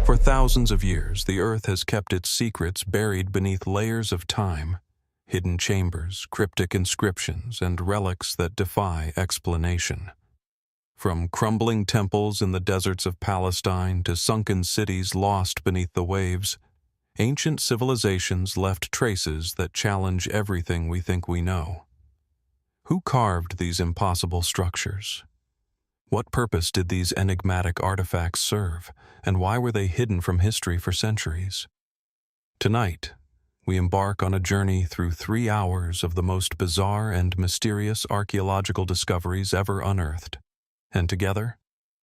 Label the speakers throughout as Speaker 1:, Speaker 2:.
Speaker 1: For thousands of years, the Earth has kept its secrets buried beneath layers of time, hidden chambers, cryptic inscriptions, and relics that defy explanation. From crumbling temples in the deserts of Palestine to sunken cities lost beneath the waves, ancient civilizations left traces that challenge everything we think we know. Who carved these impossible structures? What purpose did these enigmatic artifacts serve, and why were they hidden from history for centuries? Tonight, we embark on a journey through 3 hours of the most bizarre and mysterious archaeological discoveries ever unearthed, and together,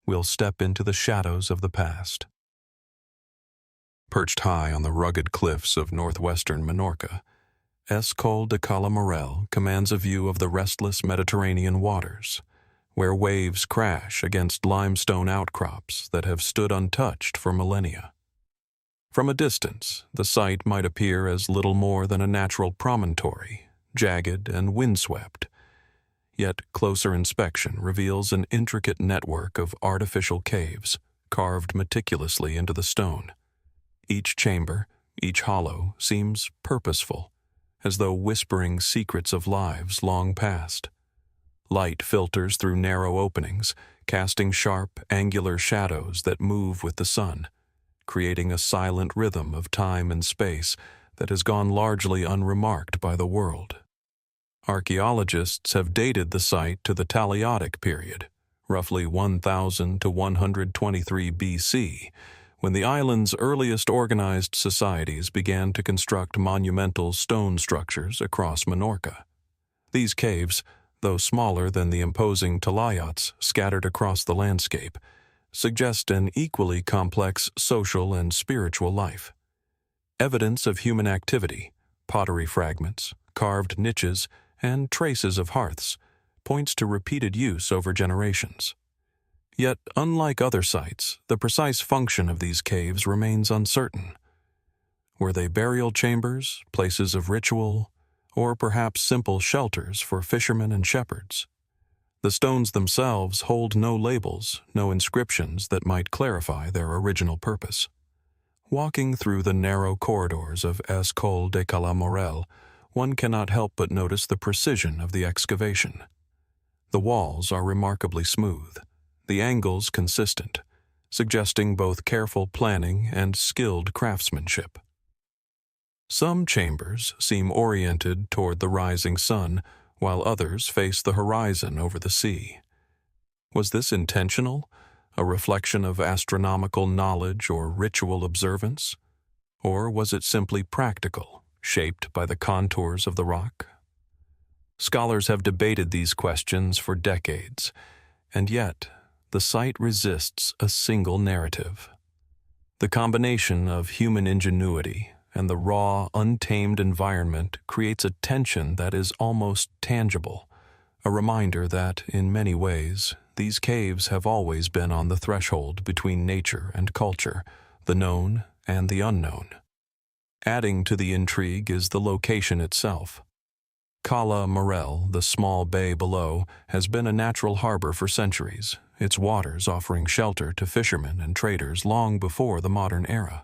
Speaker 1: we'll step into the shadows of the past. Perched high on the rugged cliffs of northwestern Menorca, Coll de Cala Morell commands a view of the restless Mediterranean waters, where waves crash against limestone outcrops that have stood untouched for millennia. From a distance, the site might appear as little more than a natural promontory, jagged and windswept. Yet closer inspection reveals an intricate network of artificial caves carved meticulously into the stone. Each chamber, each hollow, seems purposeful, as though whispering secrets of lives long past. Light filters through narrow openings, casting sharp, angular shadows that move with the sun, creating a silent rhythm of time and space that has gone largely unremarked by the world. Archaeologists have dated the site to the Tal-Qadi period, roughly 1000 to 123 BC, when the island's earliest organized societies began to construct monumental stone structures across Menorca. These caves, though smaller than the imposing talayats scattered across the landscape, suggest an equally complex social and spiritual life. Evidence of human activity, pottery fragments, carved niches, and traces of hearths points to repeated use over generations. Yet, unlike other sites, the precise function of these caves remains uncertain. Were they burial chambers, places of ritual, or perhaps simple shelters for fishermen and shepherds? The stones themselves hold no labels, no inscriptions that might clarify their original purpose. Walking through the narrow corridors of Coll de Cala Morell, one cannot help but notice the precision of the excavation. The walls are remarkably smooth, the angles consistent, suggesting both careful planning and skilled craftsmanship. Some chambers seem oriented toward the rising sun, while others face the horizon over the sea. Was this intentional, a reflection of astronomical knowledge or ritual observance? Or was it simply practical, shaped by the contours of the rock? Scholars have debated these questions for decades, and yet the site resists a single narrative. The combination of human ingenuity and the raw, untamed environment creates a tension that is almost tangible, a reminder that, in many ways, these caves have always been on the threshold between nature and culture, the known and the unknown. Adding to the intrigue is the location itself. Cala Morell, the small bay below, has been a natural harbor for centuries, its waters offering shelter to fishermen and traders long before the modern era.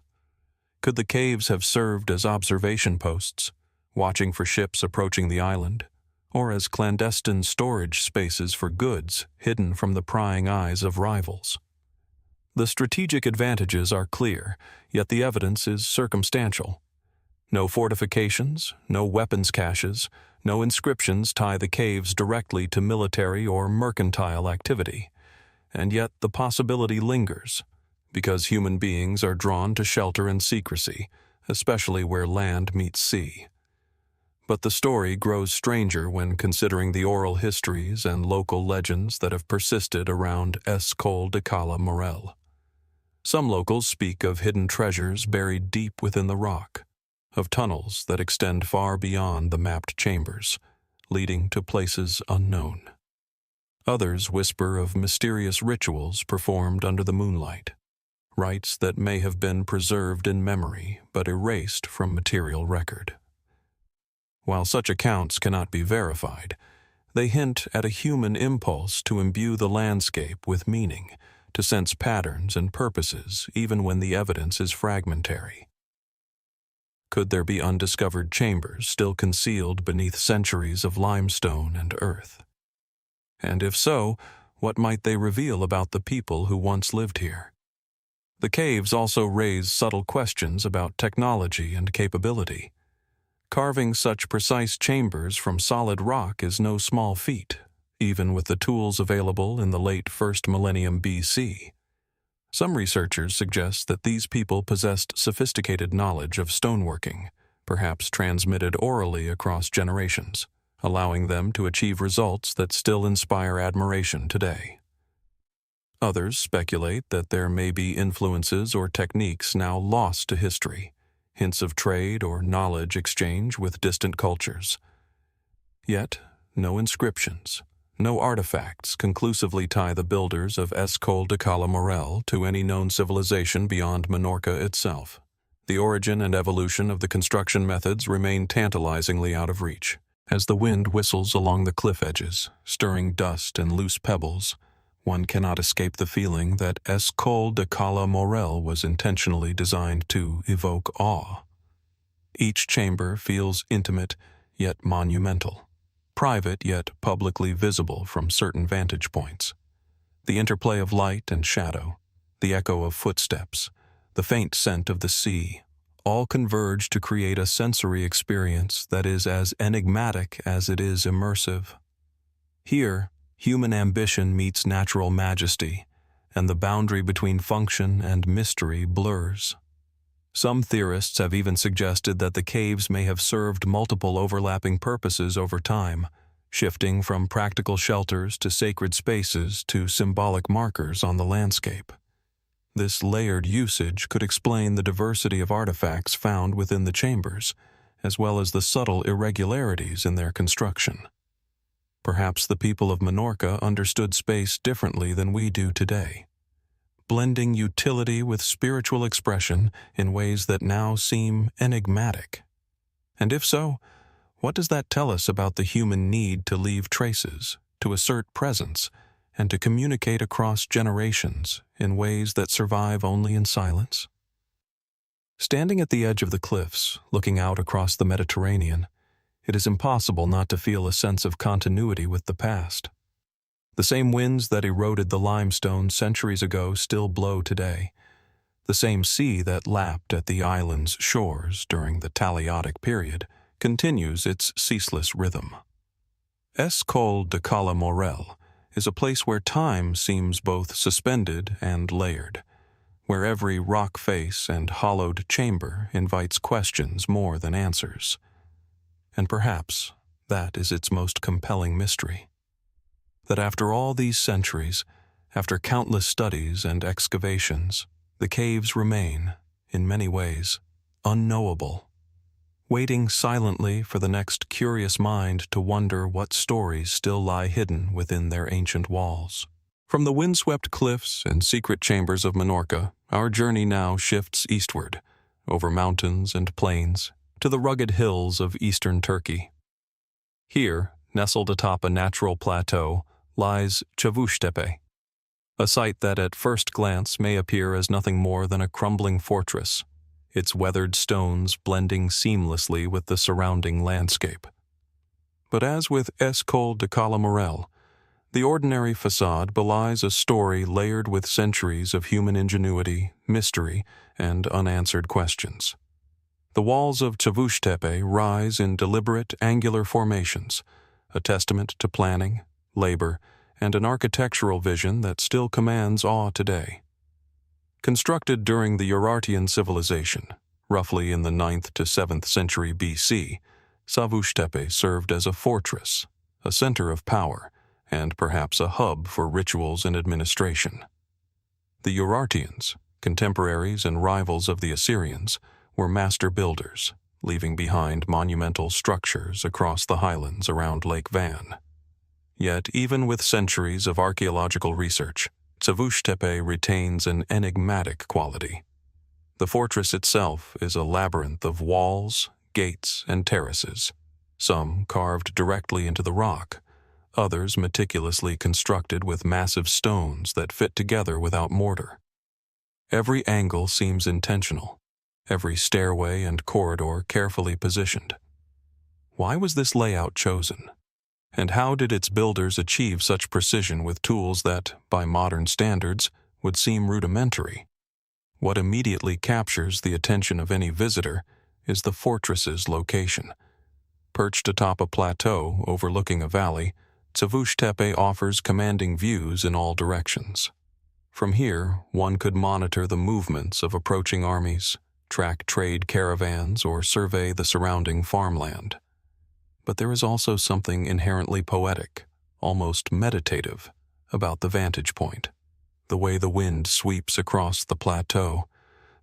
Speaker 1: Could the caves have served as observation posts, watching for ships approaching the island, or as clandestine storage spaces for goods hidden from the prying eyes of rivals? The strategic advantages are clear, yet the evidence is circumstantial. No fortifications, no weapons caches, no inscriptions tie the caves directly to military or mercantile activity, and yet the possibility lingers, because human beings are drawn to shelter and secrecy, especially where land meets sea. But the story grows stranger when considering the oral histories and local legends that have persisted around Coll de Cala Morell. Some locals speak of hidden treasures buried deep within the rock, of tunnels that extend far beyond the mapped chambers, leading to places unknown. Others whisper of mysterious rituals performed under the moonlight, rites that may have been preserved in memory but erased from material record. While such accounts cannot be verified, they hint at a human impulse to imbue the landscape with meaning, to sense patterns and purposes even when the evidence is fragmentary. Could there be undiscovered chambers still concealed beneath centuries of limestone and earth? And if so, what might they reveal about the people who once lived here? The caves also raise subtle questions about technology and capability. Carving such precise chambers from solid rock is no small feat, even with the tools available in the late 1st millennium BC. Some researchers suggest that these people possessed sophisticated knowledge of stoneworking, perhaps transmitted orally across generations, allowing them to achieve results that still inspire admiration today. Others speculate that there may be influences or techniques now lost to history, hints of trade or knowledge exchange with distant cultures. Yet, no inscriptions, no artifacts conclusively tie the builders of Coll de Cala Morell to any known civilization beyond Minorca itself. The origin and evolution of the construction methods remain tantalizingly out of reach. As the wind whistles along the cliff edges, stirring dust and loose pebbles, one cannot escape the feeling that Coll de Cala Morell was intentionally designed to evoke awe. Each chamber feels intimate yet monumental, private yet publicly visible from certain vantage points. The interplay of light and shadow, the echo of footsteps, the faint scent of the sea, all converge to create a sensory experience that is as enigmatic as it is immersive. Here, human ambition meets natural majesty, and the boundary between function and mystery blurs. Some theorists have even suggested that the caves may have served multiple overlapping purposes over time, shifting from practical shelters to sacred spaces to symbolic markers on the landscape. This layered usage could explain the diversity of artifacts found within the chambers, as well as the subtle irregularities in their construction. Perhaps the people of Minorca understood space differently than we do today, blending utility with spiritual expression in ways that now seem enigmatic. And if so, what does that tell us about the human need to leave traces, to assert presence, and to communicate across generations in ways that survive only in silence? Standing at the edge of the cliffs, looking out across the Mediterranean, it is impossible not to feel a sense of continuity with the past. The same winds that eroded the limestone centuries ago still blow today. The same sea that lapped at the island's shores during the Taliotic period continues its ceaseless rhythm. Coll de Cala Morell is a place where time seems both suspended and layered, where every rock face and hollowed chamber invites questions more than answers. And perhaps that is its most compelling mystery. That after all these centuries, after countless studies and excavations, the caves remain, in many ways, unknowable, waiting silently for the next curious mind to wonder what stories still lie hidden within their ancient walls. From the windswept cliffs and secret chambers of Minorca, our journey now shifts eastward, over mountains and plains, to the rugged hills of eastern Turkey. Here, nestled atop a natural plateau, lies Çavuştepe, a site that at first glance may appear as nothing more than a crumbling fortress, its weathered stones blending seamlessly with the surrounding landscape. But as with Coll de Cala Morell, the ordinary facade belies a story layered with centuries of human ingenuity, mystery, and unanswered questions. The walls of Çavuştepe rise in deliberate angular formations, a testament to planning, labor, and an architectural vision that still commands awe today. Constructed during the Urartian civilization, roughly in the 9th to 7th century BC, Çavuştepe served as a fortress, a center of power, and perhaps a hub for rituals and administration. The Urartians, contemporaries and rivals of the Assyrians, were master builders, leaving behind monumental structures across the highlands around Lake Van. Yet, even with centuries of archaeological research, Çavuştepe retains an enigmatic quality. The fortress itself is a labyrinth of walls, gates, and terraces, some carved directly into the rock, others meticulously constructed with massive stones that fit together without mortar. Every angle seems intentional, every stairway and corridor carefully positioned. Why was this layout chosen? And how did its builders achieve such precision with tools that, by modern standards, would seem rudimentary? What immediately captures the attention of any visitor is the fortress's location. Perched atop a plateau overlooking a valley, Çavuştepe offers commanding views in all directions. From here, one could monitor the movements of approaching armies, track trade caravans, or survey the surrounding farmland. But there is also something inherently poetic, almost meditative, about the vantage point. The way the wind sweeps across the plateau,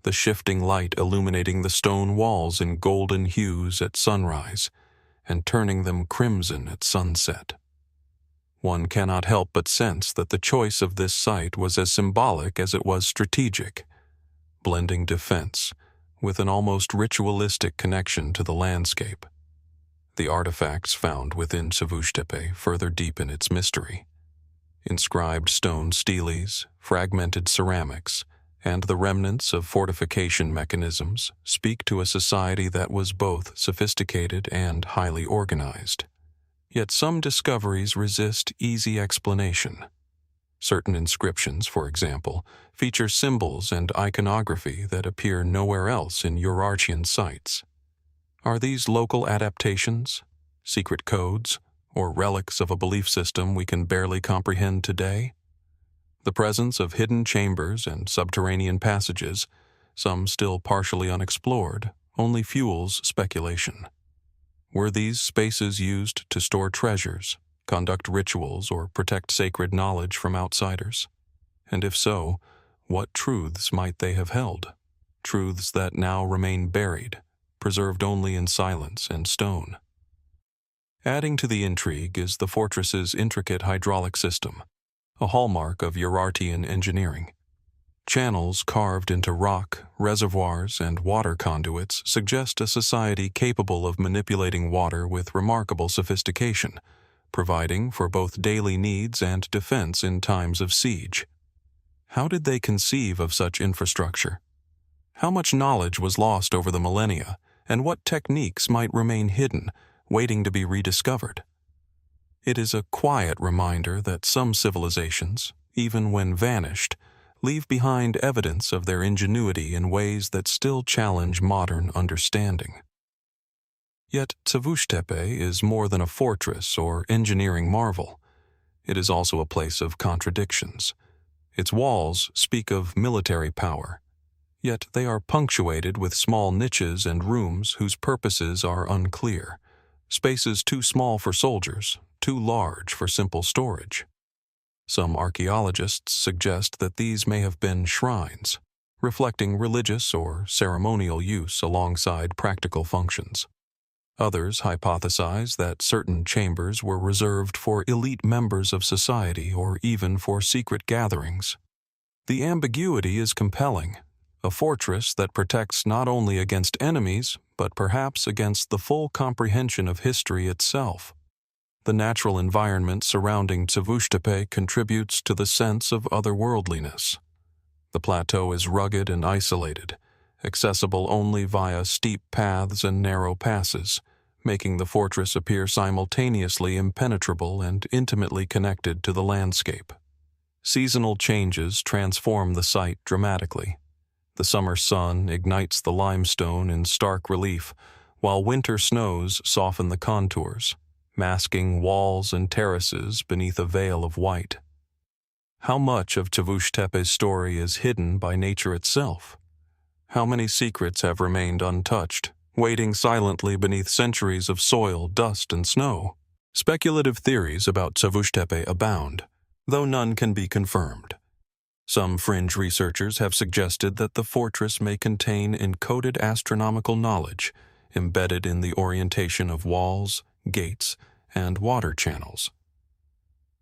Speaker 1: the shifting light illuminating the stone walls in golden hues at sunrise and turning them crimson at sunset. One cannot help but sense that the choice of this site was as symbolic as it was strategic, blending defense with an almost ritualistic connection to the landscape. The artifacts found within Çavuştepe further deepen its mystery. Inscribed stone steles, fragmented ceramics, and the remnants of fortification mechanisms speak to a society that was both sophisticated and highly organized. Yet some discoveries resist easy explanation. Certain inscriptions, for example, feature symbols and iconography that appear nowhere else in Eurasian sites. Are these local adaptations, secret codes, or relics of a belief system we can barely comprehend today? The presence of hidden chambers and subterranean passages, some still partially unexplored, only fuels speculation. Were these spaces used to store treasures, conduct rituals, or protect sacred knowledge from outsiders? And if so, what truths might they have held? Truths that now remain buried, preserved only in silence and stone. Adding to the intrigue is the fortress's intricate hydraulic system, a hallmark of Urartian engineering. Channels carved into rock, reservoirs, and water conduits suggest a society capable of manipulating water with remarkable sophistication, providing for both daily needs and defense in times of siege. How did they conceive of such infrastructure? How much knowledge was lost over the millennia, and what techniques might remain hidden, waiting to be rediscovered? It is a quiet reminder that some civilizations, even when vanished, leave behind evidence of their ingenuity in ways that still challenge modern understanding. Yet Çavuştepe is more than a fortress or engineering marvel. It is also a place of contradictions. Its walls speak of military power, yet they are punctuated with small niches and rooms whose purposes are unclear, spaces too small for soldiers, too large for simple storage. Some archaeologists suggest that these may have been shrines, reflecting religious or ceremonial use alongside practical functions. Others hypothesize that certain chambers were reserved for elite members of society or even for secret gatherings. The ambiguity is compelling, a fortress that protects not only against enemies, but perhaps against the full comprehension of history itself. The natural environment surrounding Çavuştepe contributes to the sense of otherworldliness. The plateau is rugged and isolated, accessible only via steep paths and narrow passes, making the fortress appear simultaneously impenetrable and intimately connected to the landscape. Seasonal changes transform the site dramatically. The summer sun ignites the limestone in stark relief, while winter snows soften the contours, masking walls and terraces beneath a veil of white. How much of Çavuştepe's story is hidden by nature itself? How many secrets have remained untouched, waiting silently beneath centuries of soil, dust, and snow? Speculative theories about Çavuştepe abound, though none can be confirmed. Some fringe researchers have suggested that the fortress may contain encoded astronomical knowledge embedded in the orientation of walls, gates, and water channels.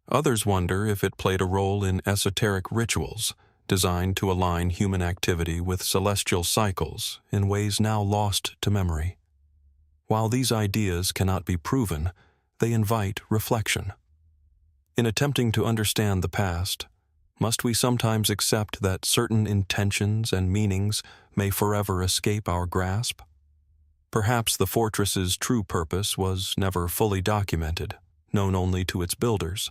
Speaker 1: Others wonder if it played a role in esoteric rituals designed to align human activity with celestial cycles in ways now lost to memory. While these ideas cannot be proven, they invite reflection. In attempting to understand the past, must we sometimes accept that certain intentions and meanings may forever escape our grasp? Perhaps the fortress's true purpose was never fully documented, known only to its builders,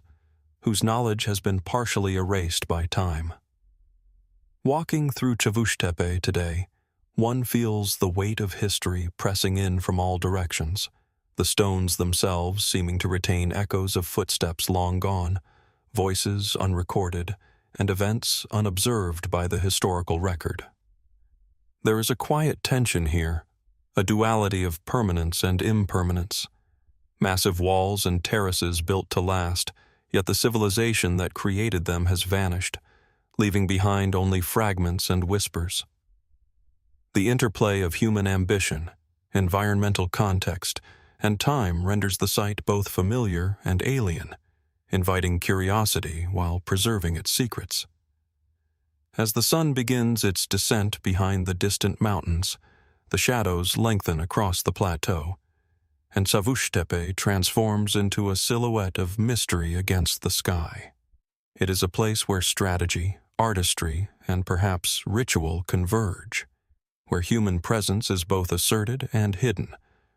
Speaker 1: whose knowledge has been partially erased by time. Walking through Çavuştepe today, one feels the weight of history pressing in from all directions, the stones themselves seeming to retain echoes of footsteps long gone, voices unrecorded, and events unobserved by the historical record. There is a quiet tension here, a duality of permanence and impermanence. Massive walls and terraces built to last, yet the civilization that created them has vanished, leaving behind only fragments and whispers. The interplay of human ambition, environmental context, and time renders the site both familiar and alien, inviting curiosity while preserving its secrets. As the sun begins its descent behind the distant mountains, the shadows lengthen across the plateau, and Çavuştepe transforms into a silhouette of mystery against the sky. It is a place where strategy, artistry, and perhaps ritual converge, where human presence is both asserted and hidden,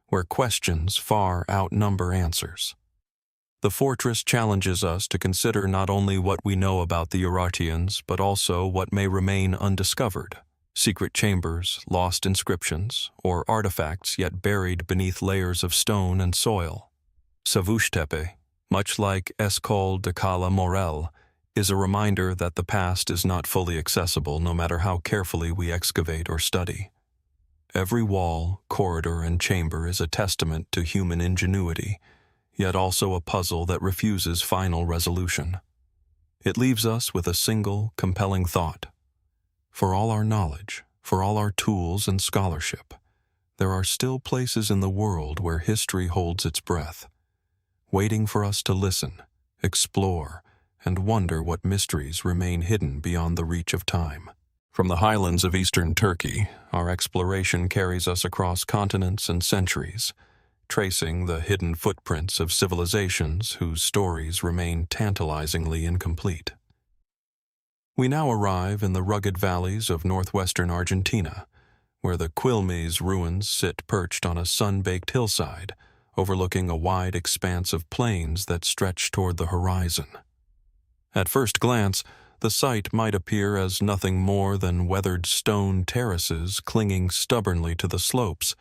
Speaker 1: where questions far outnumber answers. The fortress challenges us to consider not only what we know about the Urartians, but also what may remain undiscovered. Secret chambers, lost inscriptions, or artifacts yet buried beneath layers of stone and soil. Çavuştepe, much like Coll de Cala Morell, is a reminder that the past is not fully accessible no matter how carefully we excavate or study. Every wall, corridor, and chamber is a testament to human ingenuity, yet also a puzzle that refuses final resolution. It leaves us with a single, compelling thought. For all our knowledge, for all our tools and scholarship, there are still places in the world where history holds its breath, waiting for us to listen, explore, and wonder what mysteries remain hidden beyond the reach of time. From the highlands of eastern Turkey, our exploration carries us across continents and centuries, tracing the hidden footprints of civilizations whose stories remain tantalizingly incomplete. We now arrive in the rugged valleys of northwestern Argentina, where the Quilmes Ruins sit perched on a sun-baked hillside, overlooking a wide expanse of plains that stretch toward the horizon. At first glance, the site might appear as nothing more than weathered stone terraces clinging stubbornly to the slopes,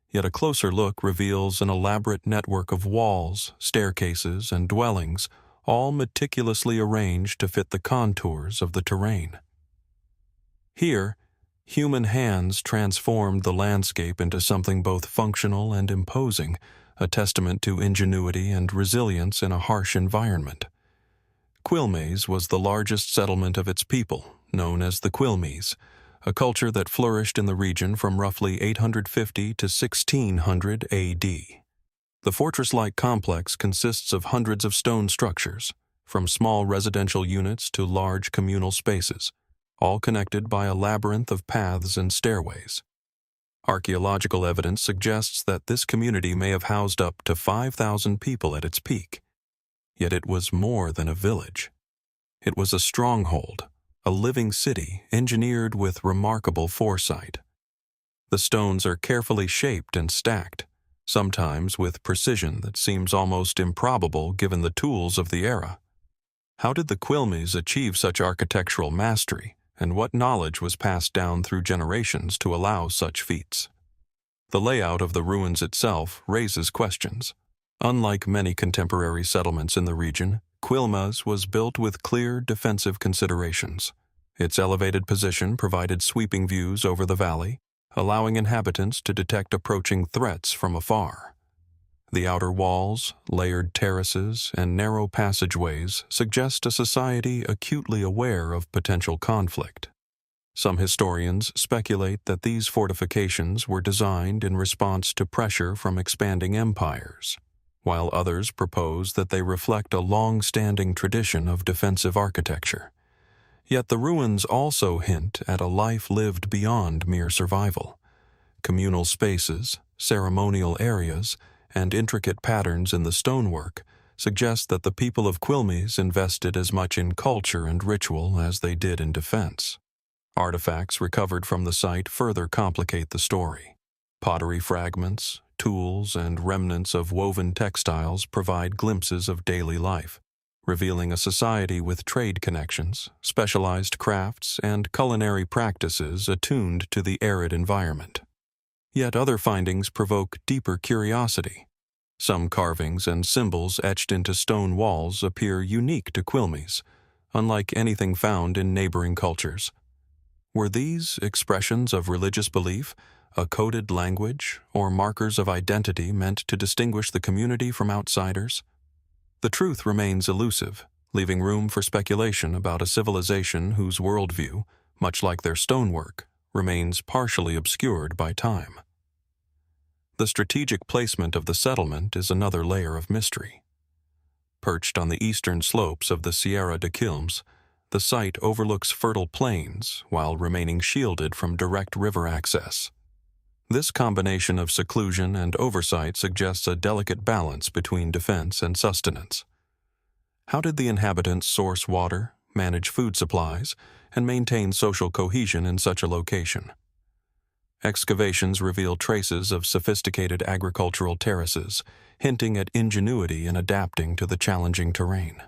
Speaker 1: yet a closer look reveals an elaborate network of walls, staircases, and dwellings, all meticulously arranged to fit the contours of the terrain. Here, human hands transformed the landscape into something both functional and imposing, a testament to ingenuity and resilience in a harsh environment. Quilmes was the largest settlement of its people, known as the Quilmes, a culture that flourished in the region from roughly 850 to 1600 A.D. The fortress-like complex consists of hundreds of stone structures, from small residential units to large communal spaces, all connected by a labyrinth of paths and stairways. Archaeological evidence suggests that this community may have housed up to 5,000 people at its peak. Yet it was more than a village. It was a stronghold, a living city engineered with remarkable foresight. The stones are carefully shaped and stacked, sometimes with precision that seems almost improbable given the tools of the era. How did the Quilmes achieve such architectural mastery, and what knowledge was passed down through generations to allow such feats? The layout of the ruins itself raises questions. Unlike many contemporary settlements in the region, Quilmes was built with clear defensive considerations. Its elevated position provided sweeping views over the valley, allowing inhabitants to detect approaching threats from afar. The outer walls, layered terraces, and narrow passageways suggest a society acutely aware of potential conflict. Some historians speculate that these fortifications were designed in response to pressure from expanding empires, while others propose that they reflect a long-standing tradition of defensive architecture. Yet the ruins also hint at a life lived beyond mere survival. Communal spaces, ceremonial areas, and intricate patterns in the stonework suggest that the people of Quilmes invested as much in culture and ritual as they did in defense. Artifacts recovered from the site further complicate the story. Pottery fragments, tools, and remnants of woven textiles provide glimpses of daily life, revealing a society with trade connections, specialized crafts, and culinary practices attuned to the arid environment. Yet other findings provoke deeper curiosity. Some carvings and symbols etched into stone walls appear unique to Quilmes, unlike anything found in neighboring cultures. Were these expressions of religious belief, a coded language, or markers of identity meant to distinguish the community from outsiders? The truth remains elusive, leaving room for speculation about a civilization whose worldview, much like their stonework, remains partially obscured by time. The strategic placement of the settlement is another layer of mystery. Perched on the eastern slopes of the Sierra de Quilmes, the site overlooks fertile plains while remaining shielded from direct river access. This combination of seclusion and oversight suggests a delicate balance between defense and sustenance. How did the inhabitants source water, manage food supplies, and maintain social cohesion in such a location? Excavations reveal traces of sophisticated agricultural terraces, hinting at ingenuity in adapting to the challenging terrain.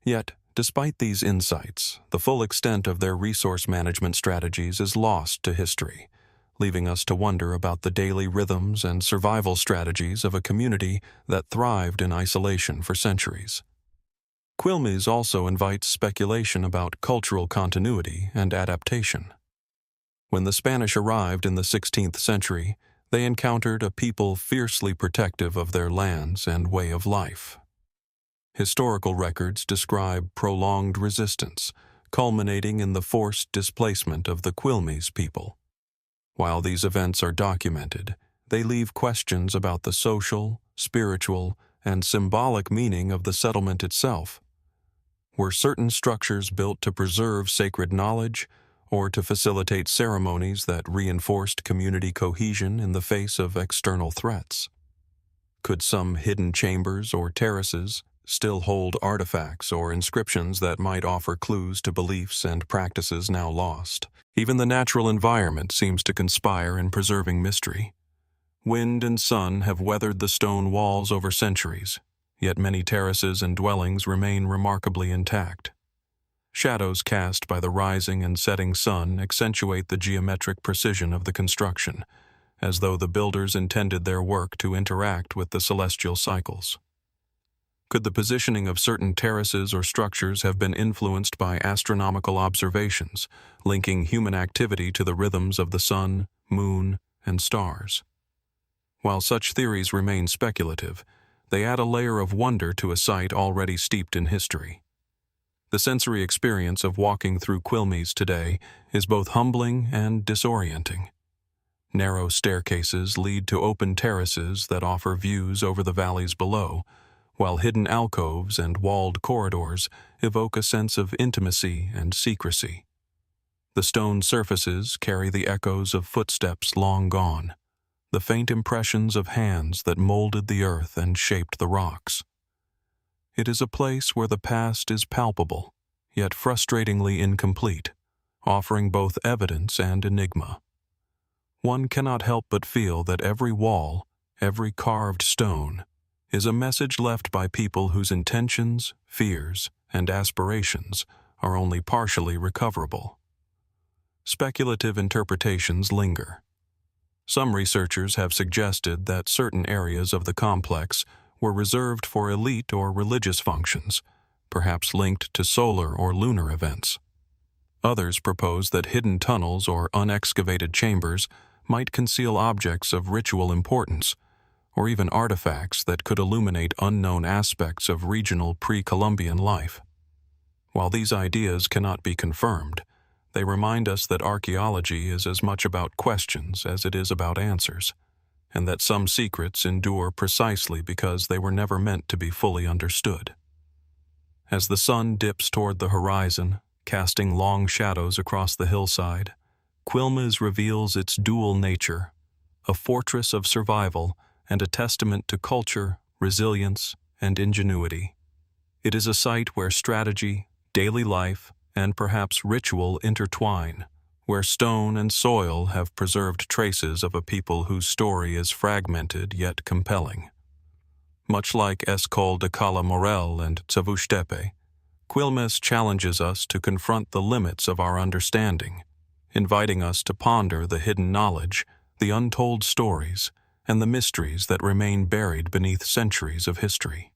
Speaker 1: Yet, despite these insights, the full extent of their resource management strategies is lost to history, leaving us to wonder about the daily rhythms and survival strategies of a community that thrived in isolation for centuries. Quilmes also invites speculation about cultural continuity and adaptation. When the Spanish arrived in the 16th century, they encountered a people fiercely protective of their lands and way of life. Historical records describe prolonged resistance, culminating in the forced displacement of the Quilmes people. While these events are documented, they leave questions about the social, spiritual, and symbolic meaning of the settlement itself. Were certain structures built to preserve sacred knowledge, or to facilitate ceremonies that reinforced community cohesion in the face of external threats? Could some hidden chambers or terraces still hold artifacts or inscriptions that might offer clues to beliefs and practices now lost? Even the natural environment seems to conspire in preserving mystery. Wind and sun have weathered the stone walls over centuries, yet many terraces and dwellings remain remarkably intact. Shadows cast by the rising and setting sun accentuate the geometric precision of the construction, as though the builders intended their work to interact with the celestial cycles. Could the positioning of certain terraces or structures have been influenced by astronomical observations, linking human activity to the rhythms of the sun, moon, and stars? While such theories remain speculative, they add a layer of wonder to a site already steeped in history. The sensory experience of walking through Quilmes today is both humbling and disorienting. Narrow staircases lead to open terraces that offer views over the valleys below, while hidden alcoves and walled corridors evoke a sense of intimacy and secrecy. The stone surfaces carry the echoes of footsteps long gone, the faint impressions of hands that molded the earth and shaped the rocks. It is a place where the past is palpable, yet frustratingly incomplete, offering both evidence and enigma. One cannot help but feel that every wall, every carved stone, is a message left by people whose intentions, fears, and aspirations are only partially recoverable. Speculative interpretations linger. Some researchers have suggested that certain areas of the complex were reserved for elite or religious functions, perhaps linked to solar or lunar events. Others propose that hidden tunnels or unexcavated chambers might conceal objects of ritual importance, or even artifacts that could illuminate unknown aspects of regional pre-Columbian life. While these ideas cannot be confirmed, they remind us that archaeology is as much about questions as it is about answers, and that some secrets endure precisely because they were never meant to be fully understood. As the sun dips toward the horizon, casting long shadows across the hillside, Quilmes reveals its dual nature, a fortress of survival and a testament to culture, resilience, and ingenuity. It is a site where strategy, daily life, and perhaps ritual intertwine, where stone and soil have preserved traces of a people whose story is fragmented yet compelling. Much like Coll de Cala Morell and Çavuştepe, Quilmes challenges us to confront the limits of our understanding, inviting us to ponder the hidden knowledge, the untold stories, and the mysteries that remain buried beneath centuries of history.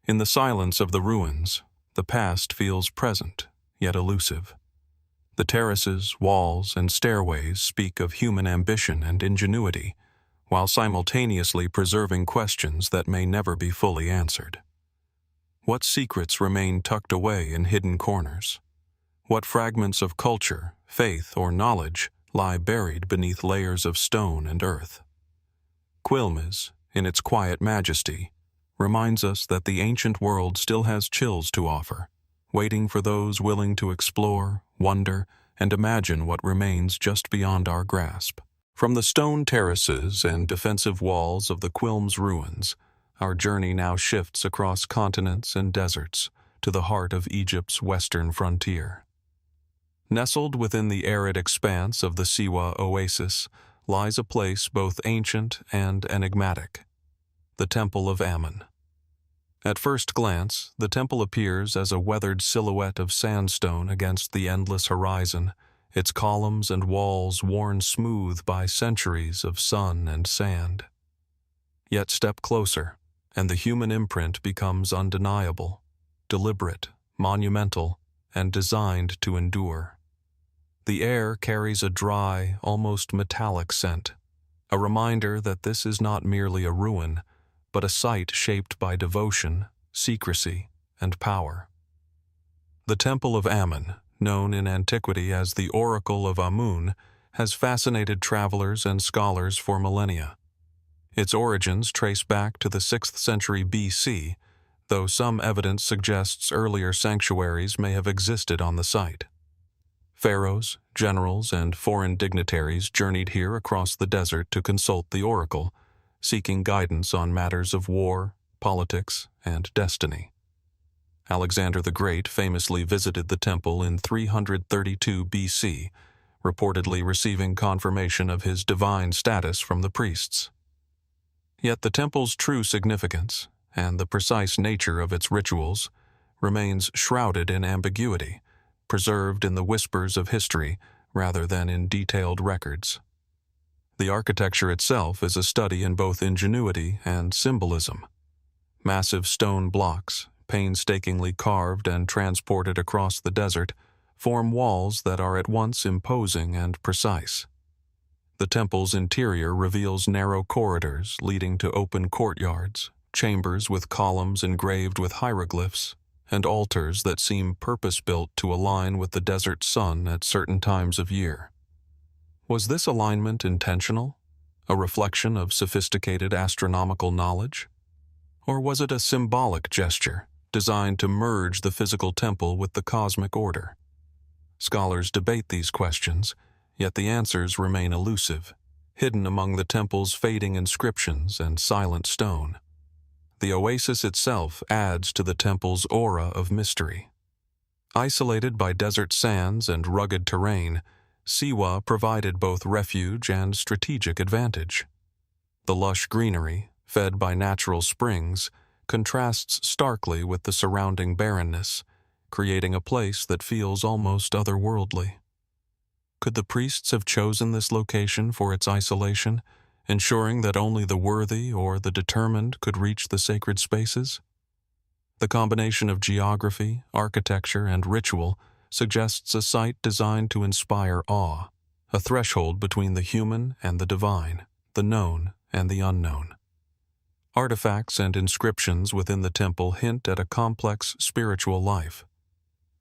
Speaker 1: In the silence of the ruins, the past feels present, yet elusive. The terraces, walls, and stairways speak of human ambition and ingenuity, while simultaneously preserving questions that may never be fully answered. What secrets remain tucked away in hidden corners? What fragments of culture, faith, or knowledge lie buried beneath layers of stone and earth? Quilmes, in its quiet majesty, reminds us that the ancient world still has chills to offer, waiting for those willing to explore, wonder, and imagine what remains just beyond our grasp. From the stone terraces and defensive walls of the Quilmes Ruins, our journey now shifts across continents and deserts to the heart of Egypt's western frontier. Nestled within the arid expanse of the Siwa oasis lies a place both ancient and enigmatic, the Temple of Ammon. At first glance, the temple appears as a weathered silhouette of sandstone against the endless horizon, its columns and walls worn smooth by centuries of sun and sand. Yet step closer, and the human imprint becomes undeniable, deliberate, monumental, and designed to endure. The air carries a dry, almost metallic scent, a reminder that this is not merely a ruin, but a site shaped by devotion, secrecy, and power. The Temple of Ammon, known in antiquity as the Oracle of Amun, has fascinated travelers and scholars for millennia. Its origins trace back to the 6th century BC, though some evidence suggests earlier sanctuaries may have existed on the site. Pharaohs, generals, and foreign dignitaries journeyed here across the desert to consult the oracle, seeking guidance on matters of war, politics, and destiny. Alexander the Great famously visited the temple in 332 BC, reportedly receiving confirmation of his divine status from the priests. Yet the temple's true significance, and the precise nature of its rituals, remains shrouded in ambiguity, preserved in the whispers of history rather than in detailed records. The architecture itself is a study in both ingenuity and symbolism. Massive stone blocks, painstakingly carved and transported across the desert, form walls that are at once imposing and precise. The temple's interior reveals narrow corridors leading to open courtyards, chambers with columns engraved with hieroglyphs, and altars that seem purpose-built to align with the desert sun at certain times of year. Was this alignment intentional, a reflection of sophisticated astronomical knowledge? Or was it a symbolic gesture designed to merge the physical temple with the cosmic order? Scholars debate these questions, yet the answers remain elusive, hidden among the temple's fading inscriptions and silent stone. The oasis itself adds to the temple's aura of mystery. Isolated by desert sands and rugged terrain, Siwa provided both refuge and strategic advantage. The lush greenery, fed by natural springs, contrasts starkly with the surrounding barrenness, creating a place that feels almost otherworldly. Could the priests have chosen this location for its isolation, ensuring that only the worthy or the determined could reach the sacred spaces? The combination of geography, architecture, and ritual suggests a site designed to inspire awe, a threshold between the human and the divine, the known and the unknown. Artifacts and inscriptions within the temple hint at a complex spiritual life.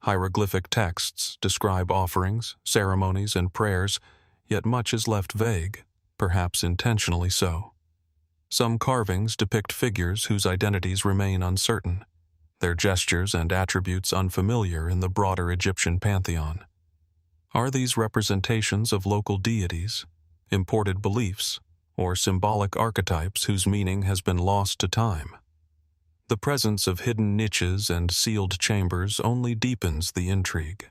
Speaker 1: Hieroglyphic texts describe offerings, ceremonies, and prayers, yet much is left vague, perhaps intentionally so. Some carvings depict figures whose identities remain uncertain, their gestures and attributes unfamiliar in the broader Egyptian pantheon. Are these representations of local deities, imported beliefs, or symbolic archetypes whose meaning has been lost to time? The presence of hidden niches and sealed chambers only deepens the intrigue.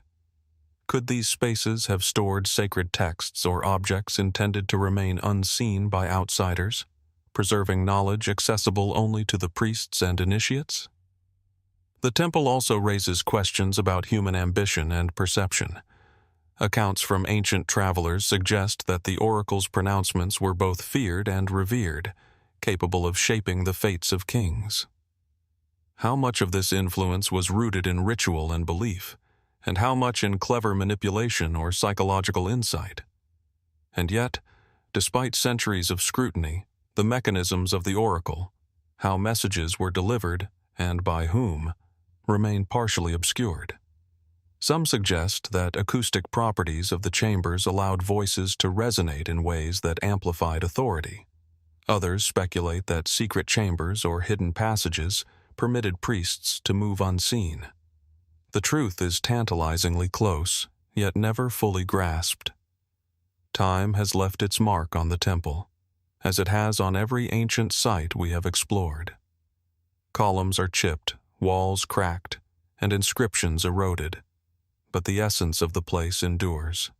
Speaker 1: Could these spaces have stored sacred texts or objects intended to remain unseen by outsiders, preserving knowledge accessible only to the priests and initiates? The temple also raises questions about human ambition and perception. Accounts from ancient travelers suggest that the oracle's pronouncements were both feared and revered, capable of shaping the fates of kings. How much of this influence was rooted in ritual and belief, and how much in clever manipulation or psychological insight? And yet, despite centuries of scrutiny, the mechanisms of the oracle, how messages were delivered, and by whom, remain partially obscured. Some suggest that acoustic properties of the chambers allowed voices to resonate in ways that amplified authority. Others speculate that secret chambers or hidden passages permitted priests to move unseen. The truth is tantalizingly close, yet never fully grasped. Time has left its mark on the temple, as it has on every ancient site we have explored. Columns are chipped, walls cracked, and inscriptions eroded, but the essence of the place endures.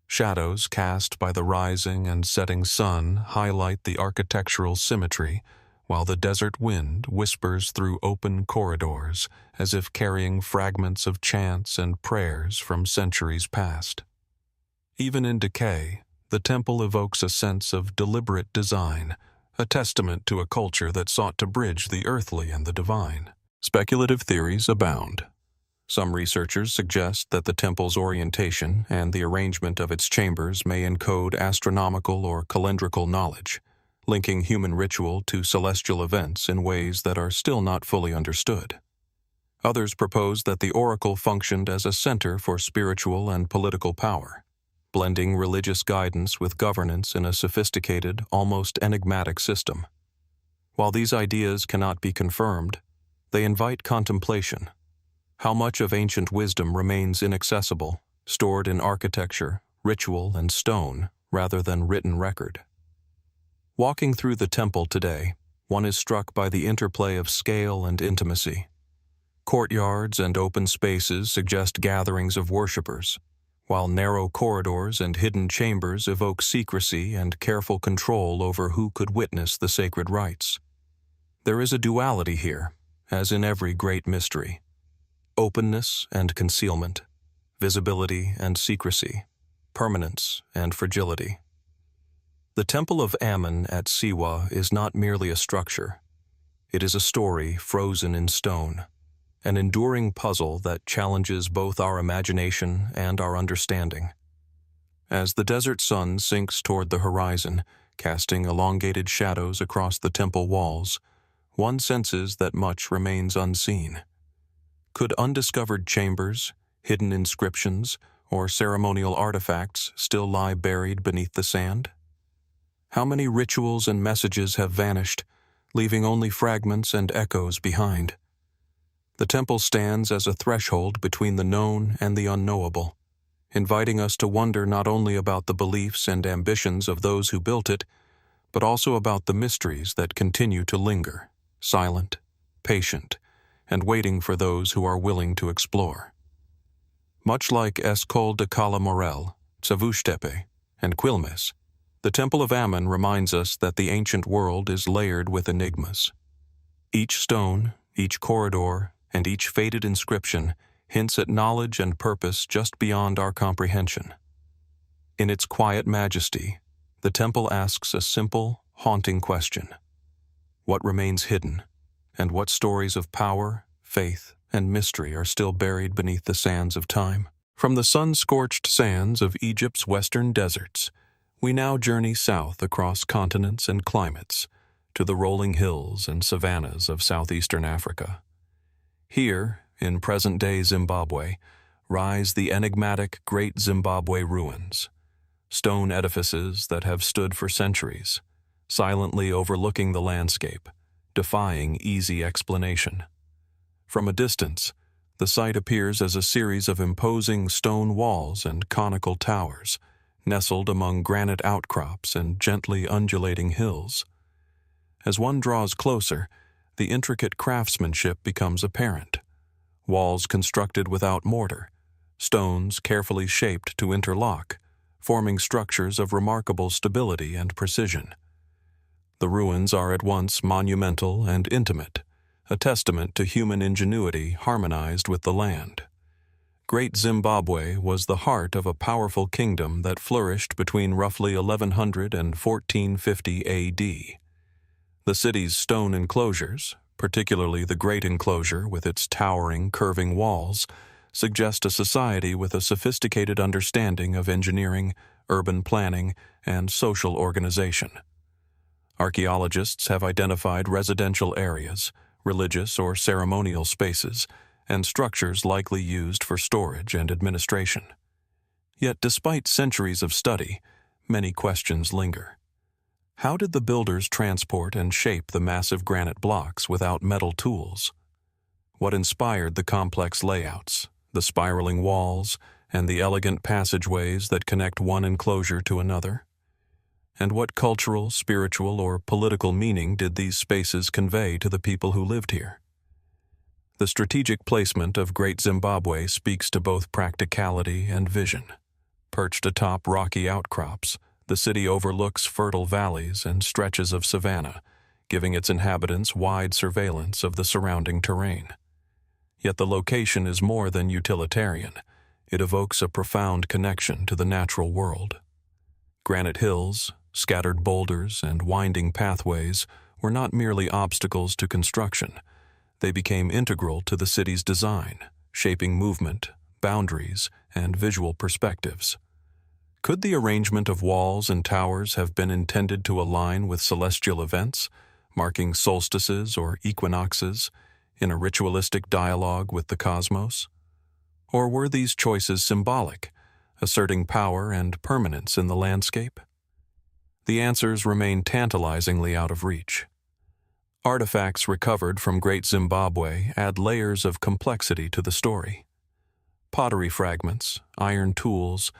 Speaker 1: Shadows cast by the rising and setting sun highlight the architectural symmetry, while the desert wind whispers through open corridors as if carrying fragments of chants and prayers from centuries past. Even in decay, the temple evokes a sense of deliberate design, a testament to a culture that sought to bridge the earthly and the divine. Speculative theories abound. Some researchers suggest that the temple's orientation and the arrangement of its chambers may encode astronomical or calendrical knowledge, linking human ritual to celestial events in ways that are still not fully understood. Others propose that the oracle functioned as a center for spiritual and political power, blending religious guidance with governance in a sophisticated, almost enigmatic system. While these ideas cannot be confirmed, they invite contemplation. How much of ancient wisdom remains inaccessible, stored in architecture, ritual, and stone, rather than written record? Walking through the temple today, one is struck by the interplay of scale and intimacy. Courtyards and open spaces suggest gatherings of worshippers, while narrow corridors and hidden chambers evoke secrecy and careful control over who could witness the sacred rites. There is a duality here, as in every great mystery: openness and concealment, visibility and secrecy, permanence and fragility. The Temple of Ammon at Siwa is not merely a structure. It is a story frozen in stone, an enduring puzzle that challenges both our imagination and our understanding. As the desert sun sinks toward the horizon, casting elongated shadows across the temple walls, one senses that much remains unseen. Could undiscovered chambers, hidden inscriptions, or ceremonial artifacts still lie buried beneath the sand? How many rituals and messages have vanished, leaving only fragments and echoes behind? The temple stands as a threshold between the known and the unknowable, inviting us to wonder not only about the beliefs and ambitions of those who built it, but also about the mysteries that continue to linger, silent, patient, and waiting for those who are willing to explore. Much like Coll de Cala Morell, Çavuştepe, and Quilmes, the Temple of Ammon reminds us that the ancient world is layered with enigmas. Each stone, each corridor, and each faded inscription hints at knowledge and purpose just beyond our comprehension. In its quiet majesty, the temple asks a simple, haunting question: what remains hidden, and what stories of power, faith, and mystery are still buried beneath the sands of time? From the sun-scorched sands of Egypt's western deserts, we now journey south across continents and climates to the rolling hills and savannas of southeastern Africa. Here, in present-day Zimbabwe, rise the enigmatic Great Zimbabwe Ruins, stone edifices that have stood for centuries, silently overlooking the landscape, defying easy explanation. From a distance, the site appears as a series of imposing stone walls and conical towers, nestled among granite outcrops and gently undulating hills. As one draws closer, the intricate craftsmanship becomes apparent. Walls constructed without mortar, stones carefully shaped to interlock, forming structures of remarkable stability and precision. The ruins are at once monumental and intimate, a testament to human ingenuity harmonized with the land. Great Zimbabwe was the heart of a powerful kingdom that flourished between roughly 1100 and 1450 AD. The city's stone enclosures, particularly the Great Enclosure with its towering, curving walls, suggest a society with a sophisticated understanding of engineering, urban planning, and social organization. Archaeologists have identified residential areas, religious or ceremonial spaces, and structures likely used for storage and administration. Yet despite centuries of study, many questions linger. How did the builders transport and shape the massive granite blocks without metal tools? What inspired the complex layouts, the spiraling walls, and the elegant passageways that connect one enclosure to another? And what cultural, spiritual, or political meaning did these spaces convey to the people who lived here? The strategic placement of Great Zimbabwe speaks to both practicality and vision. Perched atop rocky outcrops, the city overlooks fertile valleys and stretches of savanna, giving its inhabitants wide surveillance of the surrounding terrain. Yet the location is more than utilitarian. It evokes a profound connection to the natural world. Granite hills, scattered boulders, and winding pathways were not merely obstacles to construction. They became integral to the city's design, shaping movement, boundaries, and visual perspectives. Could the arrangement of walls and towers have been intended to align with celestial events, marking solstices or equinoxes, in a ritualistic dialogue with the cosmos? Or were these choices symbolic, asserting power and permanence in the landscape? The answers remain tantalizingly out of reach. Artifacts recovered from Great Zimbabwe add layers of complexity to the story. Pottery fragments, iron tools,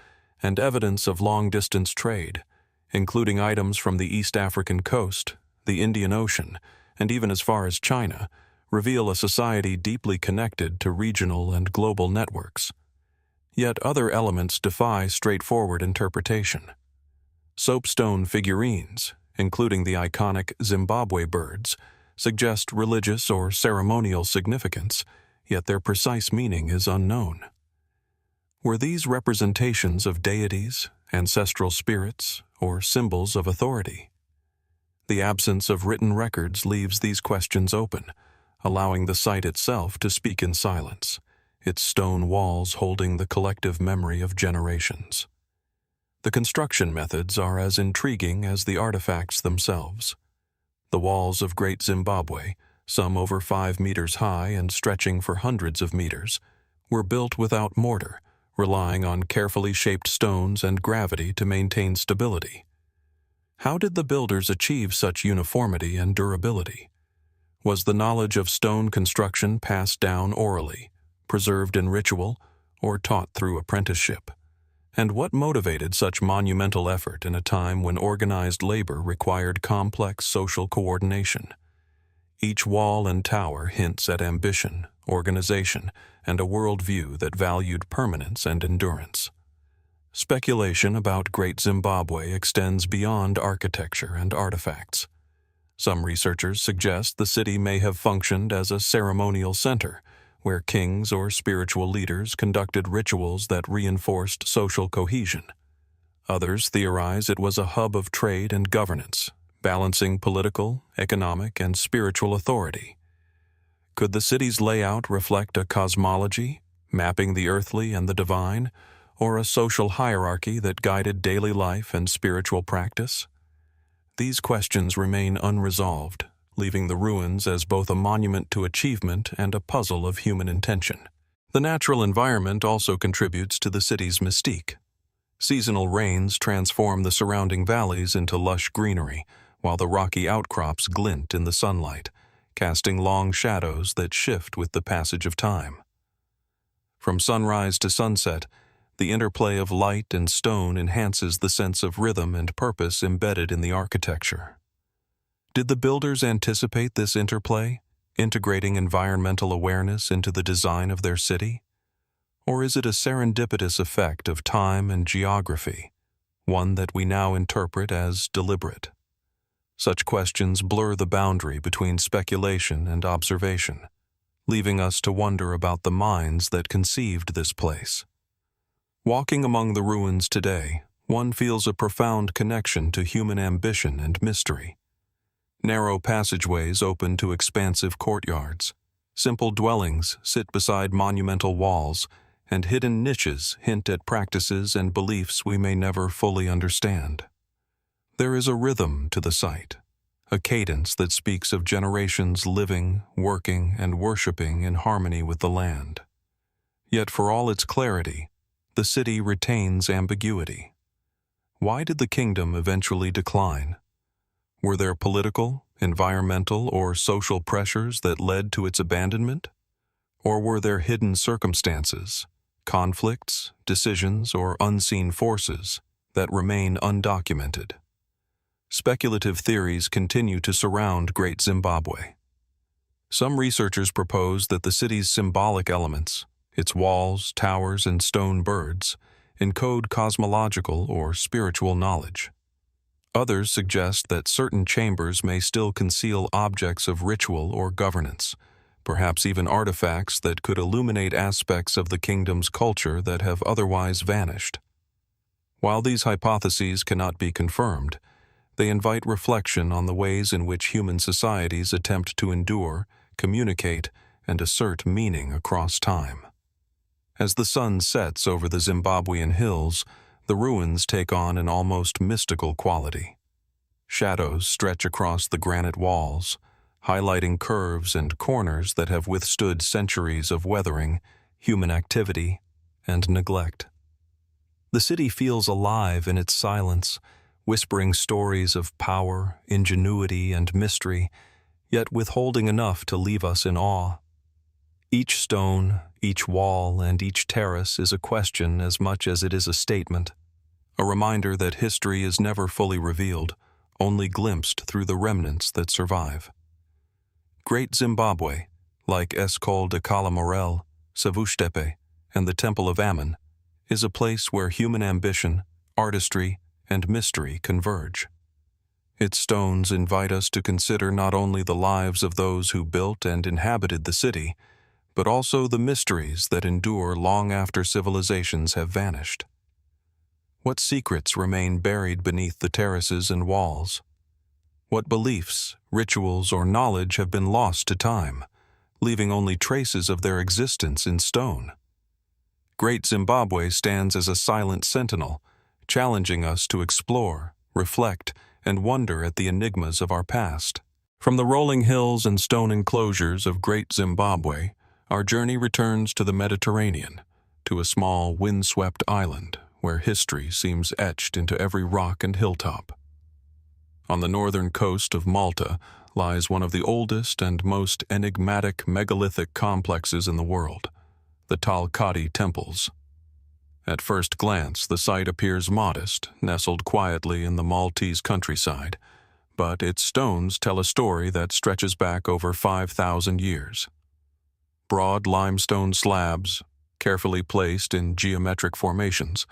Speaker 1: and evidence of long-distance trade, including items from the East African coast, the Indian Ocean, and even as far as China, reveal a society deeply connected to regional and global networks. Yet other elements defy straightforward interpretation. Soapstone figurines, including the iconic Zimbabwe birds, suggest religious or ceremonial significance, yet their precise meaning is unknown. Were these representations of deities, ancestral spirits, or symbols of authority? The absence of written records leaves these questions open, allowing the site itself to speak in silence, its stone walls holding the collective memory of generations. The construction methods are as intriguing as the artifacts themselves. The walls of Great Zimbabwe, some over 5 meters high and stretching for hundreds of meters, were built without mortar, relying on carefully shaped stones and gravity to maintain stability. How did the builders achieve such uniformity and durability? Was the knowledge of stone construction passed down orally, preserved in ritual, or taught through apprenticeship? And what motivated such monumental effort in a time when organized labor required complex social coordination? Each wall and tower hints at ambition, organization, and a worldview that valued permanence and endurance. Speculation about Great Zimbabwe extends beyond architecture and artifacts. Some researchers suggest the city may have functioned as a ceremonial center, where kings or spiritual leaders conducted rituals that reinforced social cohesion. Others theorize it was a hub of trade and governance, balancing political, economic, and spiritual authority. Could the city's layout reflect a cosmology, mapping the earthly and the divine, or a social hierarchy that guided daily life and spiritual practice? These questions remain unresolved, leaving the ruins as both a monument to achievement and a puzzle of human intention. The natural environment also contributes to the city's mystique. Seasonal rains transform the surrounding valleys into lush greenery, while the rocky outcrops glint in the sunlight, casting long shadows that shift with the passage of time. From sunrise to sunset, the interplay of light and stone enhances the sense of rhythm and purpose embedded in the architecture. Did the builders anticipate this interplay, integrating environmental awareness into the design of their city? Or is it a serendipitous effect of time and geography, one that we now interpret as deliberate? Such questions blur the boundary between speculation and observation, leaving us to wonder about the minds that conceived this place. Walking among the ruins today, one feels a profound connection to human ambition and mystery. Narrow passageways open to expansive courtyards. Simple dwellings sit beside monumental walls, and hidden niches hint at practices and beliefs we may never fully understand. There is a rhythm to the site, a cadence that speaks of generations living, working, and worshiping in harmony with the land. Yet for all its clarity, the city retains ambiguity. Why did the kingdom eventually decline? Were there political, environmental, or social pressures that led to its abandonment? Or were there hidden circumstances, conflicts, decisions, or unseen forces that remain undocumented? Speculative theories continue to surround Great Zimbabwe. Some researchers propose that the city's symbolic elements, its walls, towers, and stone birds, encode cosmological or spiritual knowledge. Others suggest that certain chambers may still conceal objects of ritual or governance, perhaps even artifacts that could illuminate aspects of the kingdom's culture that have otherwise vanished. While these hypotheses cannot be confirmed, they invite reflection on the ways in which human societies attempt to endure, communicate, and assert meaning across time. As the sun sets over the Zimbabwean hills, the ruins take on an almost mystical quality. Shadows stretch across the granite walls, highlighting curves and corners that have withstood centuries of weathering, human activity, and neglect. The city feels alive in its silence, whispering stories of power, ingenuity, and mystery, yet withholding enough to leave us in awe. Each stone, each wall, and each terrace is a question as much as it is a statement, a reminder that history is never fully revealed, only glimpsed through the remnants that survive. Great Zimbabwe, like Coll de Morell, Çavuştepe, and the Temple of Ammon, is a place where human ambition, artistry, and mystery converge. Its stones invite us to consider not only the lives of those who built and inhabited the city, but also the mysteries that endure long after civilizations have vanished. What secrets remain buried beneath the terraces and walls? What beliefs, rituals, or knowledge have been lost to time, leaving only traces of their existence in stone? Great Zimbabwe stands as a silent sentinel, challenging us to explore, reflect, and wonder at the enigmas of our past. From the rolling hills and stone enclosures of Great Zimbabwe, our journey returns to the Mediterranean, to a small, windswept island where history seems etched into every rock and hilltop. On the northern coast of Malta lies one of the oldest and most enigmatic megalithic complexes in the world, the Tal-Qadi Temples. At first glance, the site appears modest, nestled quietly in the Maltese countryside, but its stones tell a story that stretches back over 5,000 years. Broad limestone slabs, carefully placed in geometric formations,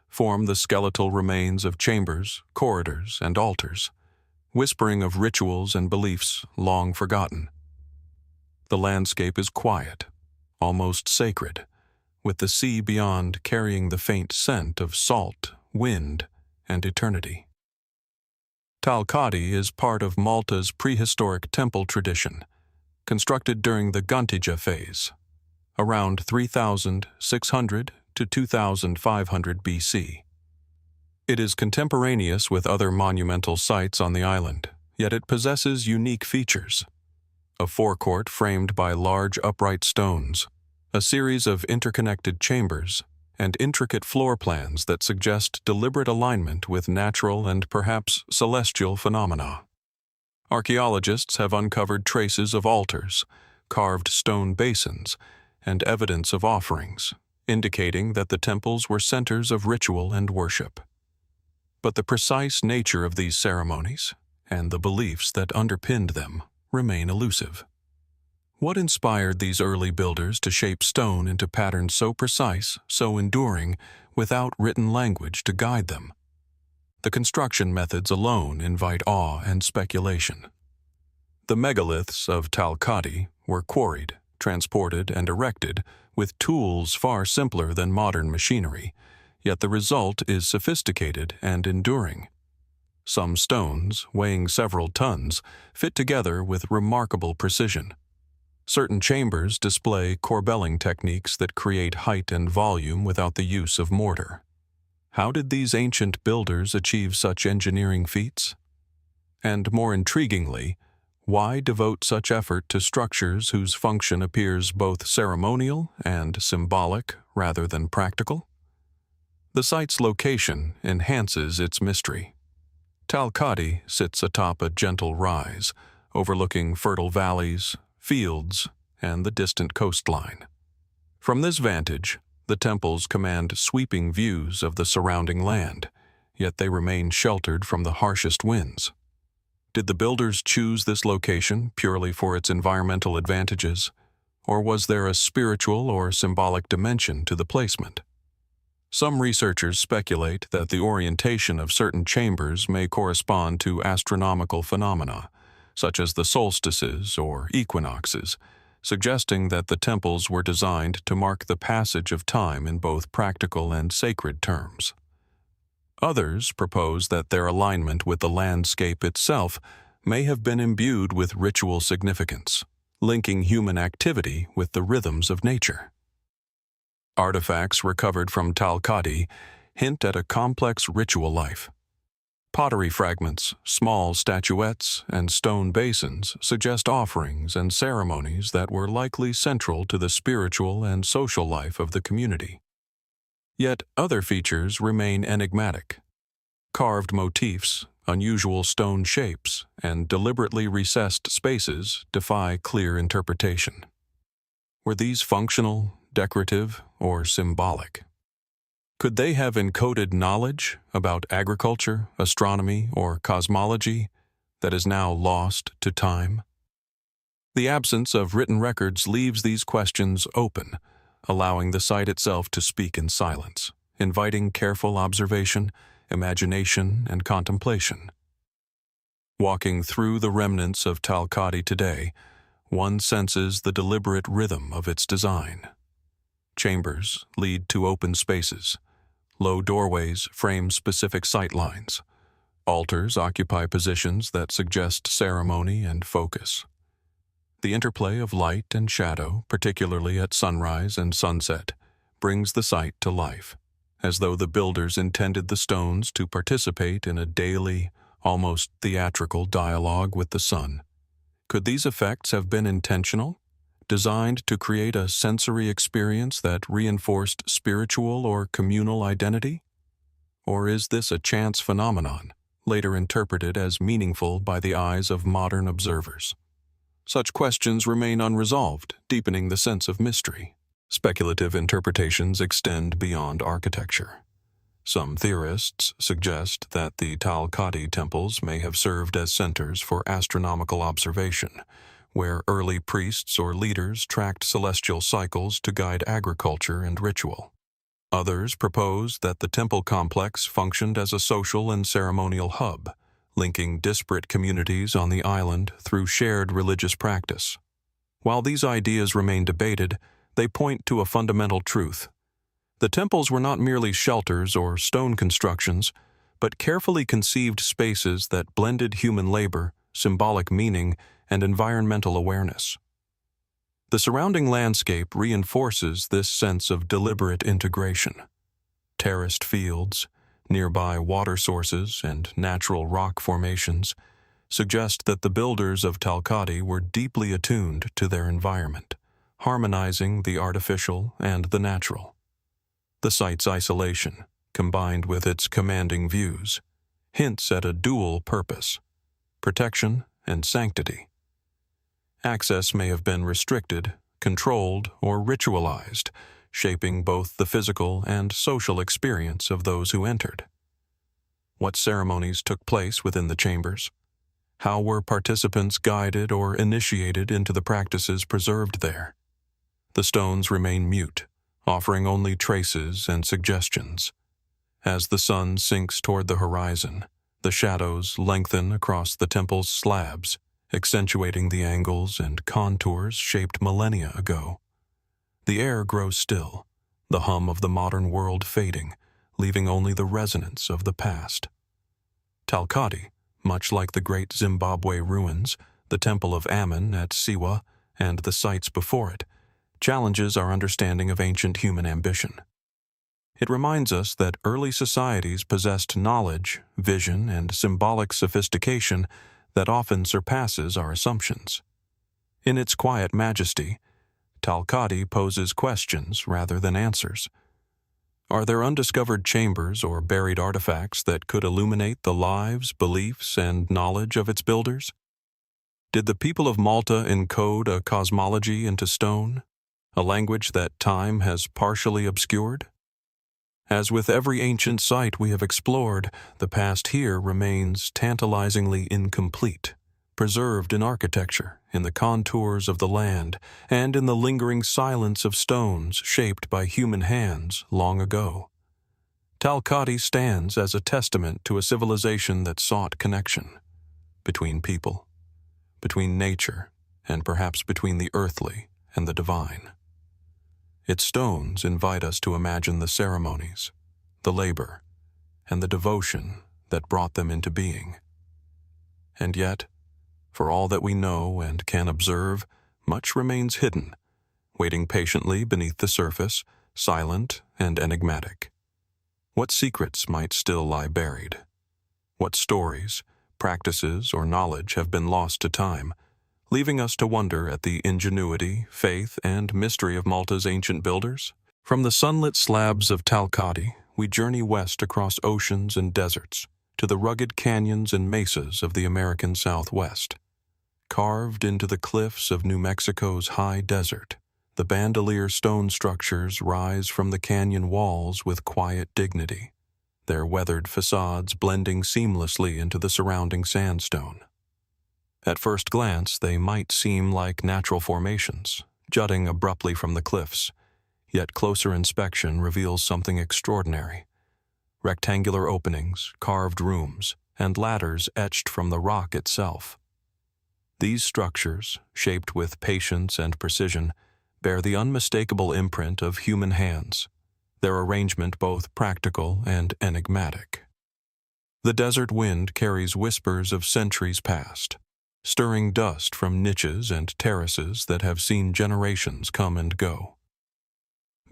Speaker 1: form the skeletal remains of chambers, corridors, and altars, whispering of rituals and beliefs long forgotten. The landscape is quiet, almost sacred, with the sea beyond carrying the faint scent of salt, wind, and eternity. Tal-Qadi is part of Malta's prehistoric temple tradition, constructed during the Gantija phase, around 3,600 to 2,500 BC. It is contemporaneous with other monumental sites on the island, yet it possesses unique features. A forecourt framed by large upright stones, a series of interconnected chambers, and intricate floor plans that suggest deliberate alignment with natural and perhaps celestial phenomena. Archaeologists have uncovered traces of altars, carved stone basins, and evidence of offerings, indicating that the temples were centers of ritual and worship. But the precise nature of these ceremonies, and the beliefs that underpinned them, remain elusive. What inspired these early builders to shape stone into patterns so precise, so enduring, without written language to guide them? The construction methods alone invite awe and speculation. The megaliths of Tal-Qadi were quarried, transported, and erected with tools far simpler than modern machinery, yet the result is sophisticated and enduring. Some stones, weighing several tons, fit together with remarkable precision. Certain chambers display corbelling techniques that create height and volume without the use of mortar. How did these ancient builders achieve such engineering feats? And more intriguingly, why devote such effort to structures whose function appears both ceremonial and symbolic rather than practical? The site's location enhances its mystery. Tal-Qadi sits atop a gentle rise, overlooking fertile valleys, fields, and the distant coastline. From this vantage, the temples command sweeping views of the surrounding land, yet they remain sheltered from the harshest winds. Did the builders choose this location purely for its environmental advantages, or was there a spiritual or symbolic dimension to the placement? Some researchers speculate that the orientation of certain chambers may correspond to astronomical phenomena, such as the solstices or equinoxes, suggesting that the temples were designed to mark the passage of time in both practical and sacred terms. Others propose that their alignment with the landscape itself may have been imbued with ritual significance, linking human activity with the rhythms of nature. Artifacts recovered from Tal-Qadi hint at a complex ritual life. Pottery fragments, small statuettes, and stone basins suggest offerings and ceremonies that were likely central to the spiritual and social life of the community. Yet other features remain enigmatic. Carved motifs, unusual stone shapes, and deliberately recessed spaces defy clear interpretation. Were these functional, decorative, or symbolic? Could they have encoded knowledge about agriculture, astronomy, or cosmology that is now lost to time? The absence of written records leaves these questions open, allowing the site itself to speak in silence, inviting careful observation, imagination, and contemplation. Walking through the remnants of Tal-Qadi today, one senses the deliberate rhythm of its design. Chambers lead to open spaces. Low doorways frame specific sight lines. Altars occupy positions that suggest ceremony and focus. The interplay of light and shadow, particularly at sunrise and sunset, brings the site to life, as though the builders intended the stones to participate in a daily, almost theatrical dialogue with the sun. Could these effects have been intentional? Designed to create a sensory experience that reinforced spiritual or communal identity? Or is this a chance phenomenon, later interpreted as meaningful by the eyes of modern observers? Such questions remain unresolved, deepening the sense of mystery. Speculative interpretations extend beyond architecture. Some theorists suggest that the Tal-Qadi temples may have served as centers for astronomical observation, where early priests or leaders tracked celestial cycles to guide agriculture and ritual. Others propose that the temple complex functioned as a social and ceremonial hub, linking disparate communities on the island through shared religious practice. While these ideas remain debated, they point to a fundamental truth. The temples were not merely shelters or stone constructions, but carefully conceived spaces that blended human labor, symbolic meaning, and environmental awareness. The surrounding landscape reinforces this sense of deliberate integration. Terraced fields, nearby water sources, and natural rock formations suggest that the builders of Tal-Qadi were deeply attuned to their environment, harmonizing the artificial and the natural. The site's isolation, combined with its commanding views, hints at a dual purpose: protection and sanctity. Access may have been restricted, controlled, or ritualized, shaping both the physical and social experience of those who entered. What ceremonies took place within the chambers? How were participants guided or initiated into the practices preserved there? The stones remain mute, offering only traces and suggestions. As the sun sinks toward the horizon, the shadows lengthen across the temple's slabs, accentuating the angles and contours shaped millennia ago. The air grows still, the hum of the modern world fading, leaving only the resonance of the past. Tal-Qadi, much like the great Zimbabwe ruins, the temple of Ammon at Siwa, and the sites before it, challenges our understanding of ancient human ambition. It reminds us that early societies possessed knowledge, vision, and symbolic sophistication that often surpasses our assumptions. In its quiet majesty, Tal-Qadi poses questions rather than answers. Are there undiscovered chambers or buried artifacts that could illuminate the lives, beliefs, and knowledge of its builders? Did the people of Malta encode a cosmology into stone, a language that time has partially obscured? As with every ancient site we have explored, the past here remains tantalizingly incomplete, preserved in architecture, in the contours of the land, and in the lingering silence of stones shaped by human hands long ago. Tal-Qadi stands as a testament to a civilization that sought connection between people, between nature, and perhaps between the earthly and the divine. Its stones invite us to imagine the ceremonies, the labor, and the devotion that brought them into being. And yet, for all that we know and can observe, much remains hidden, waiting patiently beneath the surface, silent and enigmatic. What secrets might still lie buried? What stories, practices, or knowledge have been lost to time, leaving us to wonder at the ingenuity, faith, and mystery of Malta's ancient builders? From the sunlit slabs of Tal-Qadi, we journey west across oceans and deserts to the rugged canyons and mesas of the American Southwest. Carved into the cliffs of New Mexico's high desert, the Bandelier stone structures rise from the canyon walls with quiet dignity, their weathered facades blending seamlessly into the surrounding sandstone. At first glance, they might seem like natural formations, jutting abruptly from the cliffs, yet closer inspection reveals something extraordinary. Rectangular openings, carved rooms, and ladders etched from the rock itself. These structures, shaped with patience and precision, bear the unmistakable imprint of human hands, their arrangement both practical and enigmatic. The desert wind carries whispers of centuries past, stirring dust from niches and terraces that have seen generations come and go.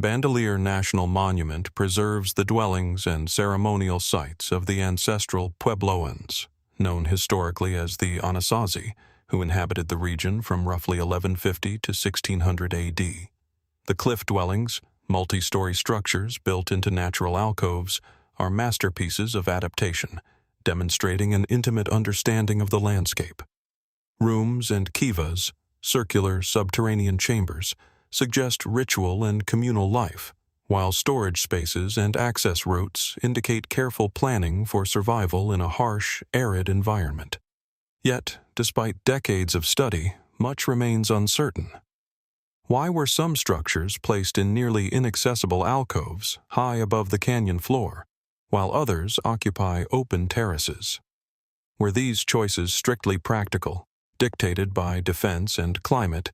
Speaker 1: Bandelier National Monument preserves the dwellings and ceremonial sites of the ancestral Puebloans, known historically as the Anasazi, who inhabited the region from roughly 1150 to 1600 AD. The cliff dwellings, multi-story structures built into natural alcoves, are masterpieces of adaptation, demonstrating an intimate understanding of the landscape. Rooms and kivas, circular subterranean chambers, suggest ritual and communal life, while storage spaces and access routes indicate careful planning for survival in a harsh, arid environment. Yet, despite decades of study, much remains uncertain. Why were some structures placed in nearly inaccessible alcoves high above the canyon floor, while others occupy open terraces? Were these choices strictly practical, dictated by defense and climate,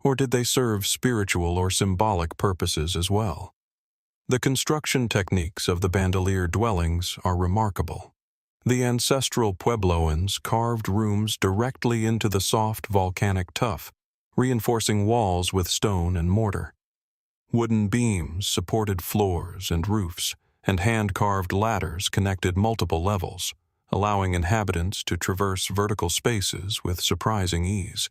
Speaker 1: or did they serve spiritual or symbolic purposes as well? The construction techniques of the Bandelier dwellings are remarkable. The ancestral Puebloans carved rooms directly into the soft volcanic tuff, reinforcing walls with stone and mortar. Wooden beams supported floors and roofs, and hand-carved ladders connected multiple levels, allowing inhabitants to traverse vertical spaces with surprising ease.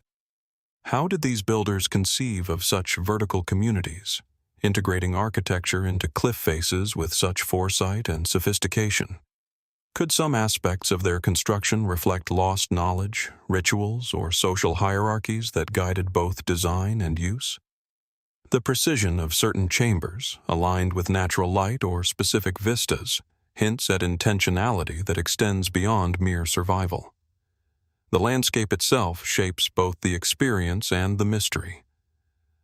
Speaker 1: How did these builders conceive of such vertical communities, integrating architecture into cliff faces with such foresight and sophistication? Could some aspects of their construction reflect lost knowledge, rituals, or social hierarchies that guided both design and use? The precision of certain chambers, aligned with natural light or specific vistas, hints at intentionality that extends beyond mere survival. The landscape itself shapes both the experience and the mystery.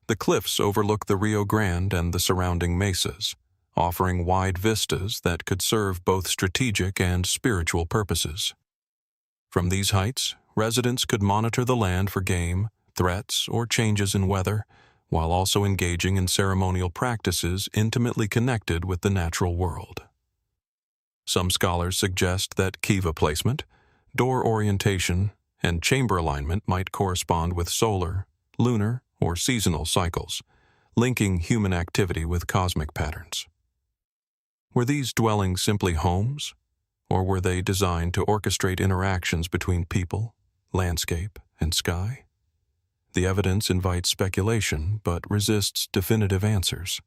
Speaker 1: The cliffs overlook the Rio Grande and the surrounding mesas, offering wide vistas that could serve both strategic and spiritual purposes. From these heights, residents could monitor the land for game, threats, or changes in weather, while also engaging in ceremonial practices intimately connected with the natural world. Some scholars suggest that kiva placement, door orientation, and chamber alignment might correspond with solar, lunar, or seasonal cycles, linking human activity with cosmic patterns. Were these dwellings simply homes, or were they designed to orchestrate interactions between people, landscape, and sky? The evidence invites speculation but resists definitive answers.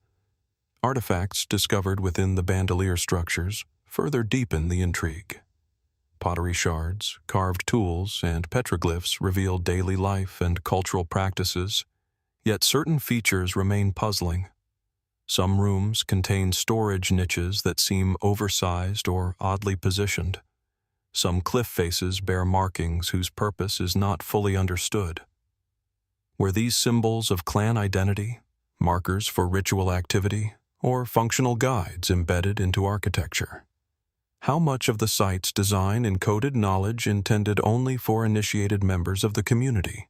Speaker 1: Artifacts discovered within the Bandelier structures further deepen the intrigue. Pottery shards, carved tools, and petroglyphs reveal daily life and cultural practices, yet certain features remain puzzling. Some rooms contain storage niches that seem oversized or oddly positioned. Some cliff faces bear markings whose purpose is not fully understood. Were these symbols of clan identity, markers for ritual activity, or functional guides embedded into architecture? How much of the site's design encoded knowledge intended only for initiated members of the community?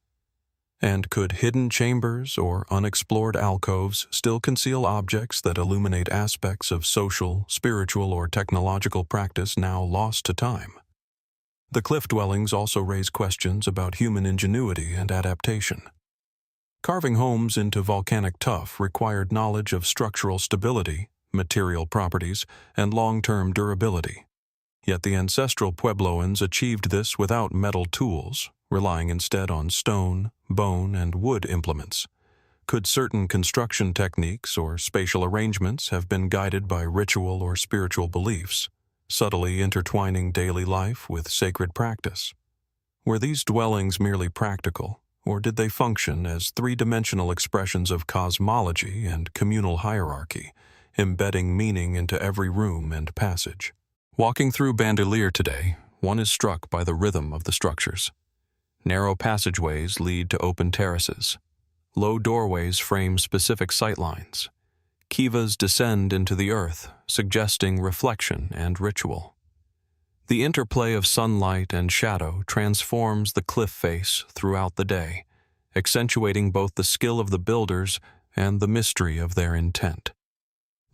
Speaker 1: And could hidden chambers or unexplored alcoves still conceal objects that illuminate aspects of social, spiritual, or technological practice now lost to time? The cliff dwellings also raise questions about human ingenuity and adaptation. Carving homes into volcanic tuff required knowledge of structural stability, material properties, and long-term durability. Yet the ancestral Puebloans achieved this without metal tools, relying instead on stone, bone, and wood implements. Could certain construction techniques or spatial arrangements have been guided by ritual or spiritual beliefs, subtly intertwining daily life with sacred practice? Were these dwellings merely practical, or did they function as three-dimensional expressions of cosmology and communal hierarchy, embedding meaning into every room and passage? Walking through Bandelier today, one is struck by the rhythm of the structures. Narrow passageways lead to open terraces. Low doorways frame specific sightlines. Kivas descend into the earth, suggesting reflection and ritual. The interplay of sunlight and shadow transforms the cliff face throughout the day, accentuating both the skill of the builders and the mystery of their intent.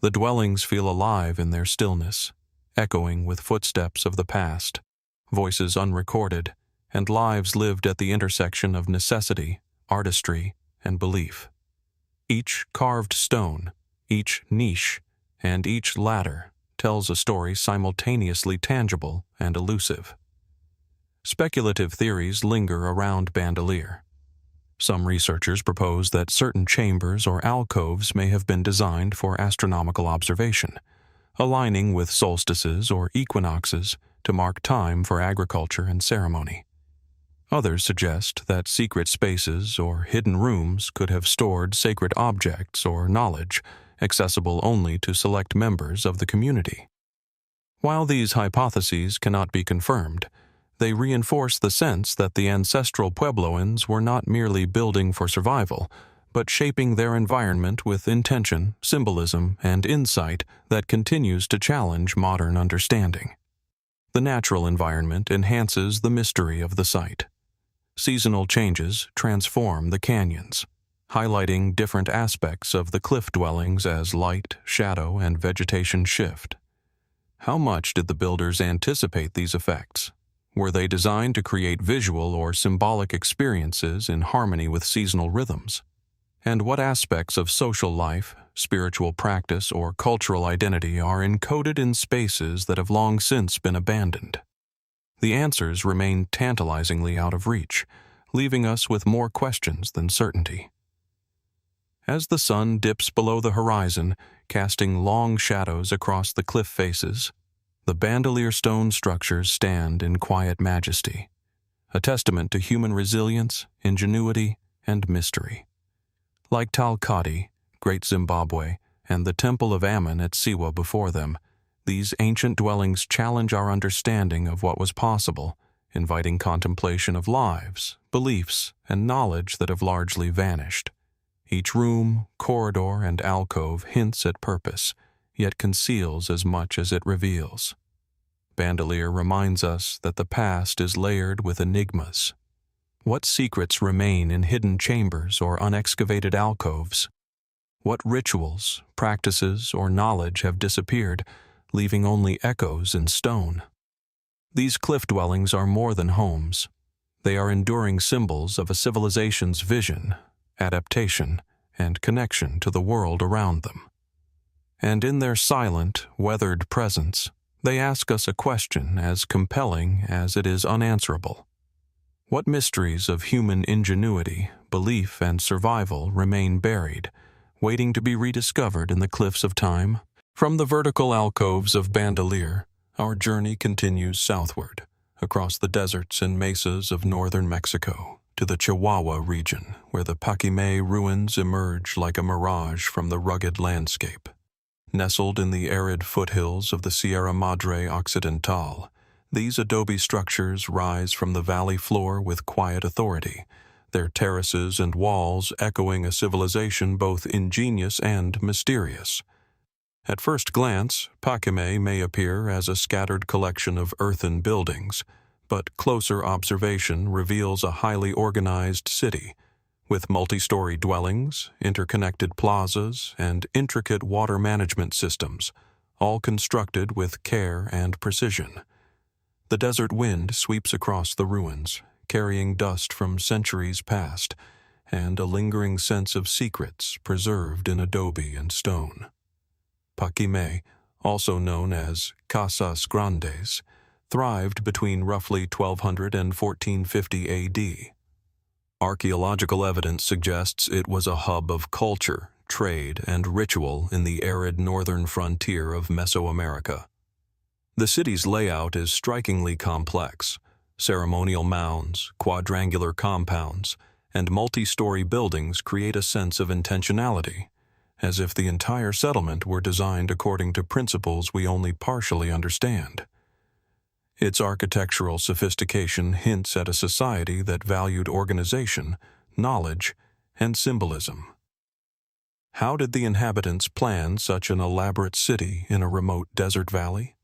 Speaker 1: The dwellings feel alive in their stillness, echoing with footsteps of the past, voices unrecorded, and lives lived at the intersection of necessity, artistry, and belief. Each carved stone, each niche, and each ladder tells a story simultaneously tangible and elusive. Speculative theories linger around Bandelier. Some researchers propose that certain chambers or alcoves may have been designed for astronomical observation, aligning with solstices or equinoxes to mark time for agriculture and ceremony. Others suggest that secret spaces or hidden rooms could have stored sacred objects or knowledge accessible only to select members of the community. While these hypotheses cannot be confirmed, they reinforce the sense that the ancestral Puebloans were not merely building for survival, but shaping their environment with intention, symbolism, and insight that continues to challenge modern understanding. The natural environment enhances the mystery of the site. Seasonal changes transform the canyons, highlighting different aspects of the cliff dwellings as light, shadow, and vegetation shift. How much did the builders anticipate these effects? Were they designed to create visual or symbolic experiences in harmony with seasonal rhythms? And what aspects of social life, spiritual practice, or cultural identity are encoded in spaces that have long since been abandoned? The answers remain tantalizingly out of reach, leaving us with more questions than certainty. As the sun dips below the horizon, casting long shadows across the cliff faces, the Bandelier stone structures stand in quiet majesty, a testament to human resilience, ingenuity, and mystery. Like Tal-Qadi, Great Zimbabwe, and the Temple of Ammon at Siwa before them, these ancient dwellings challenge our understanding of what was possible, inviting contemplation of lives, beliefs, and knowledge that have largely vanished. Each room, corridor, and alcove hints at purpose, yet conceals as much as it reveals. Bandelier reminds us that the past is layered with enigmas. What secrets remain in hidden chambers or unexcavated alcoves? What rituals, practices, or knowledge have disappeared, leaving only echoes in stone? These cliff dwellings are more than homes. They are enduring symbols of a civilization's vision, adaptation, and connection to the world around them. And in their silent, weathered presence, they ask us a question as compelling as it is unanswerable. What mysteries of human ingenuity, belief, and survival remain buried, waiting to be rediscovered in the cliffs of time? From the vertical alcoves of Bandelier, our journey continues southward, across the deserts and mesas of northern Mexico, to the Chihuahua region, where the Paquimé Ruins emerge like a mirage from the rugged landscape. Nestled in the arid foothills of the Sierra Madre Occidental, these adobe structures rise from the valley floor with quiet authority, their terraces and walls echoing a civilization both ingenious and mysterious. At first glance, Paquimé may appear as a scattered collection of earthen buildings, but closer observation reveals a highly organized city, with multi-story dwellings, interconnected plazas, and intricate water management systems, all constructed with care and precision. The desert wind sweeps across the ruins, carrying dust from centuries past, and a lingering sense of secrets preserved in adobe and stone. Paquimé, also known as Casas Grandes, thrived between roughly 1200 and 1450 AD. Archaeological evidence suggests it was a hub of culture, trade, and ritual in the arid northern frontier of Mesoamerica. The city's layout is strikingly complex. Ceremonial mounds, quadrangular compounds, and multi-story buildings create a sense of intentionality, as if the entire settlement were designed according to principles we only partially understand. Its architectural sophistication hints at a society that valued organization, knowledge, and symbolism. How did the inhabitants plan such an elaborate city in a remote desert valley?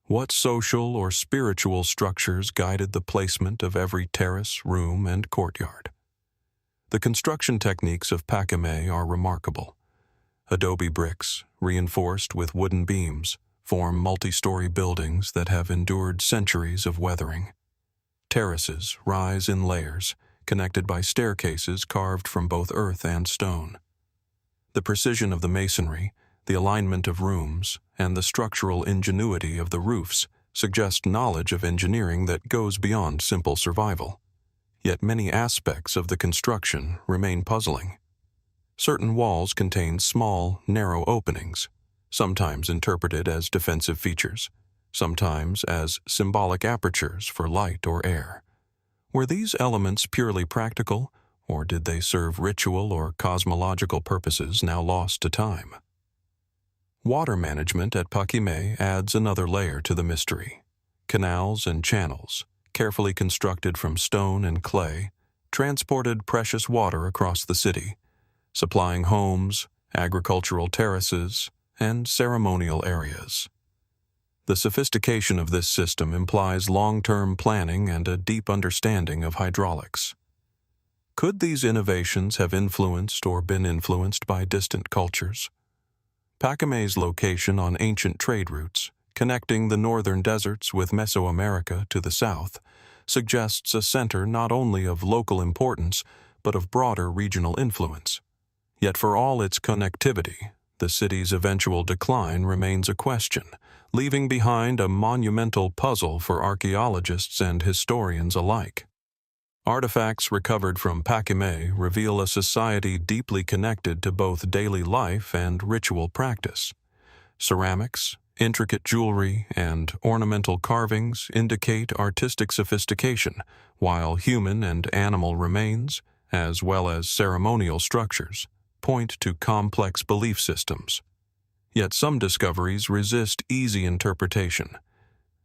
Speaker 1: What social or spiritual structures guided the placement of every terrace, room, and courtyard? The construction techniques of Paquimé are remarkable. Adobe bricks, reinforced with wooden beams, form multi-story buildings that have endured centuries of weathering. Terraces rise in layers, connected by staircases carved from both earth and stone. The precision of the masonry, the alignment of rooms, and the structural ingenuity of the roofs suggest knowledge of engineering that goes beyond simple survival. Yet many aspects of the construction remain puzzling. Certain walls contain small, narrow openings, sometimes interpreted as defensive features, sometimes as symbolic apertures for light or air. Were these elements purely practical, or did they serve ritual or cosmological purposes now lost to time? Water management at Paquimé adds another layer to the mystery. Canals and channels, carefully constructed from stone and clay, transported precious water across the city, supplying homes, agricultural terraces, and ceremonial areas. The sophistication of this system implies long-term planning and a deep understanding of hydraulics. Could these innovations have influenced or been influenced by distant cultures? Paquimé's location on ancient trade routes, connecting the northern deserts with Mesoamerica to the south, suggests a center not only of local importance, but of broader regional influence. Yet for all its connectivity, the city's eventual decline remains a question, leaving behind a monumental puzzle for archaeologists and historians alike. Artifacts recovered from Paquimé reveal a society deeply connected to both daily life and ritual practice. Ceramics, intricate jewelry, and ornamental carvings indicate artistic sophistication, while human and animal remains, as well as ceremonial structures, point to complex belief systems. Yet some discoveries resist easy interpretation.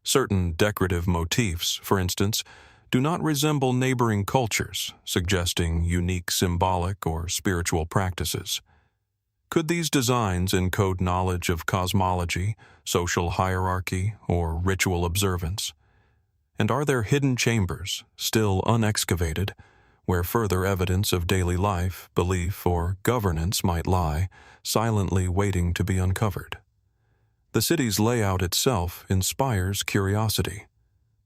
Speaker 1: Certain decorative motifs, for instance, do not resemble neighboring cultures, suggesting unique symbolic or spiritual practices. Could these designs encode knowledge of cosmology, social hierarchy, or ritual observance? And are there hidden chambers, still unexcavated, where further evidence of daily life, belief, or governance might lie, silently waiting to be uncovered? The city's layout itself inspires curiosity.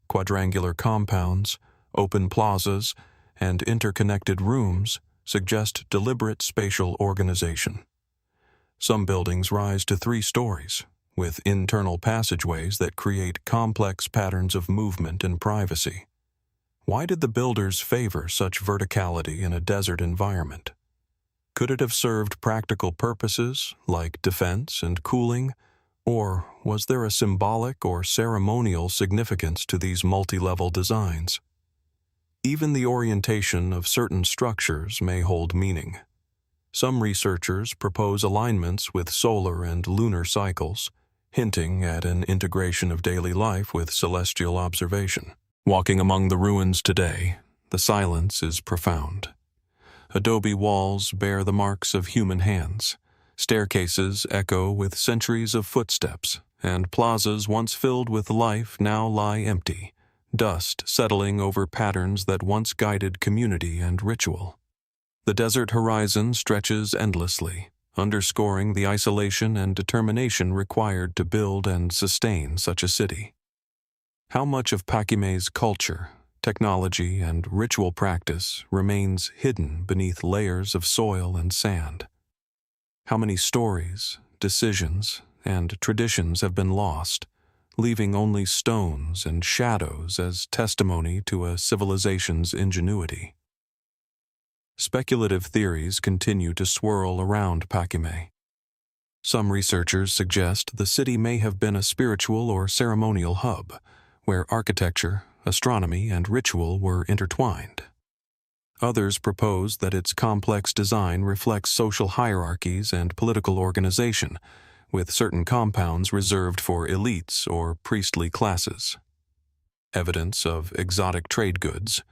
Speaker 1: Quadrangular compounds, open plazas, and interconnected rooms suggest deliberate spatial organization. Some buildings rise to 3 stories, with internal passageways that create complex patterns of movement and privacy. Why did the builders favor such verticality in a desert environment? Could it have served practical purposes like defense and cooling, or was there a symbolic or ceremonial significance to these multi-level designs? Even the orientation of certain structures may hold meaning. Some researchers propose alignments with solar and lunar cycles, hinting at an integration of daily life with celestial observation. Walking among the ruins today, the silence is profound. Adobe walls bear the marks of human hands. Staircases echo with centuries of footsteps, and plazas once filled with life now lie empty, dust settling over patterns that once guided community and ritual. The desert horizon stretches endlessly, underscoring the isolation and determination required to build and sustain such a city. How much of Paquimé's culture, technology, and ritual practice remains hidden beneath layers of soil and sand? How many stories, decisions, and traditions have been lost, leaving only stones and shadows as testimony to a civilization's ingenuity? Speculative theories continue to swirl around Paquimé. Some researchers suggest the city may have been a spiritual or ceremonial hub, where architecture, astronomy, and ritual were intertwined. Others propose that its complex design reflects social hierarchies and political organization, with certain compounds reserved for elites or priestly classes. Evidence of exotic trade goods,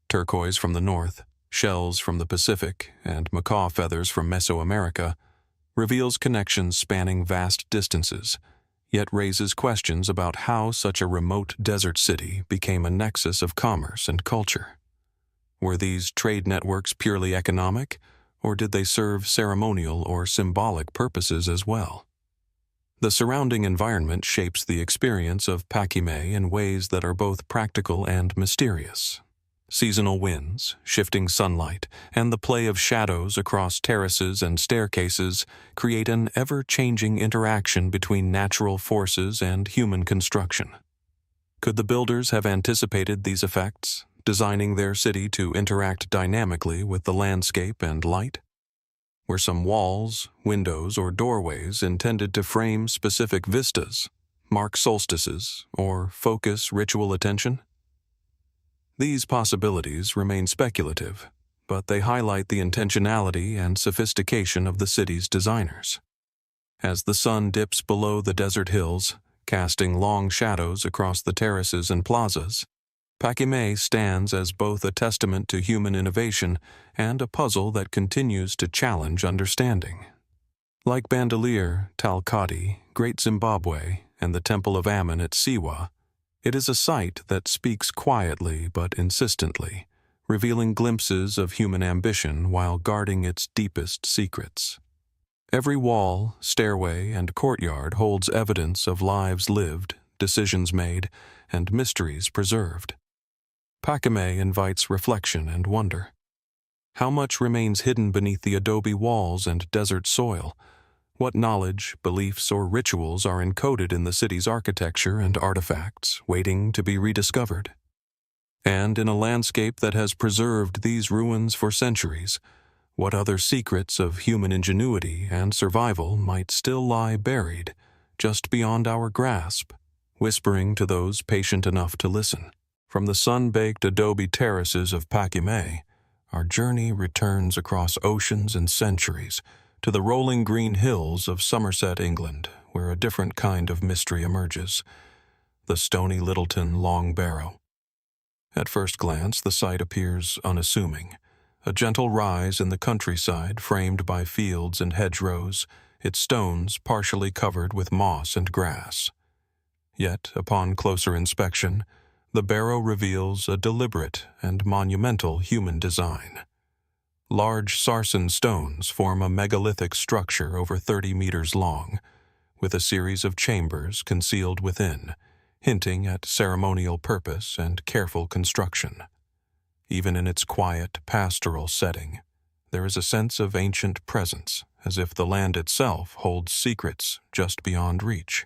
Speaker 1: turquoise from the north, shells from the Pacific, and macaw feathers from Mesoamerica, reveals connections spanning vast distances, yet raises questions about how such a remote desert city became a nexus of commerce and culture. Were these trade networks purely economic, or did they serve ceremonial or symbolic purposes as well? The surrounding environment shapes the experience of Paquimé in ways that are both practical and mysterious. Seasonal winds, shifting sunlight, and the play of shadows across terraces and staircases create an ever-changing interaction between natural forces and human construction. Could the builders have anticipated these effects, designing their city to interact dynamically with the landscape and light? Were some walls, windows, or doorways intended to frame specific vistas, mark solstices, or focus ritual attention? These possibilities remain speculative, but they highlight the intentionality and sophistication of the city's designers. As the sun dips below the desert hills, casting long shadows across the terraces and plazas, Paquimé stands as both a testament to human innovation and a puzzle that continues to challenge understanding. Like Bandelier, Tal-Qadi, Great Zimbabwe, and the Temple of Ammon at Siwa, it is a site that speaks quietly but insistently, revealing glimpses of human ambition while guarding its deepest secrets. Every wall, stairway, and courtyard holds evidence of lives lived, decisions made, and mysteries preserved. Paquimé invites reflection and wonder. How much remains hidden beneath the adobe walls and desert soil? What knowledge, beliefs, or rituals are encoded in the city's architecture and artifacts, waiting to be rediscovered? And in a landscape that has preserved these ruins for centuries, what other secrets of human ingenuity and survival might still lie buried, just beyond our grasp, whispering to those patient enough to listen? From the sun-baked adobe terraces of Paquimé, our journey returns across oceans and centuries, to the rolling green hills of Somerset, England, where a different kind of mystery emerges. the Stony Littleton Long Barrow. At first glance, the site appears unassuming. A gentle rise in the countryside framed by fields and hedgerows, its stones partially covered with moss and grass. Yet, upon closer inspection, the barrow reveals a deliberate and monumental human design. Large sarsen stones form a megalithic structure over 30 meters long, with a series of chambers concealed within, hinting at ceremonial purpose and careful construction. Even in its quiet, pastoral setting, there is a sense of ancient presence, as if the land itself holds secrets just beyond reach.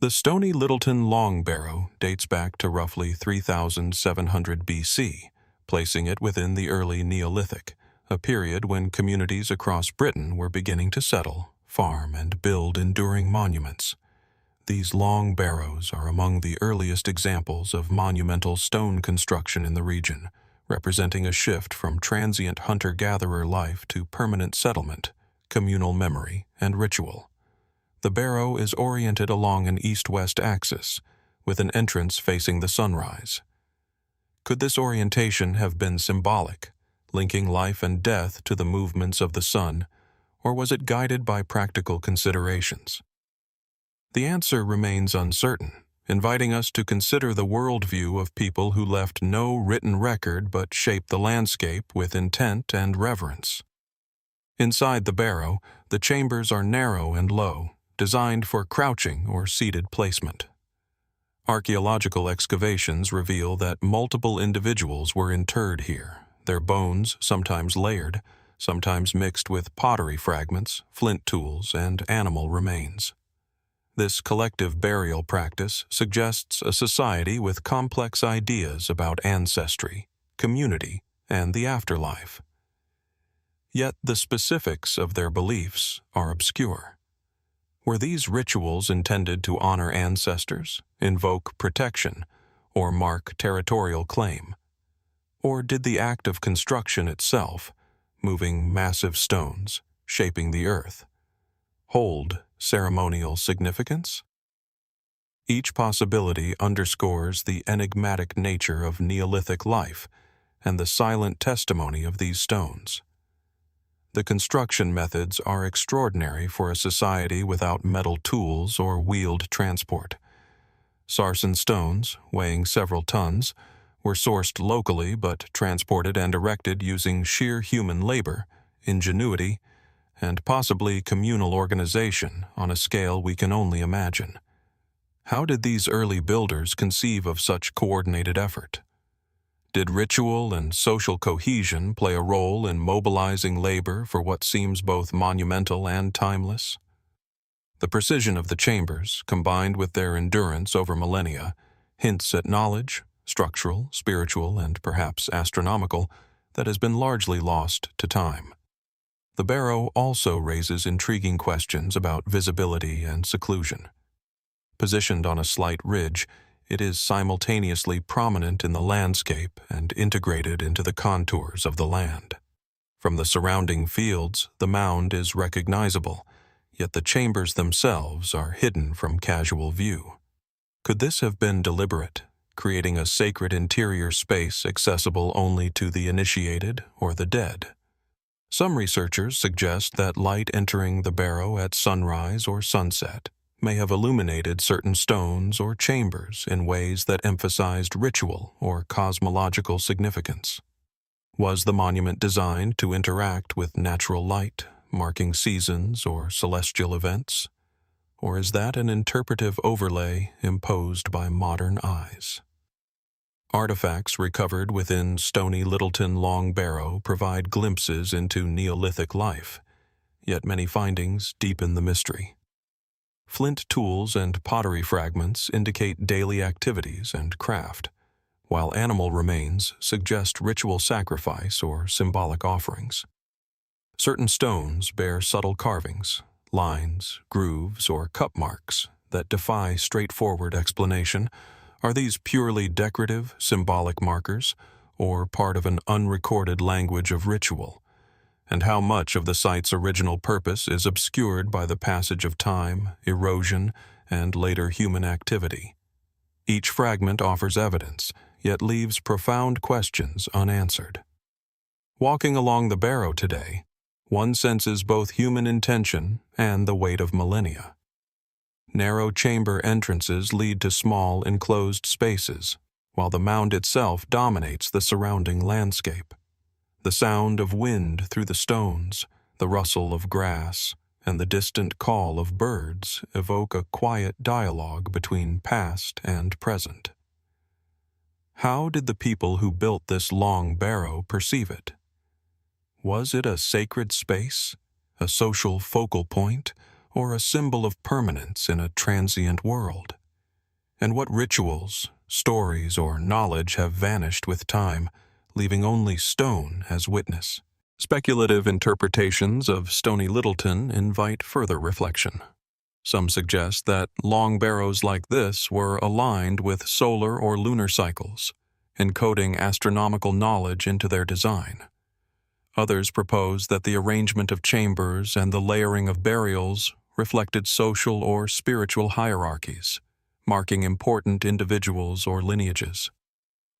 Speaker 1: The Stony Littleton Long Barrow dates back to roughly 3,700 BC, placing it within the early Neolithic, a period when communities across Britain were beginning to settle, farm, and build enduring monuments. These long barrows are among the earliest examples of monumental stone construction in the region, representing a shift from transient hunter-gatherer life to permanent settlement, communal memory, and ritual. The barrow is oriented along an east-west axis, with an entrance facing the sunrise. Could this orientation have been symbolic, linking life and death to the movements of the sun, or was it guided by practical considerations? The answer remains uncertain, inviting us to consider the worldview of people who left no written record but shaped the landscape with intent and reverence. Inside the barrow, the chambers are narrow and low, designed for crouching or seated placement. Archaeological excavations reveal that multiple individuals were interred here, their bones sometimes layered, sometimes mixed with pottery fragments, flint tools, and animal remains. This collective burial practice suggests a society with complex ideas about ancestry, community, and the afterlife. Yet the specifics of their beliefs are obscure. Were these rituals intended to honor ancestors, invoke protection, or mark territorial claim? Or did the act of construction itself, moving massive stones, shaping the earth, hold ceremonial significance? Each possibility underscores the enigmatic nature of Neolithic life and the silent testimony of these stones. The construction methods are extraordinary for a society without metal tools or wheeled transport. Sarsen stones, weighing several tons, were sourced locally but transported and erected using sheer human labor, ingenuity, and possibly communal organization on a scale we can only imagine. How did these early builders conceive of such coordinated effort? Did ritual and social cohesion play a role in mobilizing labor for what seems both monumental and timeless? The precision of the chambers, combined with their endurance over millennia, hints at knowledge, structural, spiritual, and perhaps astronomical, that has been largely lost to time. The barrow also raises intriguing questions about visibility and seclusion. Positioned on a slight ridge, it is simultaneously prominent in the landscape and integrated into the contours of the land. From the surrounding fields, the mound is recognizable, yet the chambers themselves are hidden from casual view. Could this have been deliberate, creating a sacred interior space accessible only to the initiated or the dead? Some researchers suggest that light entering the barrow at sunrise or sunset may have illuminated certain stones or chambers in ways that emphasized ritual or cosmological significance. Was the monument designed to interact with natural light, marking seasons or celestial events? Or is that an interpretive overlay imposed by modern eyes? Artifacts recovered within Stony Littleton Long Barrow provide glimpses into Neolithic life, yet many findings deepen the mystery. Flint tools and pottery fragments indicate daily activities and craft, while animal remains suggest ritual sacrifice or symbolic offerings. Certain stones bear subtle carvings, lines, grooves, or cup marks that defy straightforward explanation. Are these purely decorative, symbolic markers, or part of an unrecorded language of ritual? And how much of the site's original purpose is obscured by the passage of time, erosion, and later human activity? Each fragment offers evidence, yet leaves profound questions unanswered. Walking along the Barrow today, one senses both human intention and the weight of millennia. Narrow chamber entrances lead to small, enclosed spaces, while the mound itself dominates the surrounding landscape. The sound of wind through the stones, the rustle of grass, and the distant call of birds evoke a quiet dialogue between past and present. How did the people who built this long barrow perceive it? Was it a sacred space, a social focal point, or a symbol of permanence in a transient world? And what rituals, stories, or knowledge have vanished with time, leaving only stone as witness? Speculative interpretations of Stony Littleton invite further reflection. Some suggest that long barrows like this were aligned with solar or lunar cycles, encoding astronomical knowledge into their design. Others propose that the arrangement of chambers and the layering of burials reflected social or spiritual hierarchies, marking important individuals or lineages.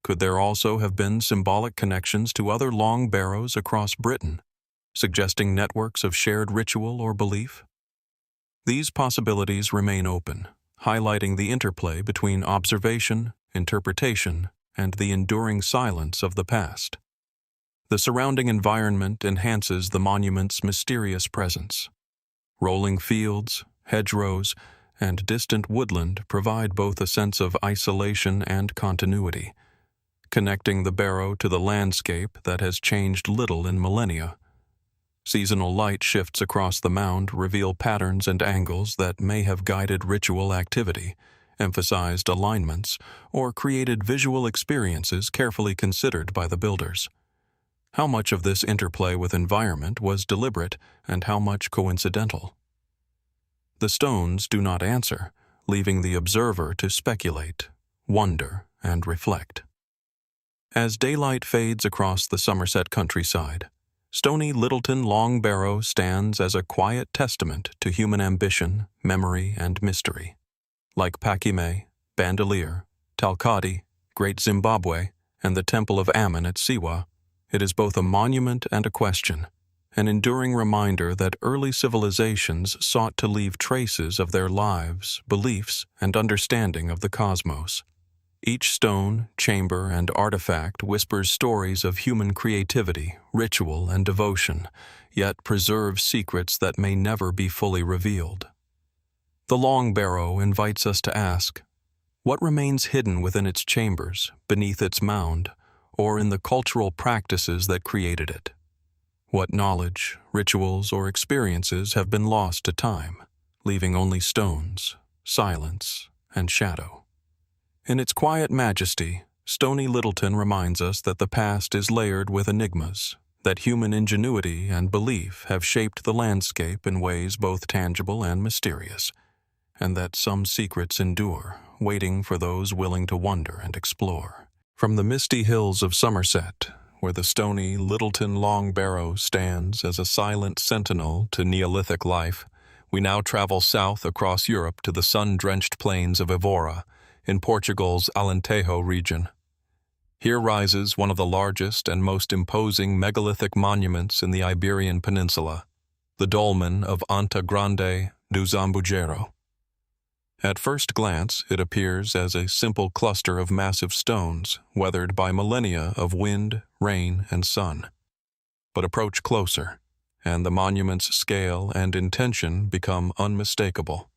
Speaker 1: Could there also have been symbolic connections to other long barrows across Britain, suggesting networks of shared ritual or belief? These possibilities remain open, highlighting the interplay between observation, interpretation, and the enduring silence of the past. The surrounding environment enhances the monument's mysterious presence. Rolling fields, hedgerows, and distant woodland provide both a sense of isolation and continuity, connecting the barrow to the landscape that has changed little in millennia. Seasonal light shifts across the mound reveal patterns and angles that may have guided ritual activity, emphasized alignments, or created visual experiences carefully considered by the builders. How much of this interplay with environment was deliberate and how much coincidental? The stones do not answer, leaving the observer to speculate, wonder, and reflect. As daylight fades across the Somerset countryside, Stony Littleton Long Barrow stands as a quiet testament to human ambition, memory, and mystery. Like Paquimé, Bandelier, Tal-Qadi, Great Zimbabwe, and the Temple of Ammon at Siwa, it is both a monument and a question, an enduring reminder that early civilizations sought to leave traces of their lives, beliefs, and understanding of the cosmos. Each stone, chamber, and artifact whispers stories of human creativity, ritual, and devotion, yet preserves secrets that may never be fully revealed. The Long Barrow invites us to ask, what remains hidden within its chambers, beneath its mound, or in the cultural practices that created it? What knowledge, rituals, or experiences have been lost to time, leaving only stones, silence, and shadow? In its quiet majesty, Stony Littleton reminds us that the past is layered with enigmas, that human ingenuity and belief have shaped the landscape in ways both tangible and mysterious, and that some secrets endure, waiting for those willing to wonder and explore. From the misty hills of Somerset, where the Stony Littleton Long Barrow stands as a silent sentinel to Neolithic life, we now travel south across Europe to the sun-drenched plains of Évora, in Portugal's Alentejo region. Here rises one of the largest and most imposing megalithic monuments in the Iberian Peninsula, the Dolmen of Anta Grande do Zambujeiro. At first glance, it appears as a simple cluster of massive stones weathered by millennia of wind, rain, and sun. But approach closer, and the monument's scale and intention become unmistakable.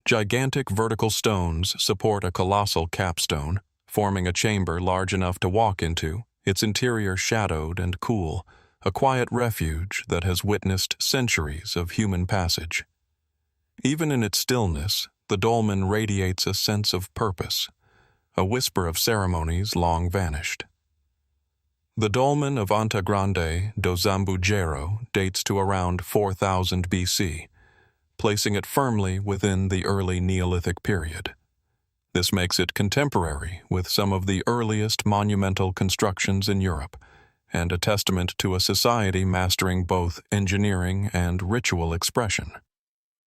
Speaker 1: Gigantic vertical stones support a colossal capstone, forming a chamber large enough to walk into, its interior shadowed and cool, a quiet refuge that has witnessed centuries of human passage. Even in its stillness, the dolmen radiates a sense of purpose, a whisper of ceremonies long vanished. The dolmen of Anta Grande do Zambujeiro dates to around 4000 BC, placing it firmly within the early Neolithic period. This makes it contemporary with some of the earliest monumental constructions in Europe, and a testament to a society mastering both engineering and ritual expression.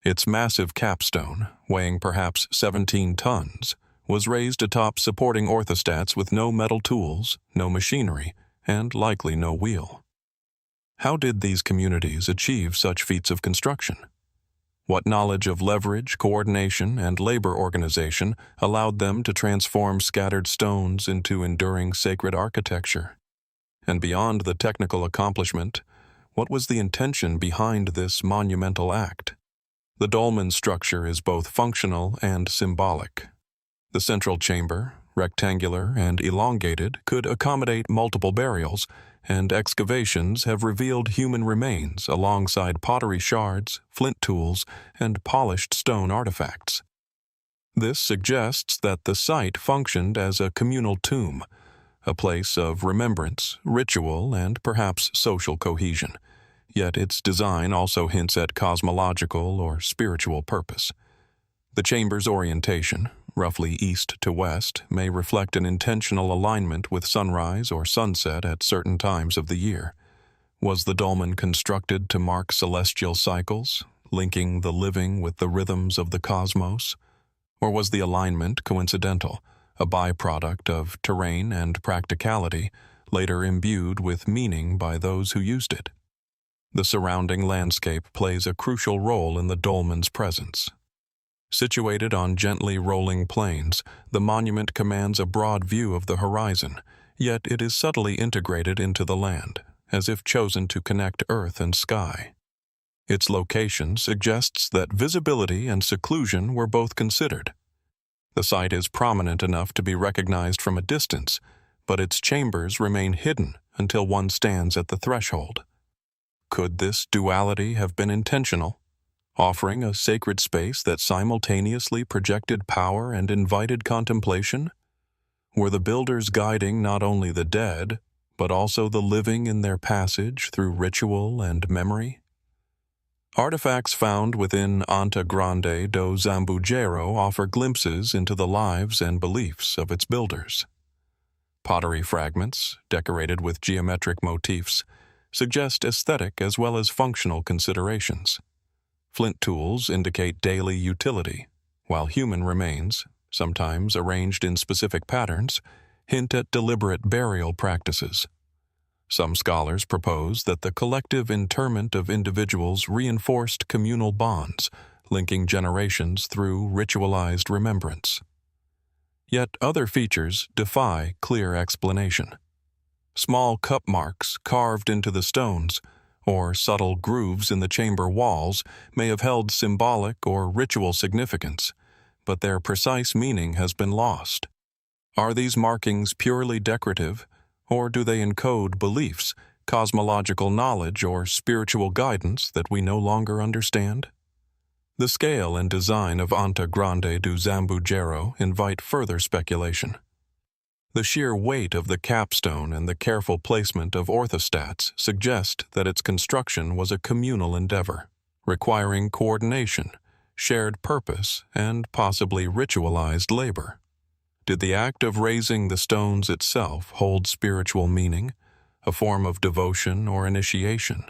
Speaker 1: Its massive capstone, weighing perhaps 17 tons, was raised atop supporting orthostats with no metal tools, no machinery, and likely no wheel. How did these communities achieve such feats of construction? What knowledge of leverage, coordination, and labor organization allowed them to transform scattered stones into enduring sacred architecture? And beyond the technical accomplishment, what was the intention behind this monumental act? The dolmen structure is both functional and symbolic. The central chamber, rectangular and elongated, could accommodate multiple burials, and excavations have revealed human remains alongside pottery shards, flint tools, and polished stone artifacts. This suggests that the site functioned as a communal tomb, a place of remembrance, ritual, and perhaps social cohesion. Yet its design also hints at cosmological or spiritual purpose. The chamber's orientation, roughly east to west, may reflect an intentional alignment with sunrise or sunset at certain times of the year. Was the dolmen constructed to mark celestial cycles, linking the living with the rhythms of the cosmos? Or was the alignment coincidental, a byproduct of terrain and practicality, later imbued with meaning by those who used it? The surrounding landscape plays a crucial role in the dolmen's presence. Situated on gently rolling plains, the monument commands a broad view of the horizon, yet it is subtly integrated into the land, as if chosen to connect earth and sky. Its location suggests that visibility and seclusion were both considered. The site is prominent enough to be recognized from a distance, but its chambers remain hidden until one stands at the threshold. Could this duality have been intentional, offering a sacred space that simultaneously projected power and invited contemplation? Were the builders guiding not only the dead, but also the living in their passage through ritual and memory? Artifacts found within Anta Grande do Zambujeiro offer glimpses into the lives and beliefs of its builders. Pottery fragments, decorated with geometric motifs, suggest aesthetic as well as functional considerations. Flint tools indicate daily utility, while human remains, sometimes arranged in specific patterns, hint at deliberate burial practices. Some scholars propose that the collective interment of individuals reinforced communal bonds, linking generations through ritualized remembrance. Yet other features defy clear explanation. Small cup marks carved into the stones, or subtle grooves in the chamber walls, may have held symbolic or ritual significance, but their precise meaning has been lost. Are these markings purely decorative, or do they encode beliefs, cosmological knowledge, or spiritual guidance that we no longer understand? The scale and design of Anta Grande do Zambujeiro invite further speculation. The sheer weight of the capstone and the careful placement of orthostats suggest that its construction was a communal endeavor, requiring coordination, shared purpose, and possibly ritualized labor. Did the act of raising the stones itself hold spiritual meaning, a form of devotion or initiation?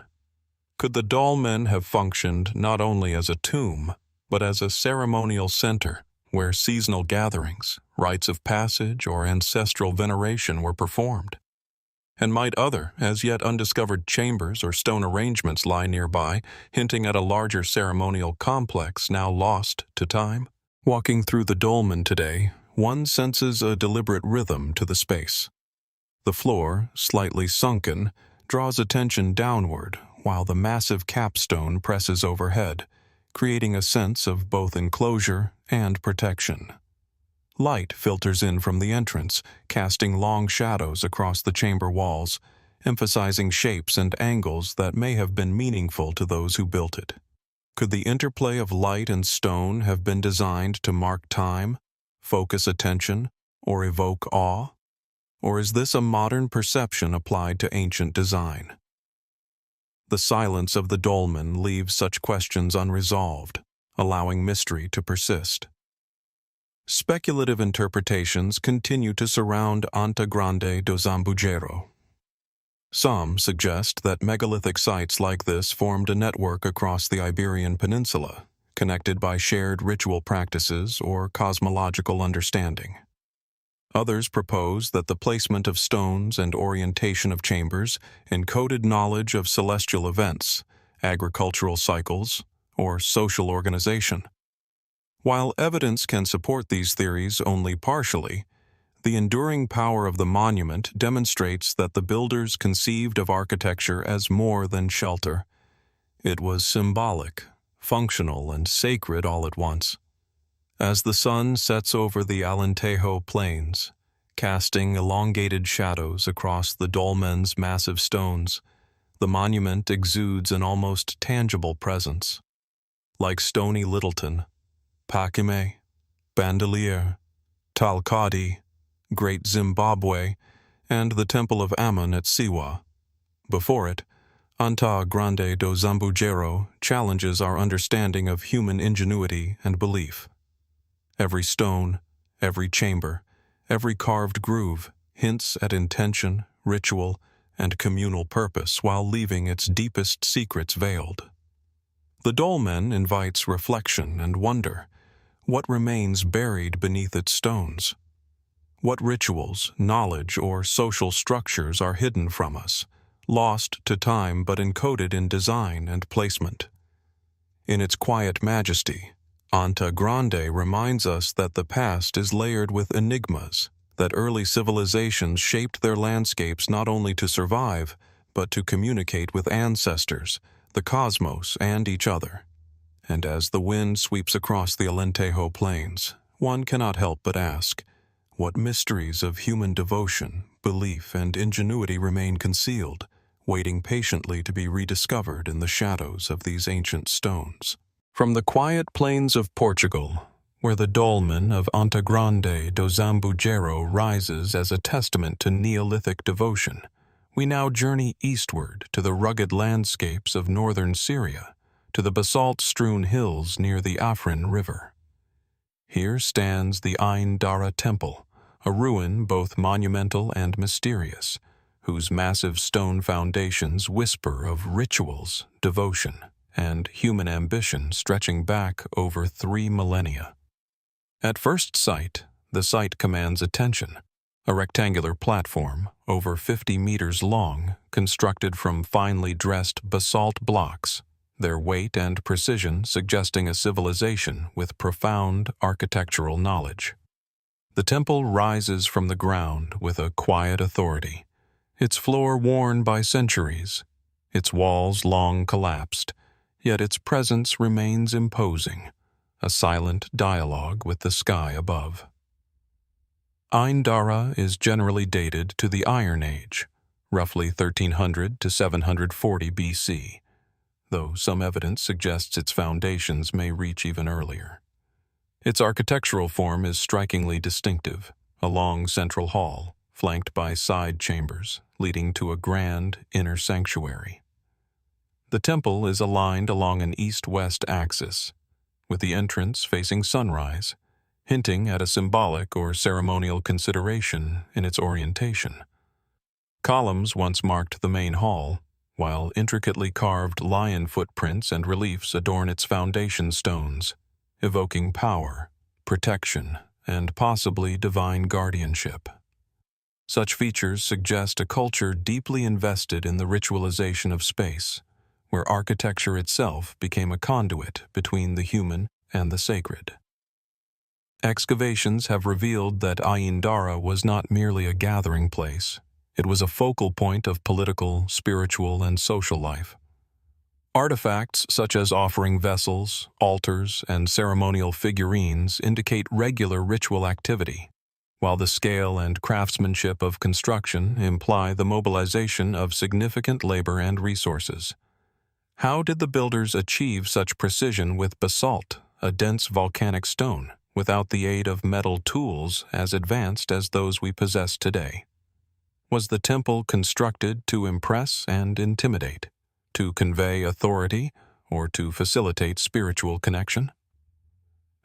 Speaker 1: Could the dolmen have functioned not only as a tomb, but as a ceremonial center, where seasonal gatherings, rites of passage, or ancestral veneration were performed? And might other, as yet undiscovered chambers or stone arrangements lie nearby, hinting at a larger ceremonial complex now lost to time? Walking through the dolmen today, one senses a deliberate rhythm to the space. The floor, slightly sunken, draws attention downward, while the massive capstone presses overhead, creating a sense of both enclosure and protection. Light filters in from the entrance, casting long shadows across the chamber walls, emphasizing shapes and angles that may have been meaningful to those who built it. Could the interplay of light and stone have been designed to mark time, focus attention, or evoke awe? Or is this a modern perception applied to ancient design? The silence of the dolmen leaves such questions unresolved, allowing mystery to persist. Speculative interpretations continue to surround Anta Grande do Zambujeiro. Some suggest that megalithic sites like this formed a network across the Iberian Peninsula, connected by shared ritual practices or cosmological understanding. Others propose that the placement of stones and orientation of chambers encoded knowledge of celestial events, agricultural cycles, or social organization. While evidence can support these theories only partially, the enduring power of the monument demonstrates that the builders conceived of architecture as more than shelter. It was symbolic, functional, and sacred all at once. As the sun sets over the Alentejo plains, casting elongated shadows across the Dolmen's massive stones, the monument exudes an almost tangible presence. Like Stony Littleton, Paquimé, Bandelier, Tal-Qadi, Great Zimbabwe, and the Temple of Ammon at Siwa. Before it, Anta Grande do Zambujeiro challenges our understanding of human ingenuity and belief. Every stone, every chamber, every carved groove hints at intention, ritual, and communal purpose while leaving its deepest secrets veiled. The Dolmen invites reflection and wonder. What remains buried beneath its stones? What rituals, knowledge, or social structures are hidden from us, lost to time but encoded in design and placement? In its quiet majesty, Anta Grande reminds us that the past is layered with enigmas, that early civilizations shaped their landscapes not only to survive, but to communicate with ancestors, the cosmos, and each other. And as the wind sweeps across the Alentejo plains, one cannot help but ask, what mysteries of human devotion, belief, and ingenuity remain concealed, waiting patiently to be rediscovered in the shadows of these ancient stones? From the quiet plains of Portugal, where the dolmen of Anta Grande do Zambujeiro rises as a testament to Neolithic devotion, we now journey eastward to the rugged landscapes of northern Syria, to the basalt-strewn hills near the Afrin River. Here stands the Ain Dara Temple, a ruin both monumental and mysterious, whose massive stone foundations whisper of rituals, devotion, and human ambition stretching back over 3 millennia. At first sight, the site commands attention. A rectangular platform, over 50 meters long, constructed from finely dressed basalt blocks, their weight and precision suggesting a civilization with profound architectural knowledge. The temple rises from the ground with a quiet authority, its floor worn by centuries, its walls long collapsed, yet its presence remains imposing, a silent dialogue with the sky above. Ain Dara is generally dated to the Iron Age, roughly 1300 to 740 BC, though some evidence suggests its foundations may reach even earlier. Its architectural form is strikingly distinctive, a long central hall, flanked by side chambers, leading to a grand inner sanctuary. The temple is aligned along an east-west axis, with the entrance facing sunrise, hinting at a symbolic or ceremonial consideration in its orientation. Columns once marked the main hall, while intricately carved lion footprints and reliefs adorn its foundation stones, evoking power, protection, and possibly divine guardianship. Such features suggest a culture deeply invested in the ritualization of space, where architecture itself became a conduit between the human and the sacred. Excavations have revealed that Ain Dara was not merely a gathering place. It was a focal point of political, spiritual, and social life. Artifacts such as offering vessels, altars, and ceremonial figurines indicate regular ritual activity, while the scale and craftsmanship of construction imply the mobilization of significant labor and resources. How did the builders achieve such precision with basalt, a dense volcanic stone, without the aid of metal tools as advanced as those we possess today? Was the temple constructed to impress and intimidate, to convey authority, or to facilitate spiritual connection?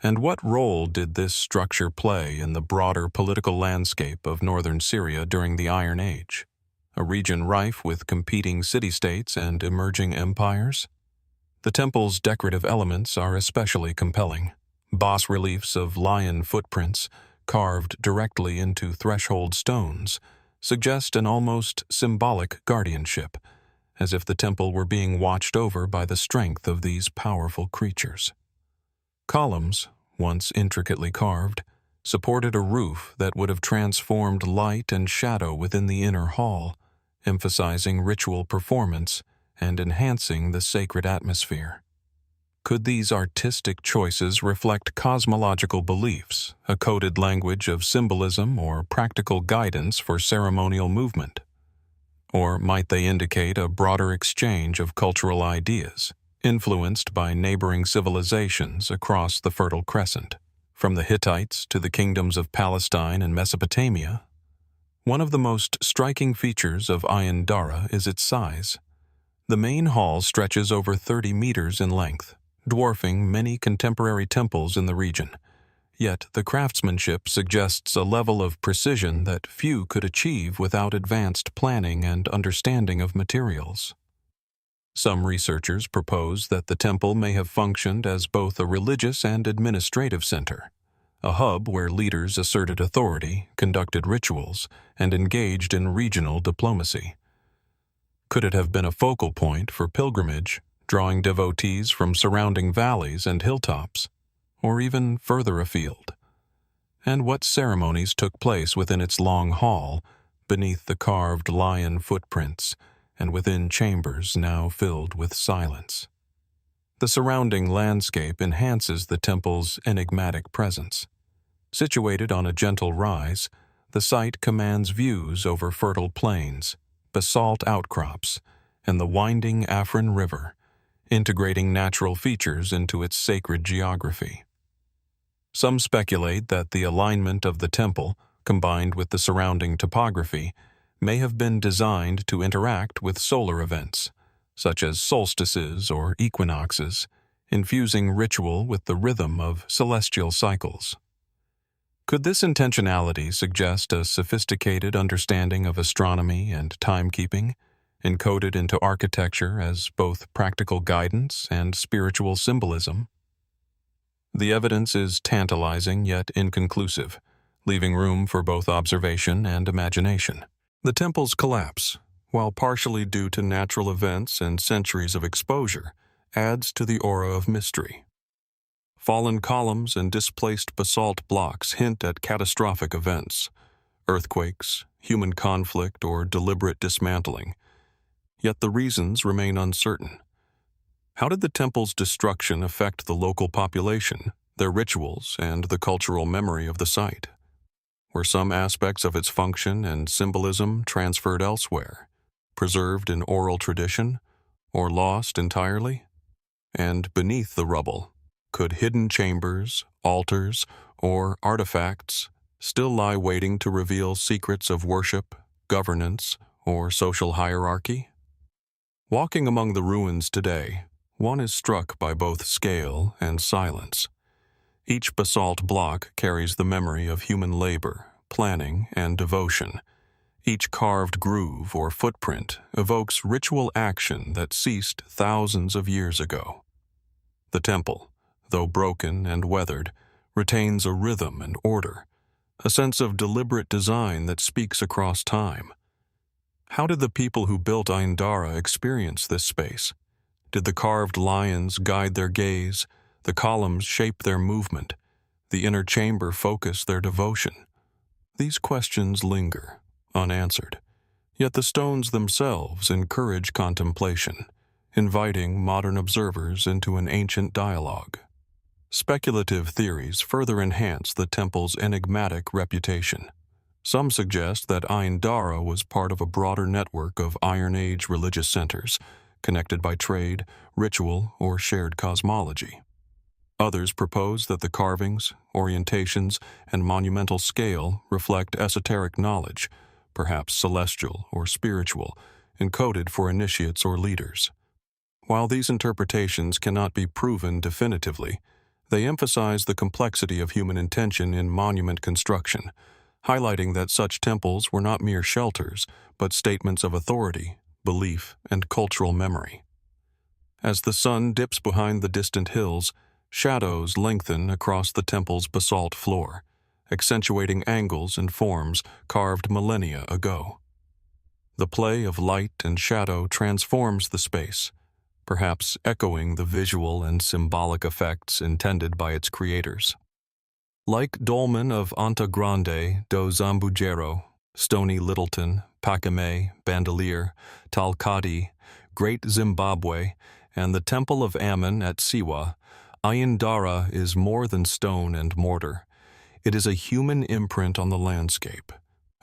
Speaker 1: And what role did this structure play in the broader political landscape of northern Syria during the Iron Age, a region rife with competing city-states and emerging empires? The temple's decorative elements are especially compelling. Bas-reliefs of lion footprints, carved directly into threshold stones, suggest an almost symbolic guardianship, as if the temple were being watched over by the strength of these powerful creatures. Columns, once intricately carved, supported a roof that would have transformed light and shadow within the inner hall, emphasizing ritual performance and enhancing the sacred atmosphere. Could these artistic choices reflect cosmological beliefs, a coded language of symbolism, or practical guidance for ceremonial movement? Or might they indicate a broader exchange of cultural ideas, influenced by neighboring civilizations across the Fertile Crescent, from the Hittites to the kingdoms of Palestine and Mesopotamia? One of the most striking features of Ain Dara is its size. The main hall stretches over 30 meters in length, dwarfing many contemporary temples in the region. Yet the craftsmanship suggests a level of precision that few could achieve without advanced planning and understanding of materials. Some researchers propose that the temple may have functioned as both a religious and administrative center, a hub where leaders asserted authority, conducted rituals, and engaged in regional diplomacy. Could it have been a focal point for pilgrimage, drawing devotees from surrounding valleys and hilltops, or even further afield? And what ceremonies took place within its long hall, beneath the carved lion footprints, and within chambers now filled with silence? The surrounding landscape enhances the temple's enigmatic presence. Situated on a gentle rise, the site commands views over fertile plains, basalt outcrops, and the winding Afrin River, integrating natural features into its sacred geography. Some speculate that the alignment of the temple, combined with the surrounding topography, may have been designed to interact with solar events, such as solstices or equinoxes, infusing ritual with the rhythm of celestial cycles. Could this intentionality suggest a sophisticated understanding of astronomy and timekeeping, encoded into architecture as both practical guidance and spiritual symbolism? The evidence is tantalizing yet inconclusive, leaving room for both observation and imagination. The temple's collapse, while partially due to natural events and centuries of exposure, adds to the aura of mystery. Fallen columns and displaced basalt blocks hint at catastrophic events, earthquakes, human conflict, or deliberate dismantling. Yet the reasons remain uncertain. How did the temple's destruction affect the local population, their rituals, and the cultural memory of the site? Were some aspects of its function and symbolism transferred elsewhere, preserved in oral tradition, or lost entirely? And beneath the rubble, could hidden chambers, altars, or artifacts still lie waiting to reveal secrets of worship, governance, or social hierarchy? Walking among the ruins today, one is struck by both scale and silence. Each basalt block carries the memory of human labor, planning, and devotion. Each carved groove or footprint evokes ritual action that ceased thousands of years ago. The temple, though broken and weathered, retains a rhythm and order, a sense of deliberate design that speaks across time. How did the people who built Ain Dara experience this space? Did the carved lions guide their gaze, the columns shape their movement, the inner chamber focus their devotion? These questions linger, unanswered, yet the stones themselves encourage contemplation, inviting modern observers into an ancient dialogue. Speculative theories further enhance the temple's enigmatic reputation. Some suggest that Ain Dara was part of a broader network of Iron Age religious centers, connected by trade, ritual, or shared cosmology. Others propose that the carvings, orientations, and monumental scale reflect esoteric knowledge, perhaps celestial or spiritual, encoded for initiates or leaders. While these interpretations cannot be proven definitively, they emphasize the complexity of human intention in monument construction, highlighting that such temples were not mere shelters, but statements of authority, belief, and cultural memory. As the sun dips behind the distant hills, shadows lengthen across the temple's basalt floor, accentuating angles and forms carved millennia ago. The play of light and shadow transforms the space, perhaps echoing the visual and symbolic effects intended by its creators. Like Dolmen of Anta Grande do Zambujeiro, Stony Littleton, Paquimé, Bandelier, Tal-Qadi, Great Zimbabwe, and the Temple of Ammon at Siwa, Ain Dara is more than stone and mortar. It is a human imprint on the landscape,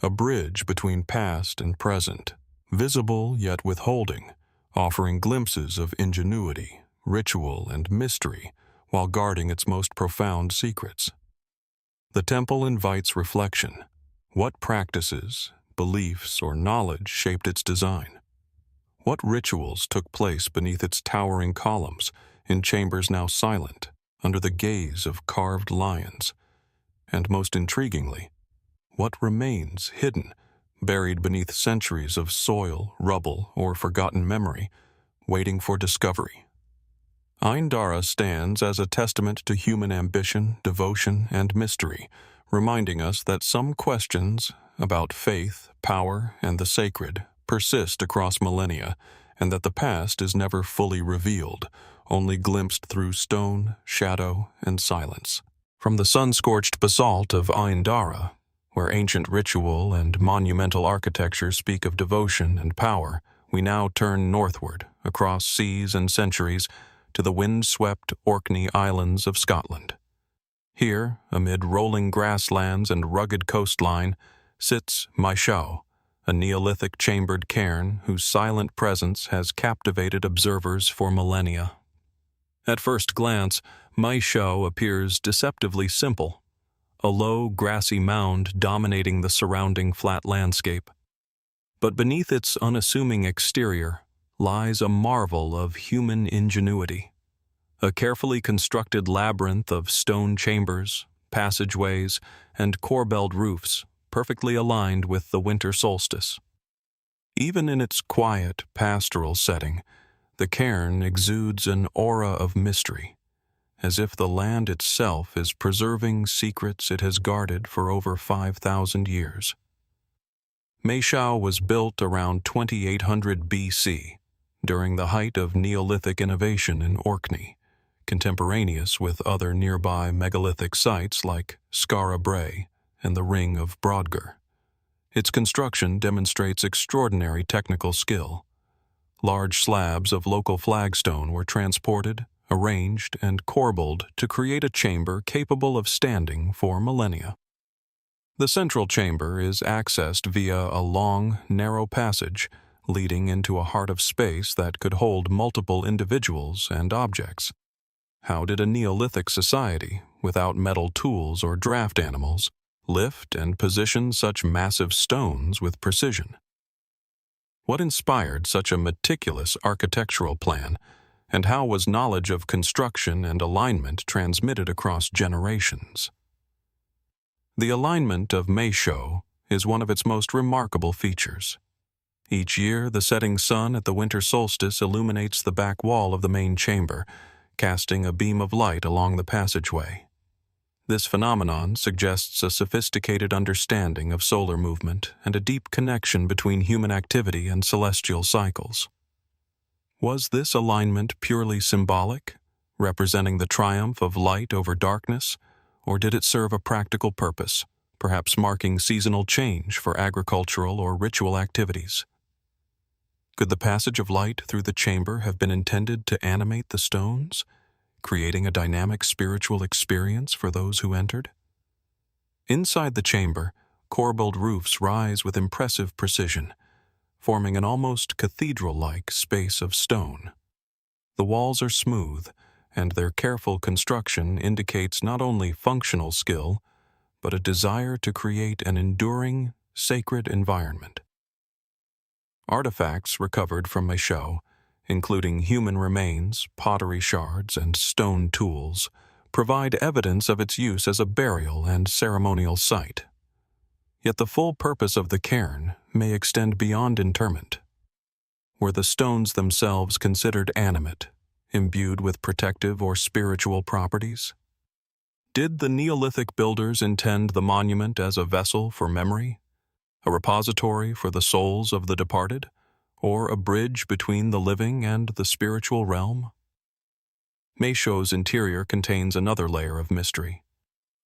Speaker 1: a bridge between past and present, visible yet withholding, offering glimpses of ingenuity, ritual, and mystery while guarding its most profound secrets. The temple invites reflection. What practices, beliefs, or knowledge shaped its design? What rituals took place beneath its towering columns, in chambers now silent, under the gaze of carved lions? And most intriguingly, what remains hidden, buried beneath centuries of soil, rubble, or forgotten memory, waiting for discovery? Ain Dara stands as a testament to human ambition, devotion, and mystery, reminding us that some questions about faith, power, and the sacred persist across millennia, and that the past is never fully revealed, only glimpsed through stone, shadow, and silence. From the sun-scorched basalt of Ain Dara, where ancient ritual and monumental architecture speak of devotion and power, we now turn northward, across seas and centuries, to the wind-swept Orkney Islands of Scotland. Here, amid rolling grasslands and rugged coastline, sits Maeshowe, a Neolithic chambered cairn whose silent presence has captivated observers for millennia. At first glance, Maeshowe appears deceptively simple, a low, grassy mound dominating the surrounding flat landscape. But beneath its unassuming exterior lies a marvel of human ingenuity, a carefully constructed labyrinth of stone chambers, passageways, and corbelled roofs, perfectly aligned with the winter solstice. Even in its quiet, pastoral setting, the cairn exudes an aura of mystery, as if the land itself is preserving secrets it has guarded for over 5,000 years. Maeshowe was built around 2800 BC, during the height of Neolithic innovation in Orkney, contemporaneous with other nearby megalithic sites like Skara Brae and the Ring of Brodgar. Its construction demonstrates extraordinary technical skill. Large slabs of local flagstone were transported, arranged, and corbelled to create a chamber capable of standing for millennia. The central chamber is accessed via a long, narrow passage leading into a heart of space that could hold multiple individuals and objects. How did a Neolithic society, without metal tools or draft animals, lift and position such massive stones with precision? What inspired such a meticulous architectural plan, and how was knowledge of construction and alignment transmitted across generations? The alignment of Maeshowe is one of its most remarkable features. Each year, the setting sun at the winter solstice illuminates the back wall of the main chamber, casting a beam of light along the passageway. This phenomenon suggests a sophisticated understanding of solar movement and a deep connection between human activity and celestial cycles. Was this alignment purely symbolic, representing the triumph of light over darkness, or did it serve a practical purpose, perhaps marking seasonal change for agricultural or ritual activities? Could the passage of light through the chamber have been intended to animate the stones, creating a dynamic spiritual experience for those who entered? Inside the chamber, corbelled roofs rise with impressive precision, forming an almost cathedral-like space of stone. The walls are smooth, and their careful construction indicates not only functional skill, but a desire to create an enduring, sacred environment. Artifacts recovered from Maeshowe, including human remains, pottery shards, and stone tools, provide evidence of its use as a burial and ceremonial site. Yet the full purpose of the cairn may extend beyond interment. Were the stones themselves considered animate, imbued with protective or spiritual properties? Did the Neolithic builders intend the monument as a vessel for memory, a repository for the souls of the departed, or a bridge between the living and the spiritual realm? Maeshowe's interior contains another layer of mystery.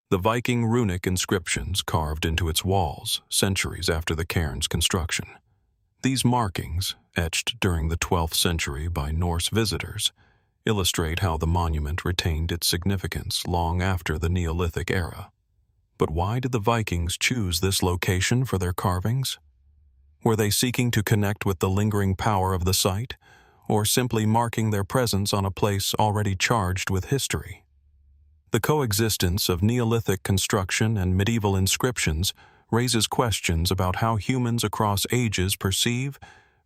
Speaker 1: The Viking runic inscriptions carved into its walls centuries after the cairn's construction. These markings, etched during the 12th century by Norse visitors, illustrate how the monument retained its significance long after the Neolithic era. But why did the Vikings choose this location for their carvings? Were they seeking to connect with the lingering power of the site, or simply marking their presence on a place already charged with history? The coexistence of Neolithic construction and medieval inscriptions raises questions about how humans across ages perceive,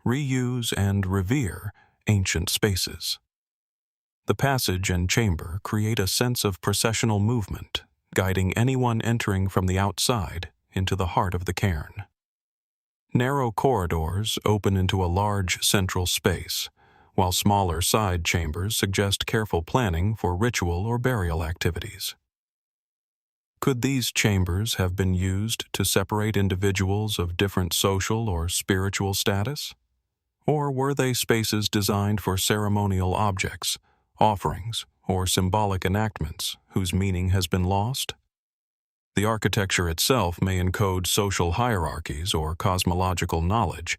Speaker 1: reuse, and revere ancient spaces. The passage and chamber create a sense of processional movement, guiding anyone entering from the outside into the heart of the cairn. Narrow corridors open into a large central space, while smaller side chambers suggest careful planning for ritual or burial activities. Could these chambers have been used to separate individuals of different social or spiritual status? Or were they spaces designed for ceremonial objects, offerings, or symbolic enactments whose meaning has been lost? The architecture itself may encode social hierarchies or cosmological knowledge,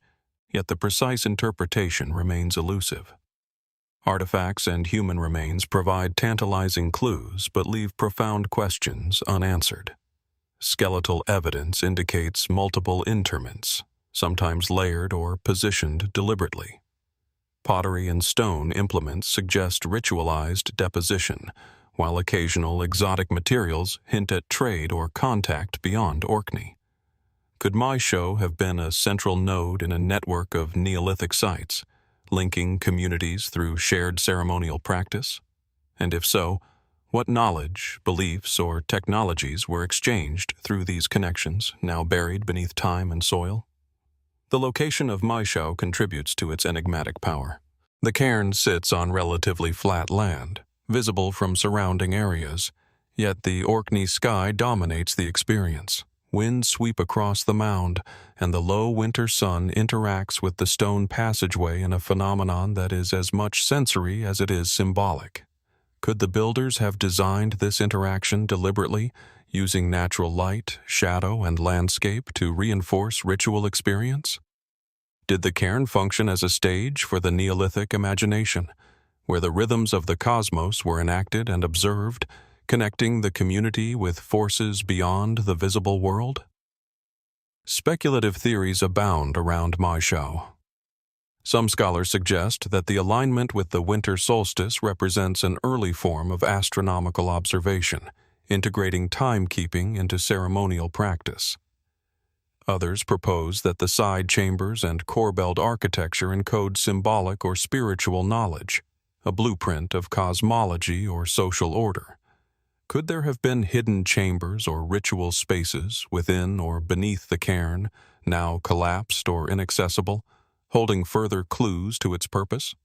Speaker 1: yet the precise interpretation remains elusive. Artifacts and human remains provide tantalizing clues but leave profound questions unanswered. Skeletal evidence indicates multiple interments, sometimes layered or positioned deliberately. Pottery and stone implements suggest ritualized deposition, while occasional exotic materials hint at trade or contact beyond Orkney. Could Maeshowe have been a central node in a network of Neolithic sites, linking communities through shared ceremonial practice? And if so, what knowledge, beliefs, or technologies were exchanged through these connections, now buried beneath time and soil? The location of Maeshowe contributes to its enigmatic power. The cairn sits on relatively flat land, visible from surrounding areas, yet the Orkney sky dominates the experience. Winds sweep across the mound, and the low winter sun interacts with the stone passageway in a phenomenon that is as much sensory as it is symbolic. Could the builders have designed this interaction deliberately, using natural light, shadow, and landscape to reinforce ritual experience? Did the cairn function as a stage for the Neolithic imagination, where the rhythms of the cosmos were enacted and observed, connecting the community with forces beyond the visible world? Speculative theories abound around Maeshowe. Some scholars suggest that the alignment with the winter solstice represents an early form of astronomical observation, integrating timekeeping into ceremonial practice. Others propose that the side chambers and corbelled architecture encode symbolic or spiritual knowledge, a blueprint of cosmology or social order. Could there have been hidden chambers or ritual spaces within or beneath the cairn, now collapsed or inaccessible, holding further clues to its purpose?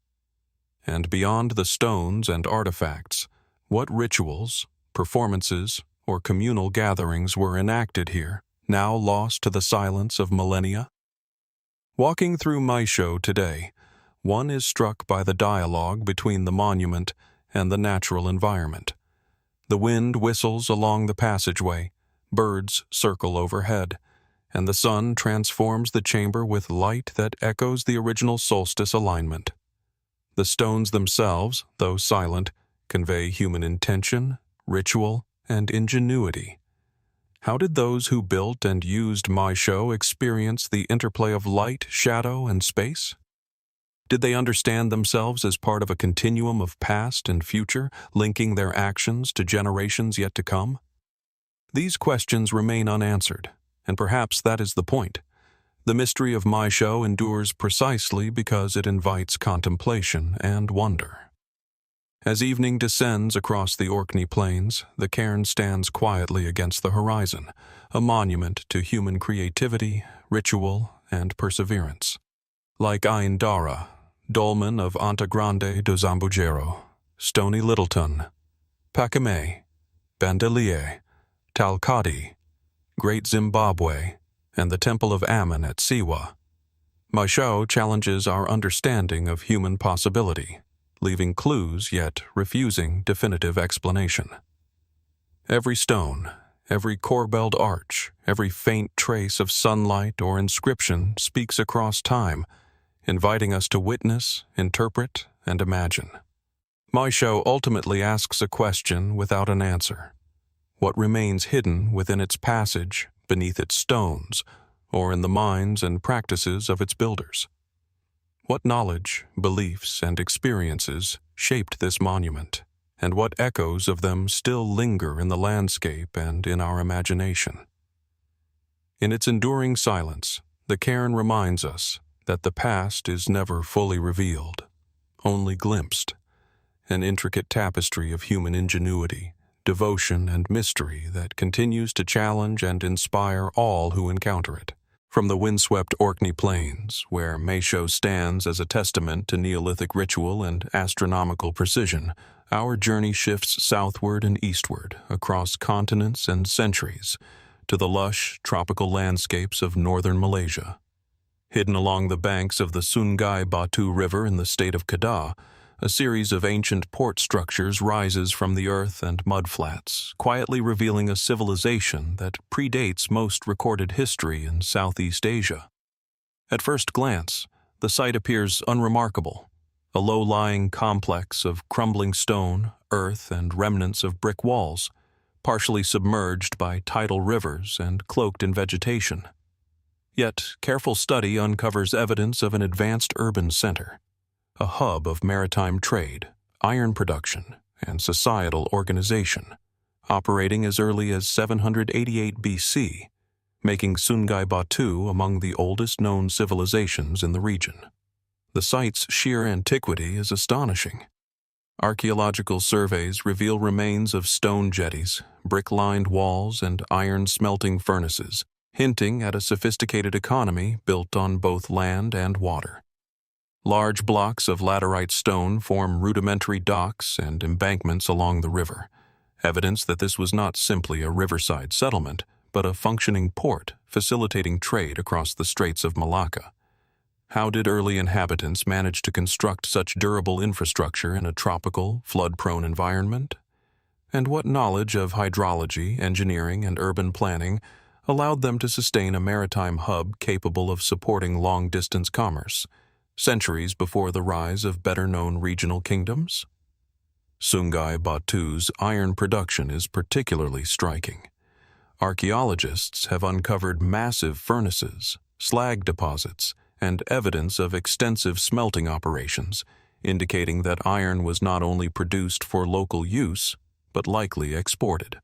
Speaker 1: And beyond the stones and artifacts, what rituals, performances, or communal gatherings were enacted here, now lost to the silence of millennia? Walking through Maeshowe today, one is struck by the dialogue between the monument and the natural environment. The wind whistles along the passageway, birds circle overhead, and the sun transforms the chamber with light that echoes the original solstice alignment. The stones themselves, though silent, convey human intention, ritual, and ingenuity. How did those who built and used Maeshowe experience the interplay of light, shadow, and space? Did they understand themselves as part of a continuum of past and future, linking their actions to generations yet to come? These questions remain unanswered, and perhaps that is the point. The mystery of Maeshowe endures precisely because it invites contemplation and wonder. As evening descends across the Orkney plains, the cairn stands quietly against the horizon, a monument to human creativity, ritual, and perseverance. Like Ain Dara, Dolmen of Anta Grande do Zambujeiro, Stony Littleton, Paquimé, Bandelier, Tal-Qadi, Great Zimbabwe, and the Temple of Ammon at Siwa. Maeshowe challenges our understanding of human possibility, leaving clues yet refusing definitive explanation. Every stone, every corbelled arch, every faint trace of sunlight or inscription speaks across time, inviting us to witness, interpret, and imagine. Maeshowe ultimately asks a question without an answer. What remains hidden within its passage, beneath its stones, or in the minds and practices of its builders? What knowledge, beliefs, and experiences shaped this monument, and what echoes of them still linger in the landscape and in our imagination? In its enduring silence, the cairn reminds us that the past is never fully revealed, only glimpsed, an intricate tapestry of human ingenuity, devotion, and mystery that continues to challenge and inspire all who encounter it. From the windswept Orkney Plains, where Maeshowe stands as a testament to Neolithic ritual and astronomical precision, our journey shifts southward and eastward, across continents and centuries, to the lush, tropical landscapes of northern Malaysia. Hidden along the banks of the Sungai Batu River in the state of Kedah, a series of ancient port structures rises from the earth and mudflats, quietly revealing a civilization that predates most recorded history in Southeast Asia. At first glance, the site appears unremarkable, a low-lying complex of crumbling stone, earth, and remnants of brick walls, partially submerged by tidal rivers and cloaked in vegetation. Yet, careful study uncovers evidence of an advanced urban center, a hub of maritime trade, iron production, and societal organization, operating as early as 788 BC, making Sungai Batu among the oldest known civilizations in the region. The site's sheer antiquity is astonishing. Archaeological surveys reveal remains of stone jetties, brick-lined walls, and iron smelting furnaces, hinting at a sophisticated economy built on both land and water. Large blocks of laterite stone form rudimentary docks and embankments along the river, evidence that this was not simply a riverside settlement, but a functioning port facilitating trade across the Straits of Malacca. How did early inhabitants manage to construct such durable infrastructure in a tropical, flood-prone environment? And what knowledge of hydrology, engineering, and urban planning allowed them to sustain a maritime hub capable of supporting long-distance commerce, centuries before the rise of better-known regional kingdoms? Sungai Batu's iron production is particularly striking. Archaeologists have uncovered massive furnaces, slag deposits, and evidence of extensive smelting operations, indicating that iron was not only produced for local use, but likely exported.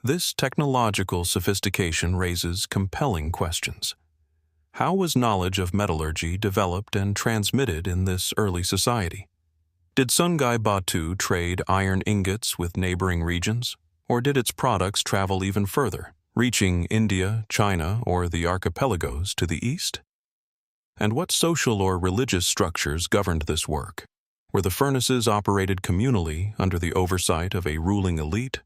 Speaker 1: This technological sophistication raises compelling questions. How was knowledge of metallurgy developed and transmitted in this early society? Did Sungai Batu trade iron ingots with neighboring regions, or did its products travel even further, reaching India, China, or the archipelagos to the east? And what social or religious structures governed this work? Were the furnaces operated communally under the oversight of a ruling elite,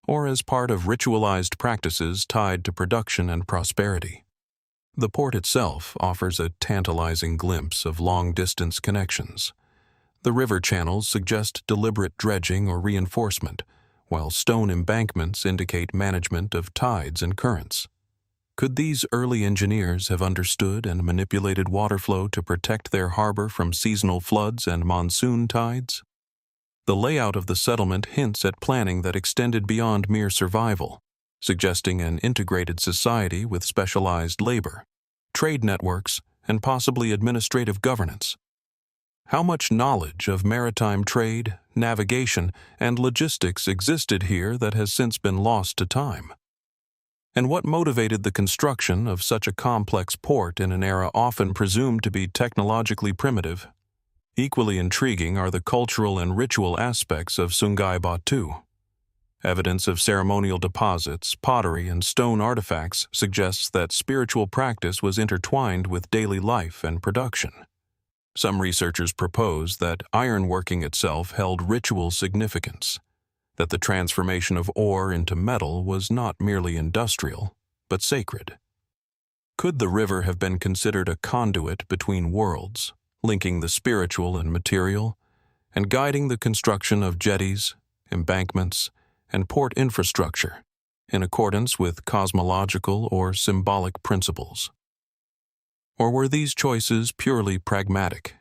Speaker 1: or as part of ritualized practices tied to production and prosperity? The port itself offers a tantalizing glimpse of long-distance connections. The river channels suggest deliberate dredging or reinforcement, while stone embankments indicate management of tides and currents. Could these early engineers have understood and manipulated water flow to protect their harbor from seasonal floods and monsoon tides? The layout of the settlement hints at planning that extended beyond mere survival, suggesting an integrated society with specialized labor, trade networks, and possibly administrative governance. How much knowledge of maritime trade, navigation, and logistics existed here that has since been lost to time? And what motivated the construction of such a complex port in an era often presumed to be technologically primitive? Equally intriguing are the cultural and ritual aspects of Sungai Batu. Evidence of ceremonial deposits, pottery, and stone artifacts suggests that spiritual practice was intertwined with daily life and production. Some researchers propose that ironworking itself held ritual significance, that the transformation of ore into metal was not merely industrial, but sacred. Could the river have been considered a conduit between worlds, linking the spiritual and material, and guiding the construction of jetties, embankments, and port infrastructure in accordance with cosmological or symbolic principles? Or were these choices purely pragmatic,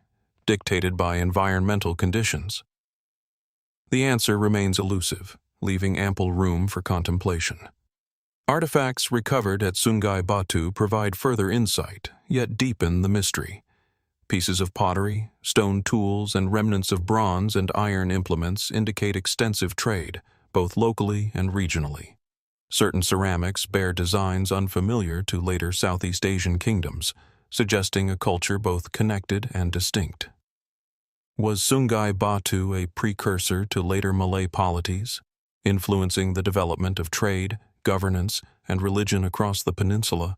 Speaker 1: dictated by environmental conditions? The answer remains elusive, leaving ample room for contemplation. Artifacts recovered at Sungai Batu provide further insight, yet deepen the mystery. Pieces of pottery, stone tools, and remnants of bronze and iron implements indicate extensive trade, both locally and regionally. Certain ceramics bear designs unfamiliar to later Southeast Asian kingdoms, suggesting a culture both connected and distinct. Was Sungai Batu a precursor to later Malay polities, influencing the development of trade, governance, and religion across the peninsula,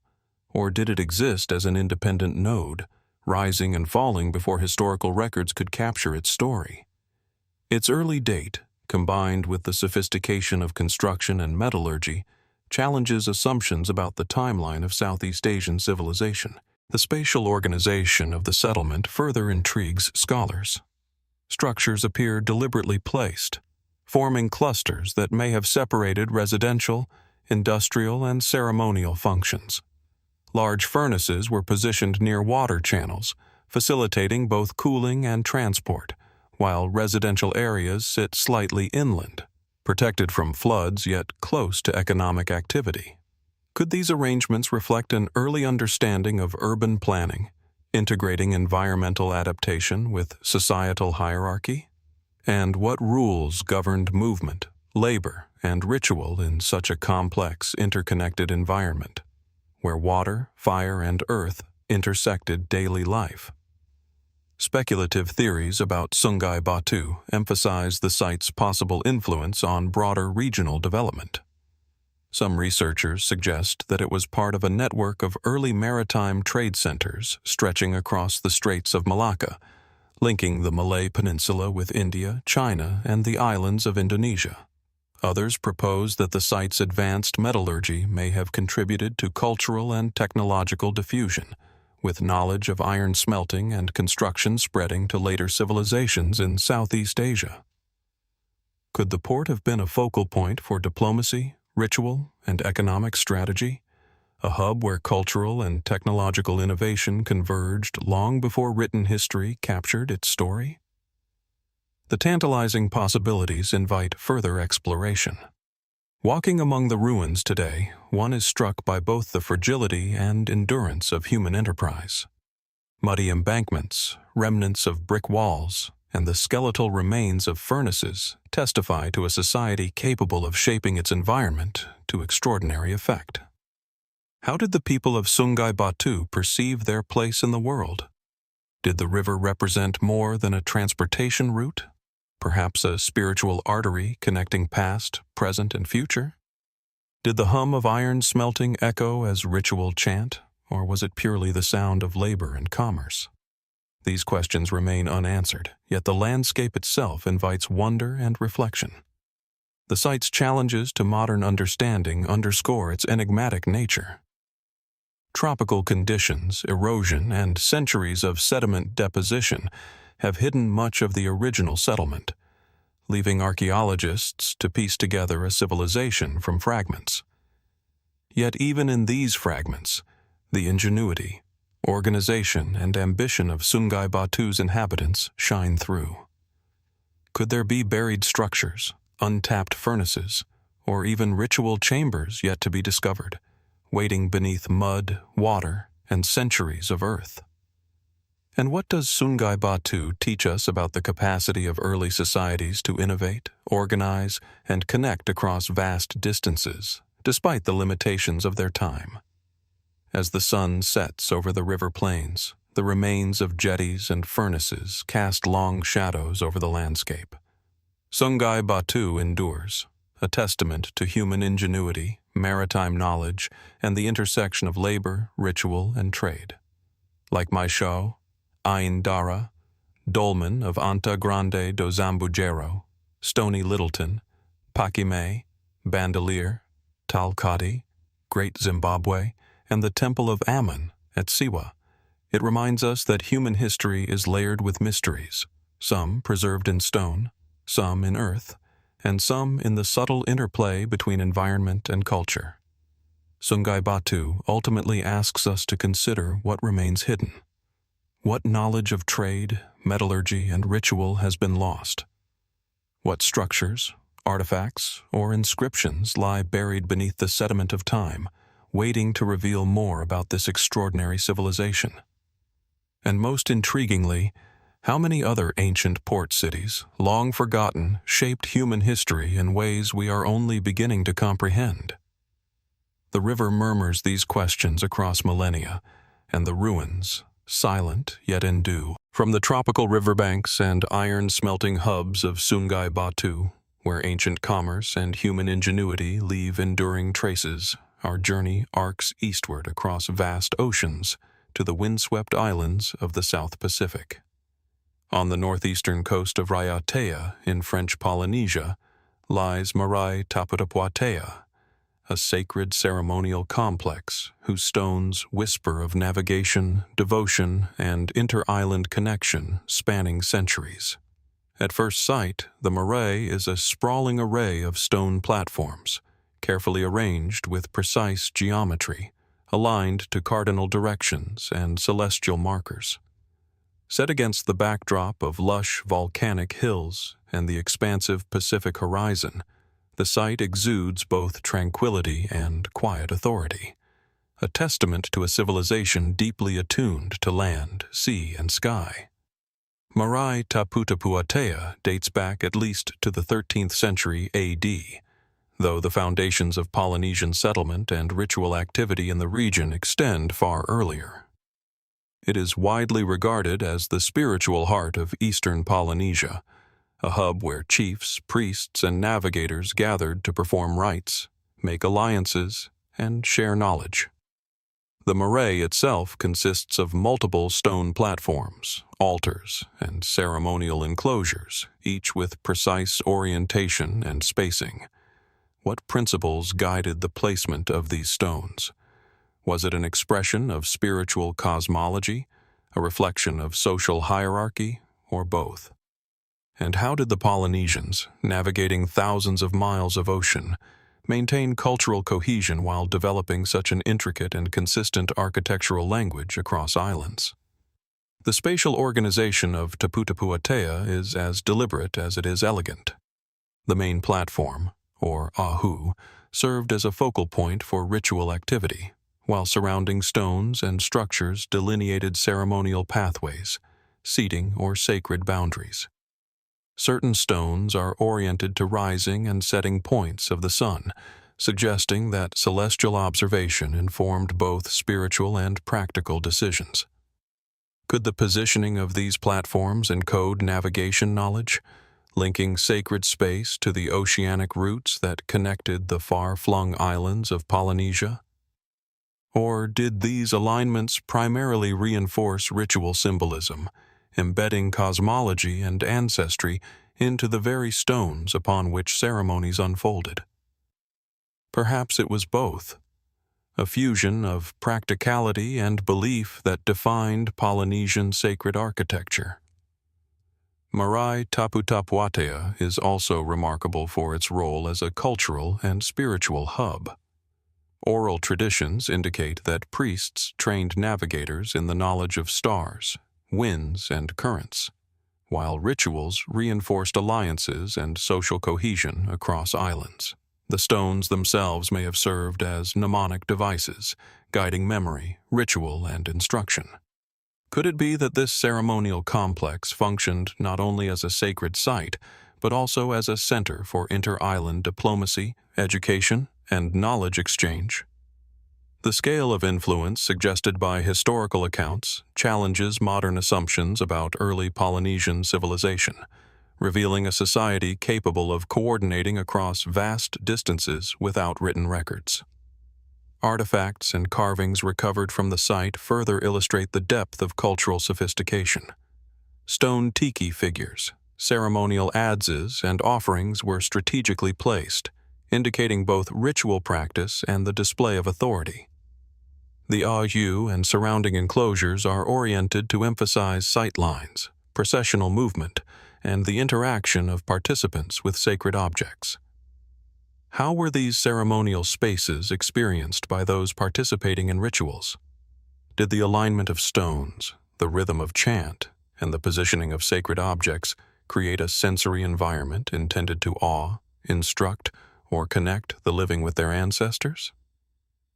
Speaker 1: or did it exist as an independent node, rising and falling before historical records could capture its story? Its early date, combined with the sophistication of construction and metallurgy, challenges assumptions about the timeline of Southeast Asian civilization. The spatial organization of the settlement further intrigues scholars. Structures appear deliberately placed, forming clusters that may have separated residential, industrial, and ceremonial functions. Large furnaces were positioned near water channels, facilitating both cooling and transport, while residential areas sit slightly inland, protected from floods yet close to economic activity. Could these arrangements reflect an early understanding of urban planning, integrating environmental adaptation with societal hierarchy? And what rules governed movement, labor, and ritual in such a complex, interconnected environment, where water, fire, and earth intersected daily life? Speculative theories about Sungai Batu emphasize the site's possible influence on broader regional development. Some researchers suggest that it was part of a network of early maritime trade centers stretching across the Straits of Malacca, linking the Malay Peninsula with India, China, and the islands of Indonesia. Others propose that the site's advanced metallurgy may have contributed to cultural and technological diffusion, with knowledge of iron smelting and construction spreading to later civilizations in Southeast Asia. Could the port have been a focal point for diplomacy, ritual, and economic strategy, a hub where cultural and technological innovation converged long before written history captured its story? The tantalizing possibilities invite further exploration. Walking among the ruins today, one is struck by both the fragility and endurance of human enterprise. Muddy embankments, remnants of brick walls, and the skeletal remains of furnaces testify to a society capable of shaping its environment to extraordinary effect. How did the people of Sungai Batu perceive their place in the world? Did the river represent more than a transportation route? Perhaps a spiritual artery connecting past, present, and future? Did the hum of iron smelting echo as ritual chant, or was it purely the sound of labor and commerce? These questions remain unanswered, yet the landscape itself invites wonder and reflection. The site's challenges to modern understanding underscore its enigmatic nature. Tropical conditions, erosion, and centuries of sediment deposition have hidden much of the original settlement, leaving archaeologists to piece together a civilization from fragments. Yet even in these fragments, the ingenuity, organization, and ambition of Sungai Batu's inhabitants shine through. Could there be buried structures, untapped furnaces, or even ritual chambers yet to be discovered, waiting beneath mud, water, and centuries of earth? And what does Sungai Batu teach us about the capacity of early societies to innovate, organize, and connect across vast distances, despite the limitations of their time? As the sun sets over the river plains, the remains of jetties and furnaces cast long shadows over the landscape. Sungai Batu endures, a testament to human ingenuity, maritime knowledge, and the intersection of labor, ritual, and trade. Like Maeshowe, Ain Dara, Dolmen of Anta Grande do Zambujeiro, Stony Littleton, Paquimé, Bandelier, Tal-Qadi, Great Zimbabwe, and the Temple of Ammon at Siwa. It reminds us that human history is layered with mysteries, some preserved in stone, some in earth, and some in the subtle interplay between environment and culture. Sungai Batu ultimately asks us to consider what remains hidden. What knowledge of trade, metallurgy, and ritual has been lost? What structures, artifacts, or inscriptions lie buried beneath the sediment of time, waiting to reveal more about this extraordinary civilization? And most intriguingly, how many other ancient port cities, long forgotten, shaped human history in ways we are only beginning to comprehend? The river murmurs these questions across millennia, and the ruins, silent yet in dew, from the tropical riverbanks and iron-smelting hubs of Sungai Batu, where ancient commerce and human ingenuity leave enduring traces, our journey arcs eastward across vast oceans to the windswept islands of the South Pacific. On the northeastern coast of Raiatea in French Polynesia lies Marae Taputapuatea, a sacred ceremonial complex whose stones whisper of navigation, devotion, and inter-island connection spanning centuries. At first sight, the marae is a sprawling array of stone platforms, carefully arranged with precise geometry, aligned to cardinal directions and celestial markers. Set against the backdrop of lush volcanic hills and the expansive Pacific horizon, the site exudes both tranquility and quiet authority, a testament to a civilization deeply attuned to land, sea, and sky. Marae Taputapuatea dates back at least to the 13th century AD, though the foundations of Polynesian settlement and ritual activity in the region extend far earlier. It is widely regarded as the spiritual heart of eastern Polynesia, a hub where chiefs, priests, and navigators gathered to perform rites, make alliances, and share knowledge. The marae itself consists of multiple stone platforms, altars, and ceremonial enclosures, each with precise orientation and spacing. What principles guided the placement of these stones? Was it an expression of spiritual cosmology, a reflection of social hierarchy, or both? And how did the Polynesians, navigating thousands of miles of ocean, maintain cultural cohesion while developing such an intricate and consistent architectural language across islands? The spatial organization of Taputapuatea is as deliberate as it is elegant. The main platform, or ahu, served as a focal point for ritual activity, while surrounding stones and structures delineated ceremonial pathways, seating or sacred boundaries. Certain stones are oriented to rising and setting points of the sun, suggesting that celestial observation informed both spiritual and practical decisions. Could the positioning of these platforms encode navigation knowledge, linking sacred space to the oceanic routes that connected the far-flung islands of Polynesia? Or did these alignments primarily reinforce ritual symbolism, embedding cosmology and ancestry into the very stones upon which ceremonies unfolded? Perhaps it was both, a fusion of practicality and belief that defined Polynesian sacred architecture. Marae Taputapuatea is also remarkable for its role as a cultural and spiritual hub. Oral traditions indicate that priests trained navigators in the knowledge of stars, winds, and currents, while rituals reinforced alliances and social cohesion across islands. The stones themselves may have served as mnemonic devices, guiding memory, ritual, and instruction. Could it be that this ceremonial complex functioned not only as a sacred site, but also as a center for inter-island diplomacy, education, and knowledge exchange? The scale of influence suggested by historical accounts challenges modern assumptions about early Polynesian civilization, revealing a society capable of coordinating across vast distances without written records. Artifacts and carvings recovered from the site further illustrate the depth of cultural sophistication. Stone tiki figures, ceremonial adzes, and offerings were strategically placed, indicating both ritual practice and the display of authority. The Au and surrounding enclosures are oriented to emphasize sight lines, processional movement, and the interaction of participants with sacred objects. How were these ceremonial spaces experienced by those participating in rituals? Did the alignment of stones, the rhythm of chant, and the positioning of sacred objects create a sensory environment intended to awe, instruct, or connect the living with their ancestors?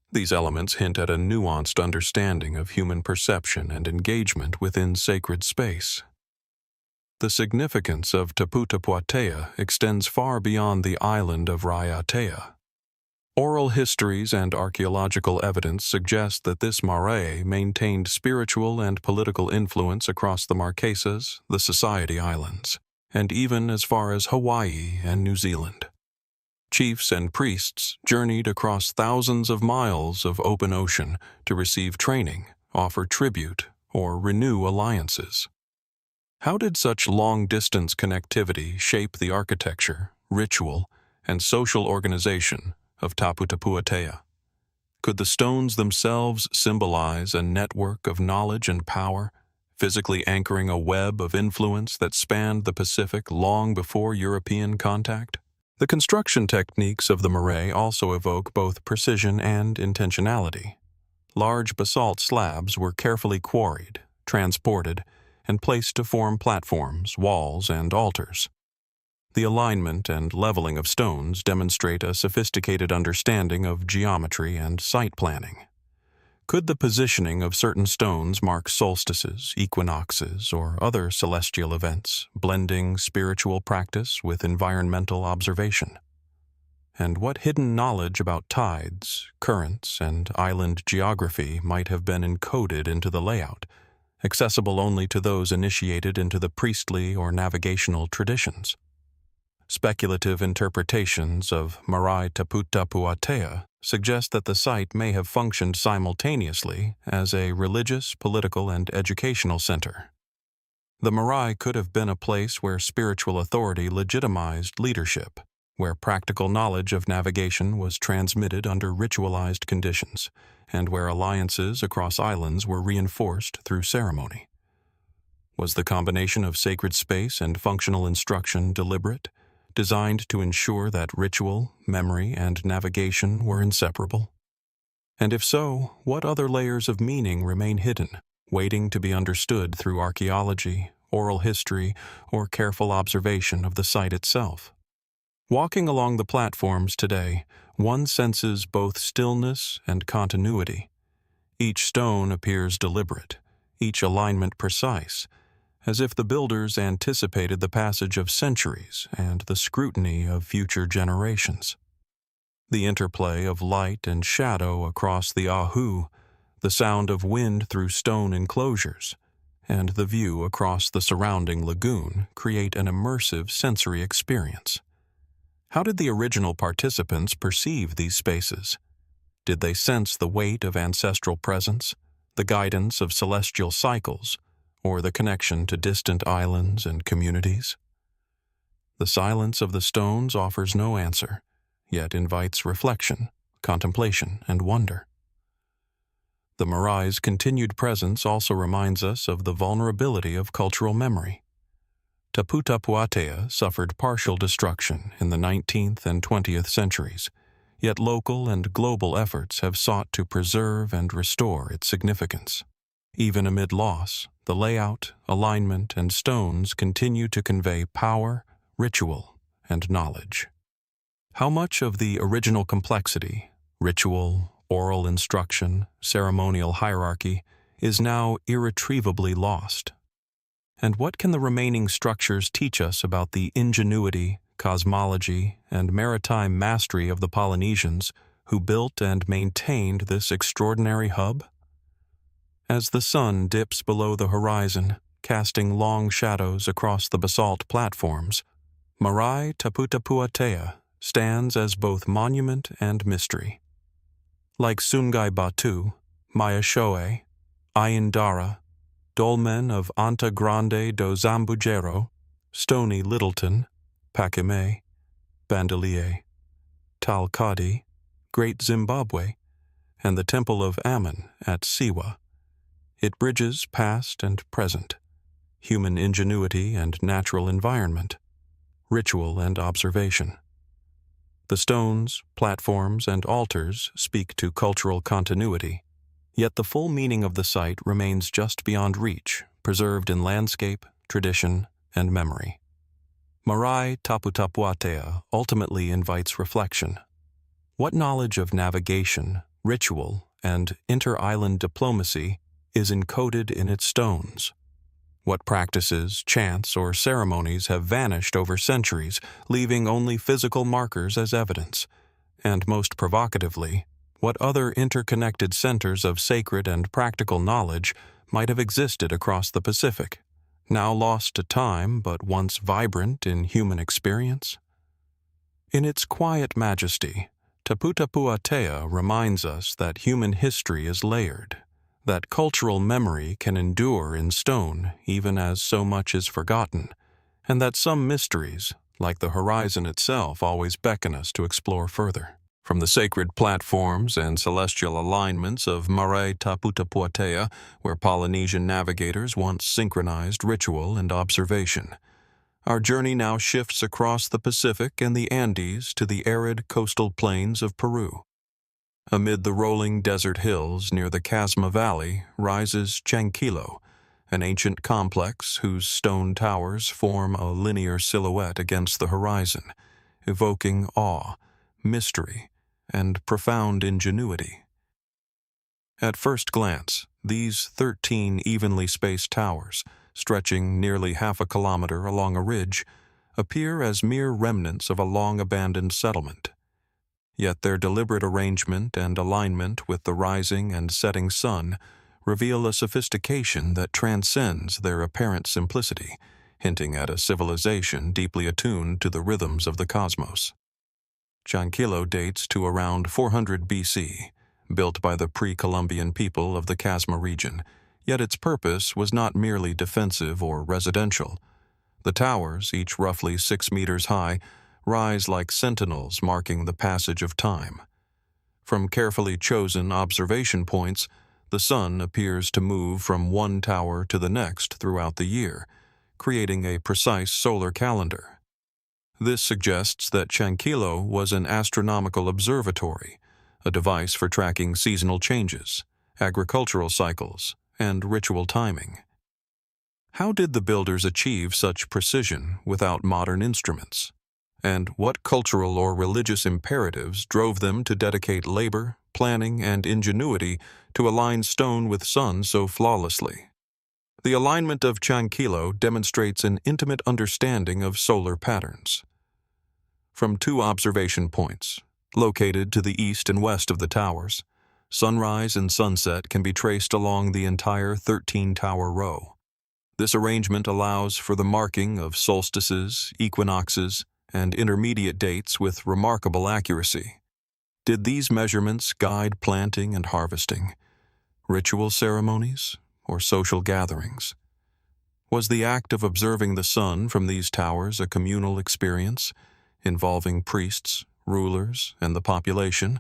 Speaker 1: These elements hint at a nuanced understanding of human perception and engagement within sacred space. The significance of Taputapuatea extends far beyond the island of Raiatea. Oral histories and archaeological evidence suggest that this marae maintained spiritual and political influence across the Marquesas, the Society Islands, and even as far as Hawaii and New Zealand. Chiefs and priests journeyed across thousands of miles of open ocean to receive training, offer tribute, or renew alliances. How did such long-distance connectivity shape the architecture, ritual, and social organization of Taputapuatea? Could the stones themselves symbolize a network of knowledge and power, physically anchoring a web of influence that spanned the Pacific long before European contact? The construction techniques of the marae also evoke both precision and intentionality. Large basalt slabs were carefully quarried, transported, and placed to form platforms, walls, and altars. The alignment and leveling of stones demonstrate a sophisticated understanding of geometry and site planning. Could the positioning of certain stones mark solstices, equinoxes, or other celestial events, blending spiritual practice with environmental observation? And what hidden knowledge about tides, currents, and island geography might have been encoded into the layout, accessible only to those initiated into the priestly or navigational traditions? Speculative interpretations of Marae Taputapuatea suggest that the site may have functioned simultaneously as a religious, political, and educational center. The marae could have been a place where spiritual authority legitimized leadership, where practical knowledge of navigation was transmitted under ritualized conditions, and where alliances across islands were reinforced through ceremony. Was the combination of sacred space and functional instruction deliberate, designed to ensure that ritual, memory, and navigation were inseparable? And if so, what other layers of meaning remain hidden, waiting to be understood through archaeology, oral history, or careful observation of the site itself? Walking along the platforms today, one senses both stillness and continuity. Each stone appears deliberate, each alignment precise, as if the builders anticipated the passage of centuries and the scrutiny of future generations. The interplay of light and shadow across the Ahu, the sound of wind through stone enclosures, and the view across the surrounding lagoon create an immersive sensory experience. How did the original participants perceive these spaces? Did they sense the weight of ancestral presence, the guidance of celestial cycles, or the connection to distant islands and communities? The silence of the stones offers no answer, yet invites reflection, contemplation, and wonder. The marae's continued presence also reminds us of the vulnerability of cultural memory. Taputapuatea suffered partial destruction in the 19th and 20th centuries, yet local and global efforts have sought to preserve and restore its significance. Even amid loss, the layout, alignment, and stones continue to convey power, ritual, and knowledge. How much of the original complexity, ritual, oral instruction, ceremonial hierarchy, is now irretrievably lost? And what can the remaining structures teach us about the ingenuity, cosmology, and maritime mastery of the Polynesians who built and maintained this extraordinary hub? As the sun dips below the horizon, casting long shadows across the basalt platforms, Marae Taputapuatea stands as both monument and mystery. like Sungai Batu, Maeshowe, Ain Dara, Dolmen of Anta Grande do Zambujeiro, Stony Littleton, Paquimé, Bandelier, Tal-Qadi, Great Zimbabwe, and the Temple of Ammon at Siwa. It bridges past and present, human ingenuity and natural environment, ritual and observation. The stones, platforms, and altars speak to cultural continuity, yet the full meaning of the site remains just beyond reach, preserved in landscape, tradition, and memory. Marae Taputapuatea ultimately invites reflection. What knowledge of navigation, ritual, and inter-island diplomacy is encoded in its stones? What practices, chants, or ceremonies have vanished over centuries, leaving only physical markers as evidence? And most provocatively, what other interconnected centers of sacred and practical knowledge might have existed across the Pacific, now lost to time but once vibrant in human experience? In its quiet majesty, Taputapuatea reminds us that human history is layered, that cultural memory can endure in stone even as so much is forgotten, and that some mysteries, like the horizon itself, always beckon us to explore further. From the sacred platforms and celestial alignments of Marae Taputapuatea, where Polynesian navigators once synchronized ritual and observation, our journey now shifts across the Pacific and the Andes to the arid coastal plains of Peru. Amid the rolling desert hills near the Casma Valley rises Chankillo, an ancient complex whose stone towers form a linear silhouette against the horizon, evoking awe, mystery, and profound ingenuity. At first glance, these 13 evenly spaced towers, stretching nearly half a kilometer along a ridge, appear as mere remnants of a long-abandoned settlement. Yet their deliberate arrangement and alignment with the rising and setting sun reveal a sophistication that transcends their apparent simplicity, hinting at a civilization deeply attuned to the rhythms of the cosmos. Chankillo dates to around 400 BC, built by the pre-Columbian people of the Casma region, yet its purpose was not merely defensive or residential. The towers, each roughly 6 meters high, rise like sentinels marking the passage of time. From carefully chosen observation points, the sun appears to move from one tower to the next throughout the year, creating a precise solar calendar. This suggests that Chankillo was an astronomical observatory, a device for tracking seasonal changes, agricultural cycles, and ritual timing. How did the builders achieve such precision without modern instruments? And what cultural or religious imperatives drove them to dedicate labor, planning, and ingenuity to align stone with sun so flawlessly? The alignment of Chankillo demonstrates an intimate understanding of solar patterns. From 2 observation points, located to the east and west of the towers, sunrise and sunset can be traced along the entire 13-tower row. This arrangement allows for the marking of solstices, equinoxes, and intermediate dates with remarkable accuracy. Did these measurements guide planting and harvesting, ritual ceremonies, or social gatherings? Was the act of observing the sun from these towers a communal experience, involving priests, rulers, and the population,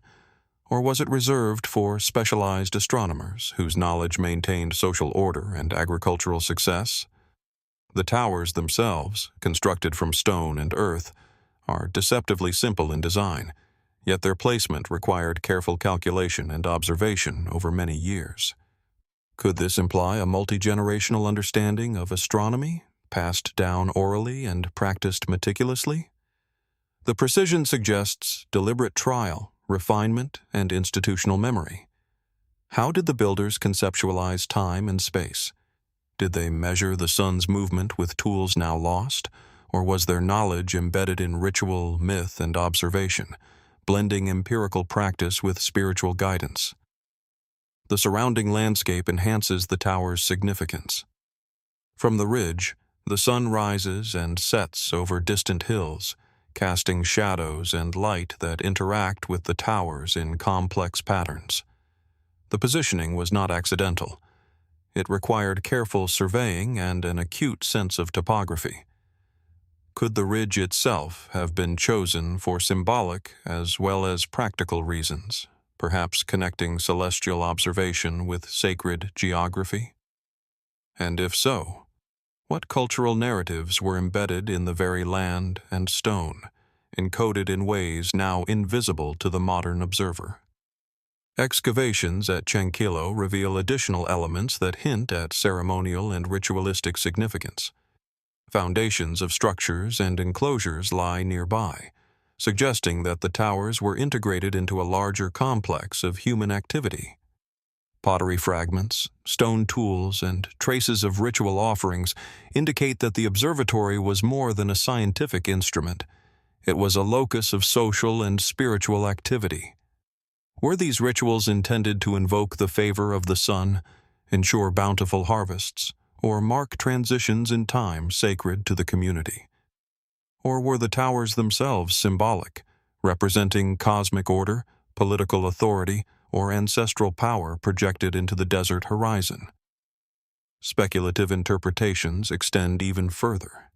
Speaker 1: or was it reserved for specialized astronomers whose knowledge maintained social order and agricultural success? The towers themselves, constructed from stone and earth, are deceptively simple in design, yet their placement required careful calculation and observation over many years. Could this imply a multi-generational understanding of astronomy, passed down orally and practiced meticulously? The precision suggests deliberate trial, refinement, and institutional memory. How did the builders conceptualize time and space? Did they measure the sun's movement with tools now lost, or was their knowledge embedded in ritual, myth, and observation, blending empirical practice with spiritual guidance? The surrounding landscape enhances the tower's significance. From the ridge, the sun rises and sets over distant hills, casting shadows and light that interact with the towers in complex patterns. The positioning was not accidental. It required careful surveying and an acute sense of topography. Could the ridge itself have been chosen for symbolic as well as practical reasons, perhaps connecting celestial observation with sacred geography? And if so, what cultural narratives were embedded in the very land and stone, encoded in ways now invisible to the modern observer? Excavations at Chankillo reveal additional elements that hint at ceremonial and ritualistic significance. Foundations of structures and enclosures lie nearby, suggesting that the towers were integrated into a larger complex of human activity. Pottery fragments, stone tools, and traces of ritual offerings indicate that the observatory was more than a scientific instrument. It was a locus of social and spiritual activity. Were these rituals intended to invoke the favor of the sun, ensure bountiful harvests, or mark transitions in time sacred to the community? Or were the towers themselves symbolic, representing cosmic order, political authority, or ancestral power projected into the desert horizon? Speculative interpretations extend even further.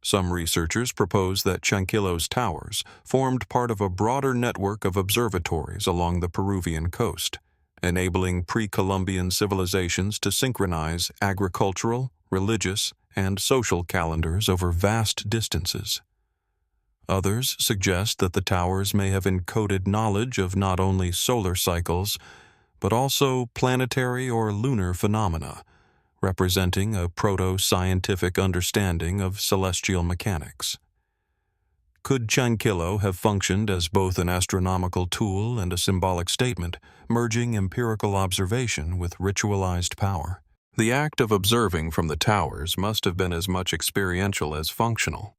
Speaker 1: Some researchers propose that Chankillo's towers formed part of a broader network of observatories along the Peruvian coast, enabling pre-Columbian civilizations to synchronize agricultural, religious, and social calendars over vast distances. Others suggest that the towers may have encoded knowledge of not only solar cycles, but also planetary or lunar phenomena, representing a proto-scientific understanding of celestial mechanics. Could Chankillo have functioned as both an astronomical tool and a symbolic statement, merging empirical observation with ritualized power? The act of observing from the towers must have been as much experiential as functional.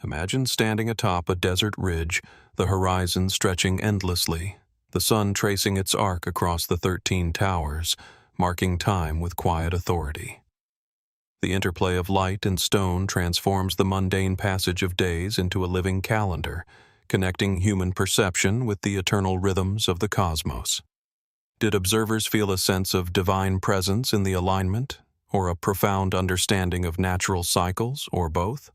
Speaker 1: Imagine standing atop a desert ridge, the horizon stretching endlessly, the sun tracing its arc across the 13 towers, marking time with quiet authority. The interplay of light and stone transforms the mundane passage of days into a living calendar, connecting human perception with the eternal rhythms of the cosmos. Did observers feel a sense of divine presence in the alignment, or a profound understanding of natural cycles, or both?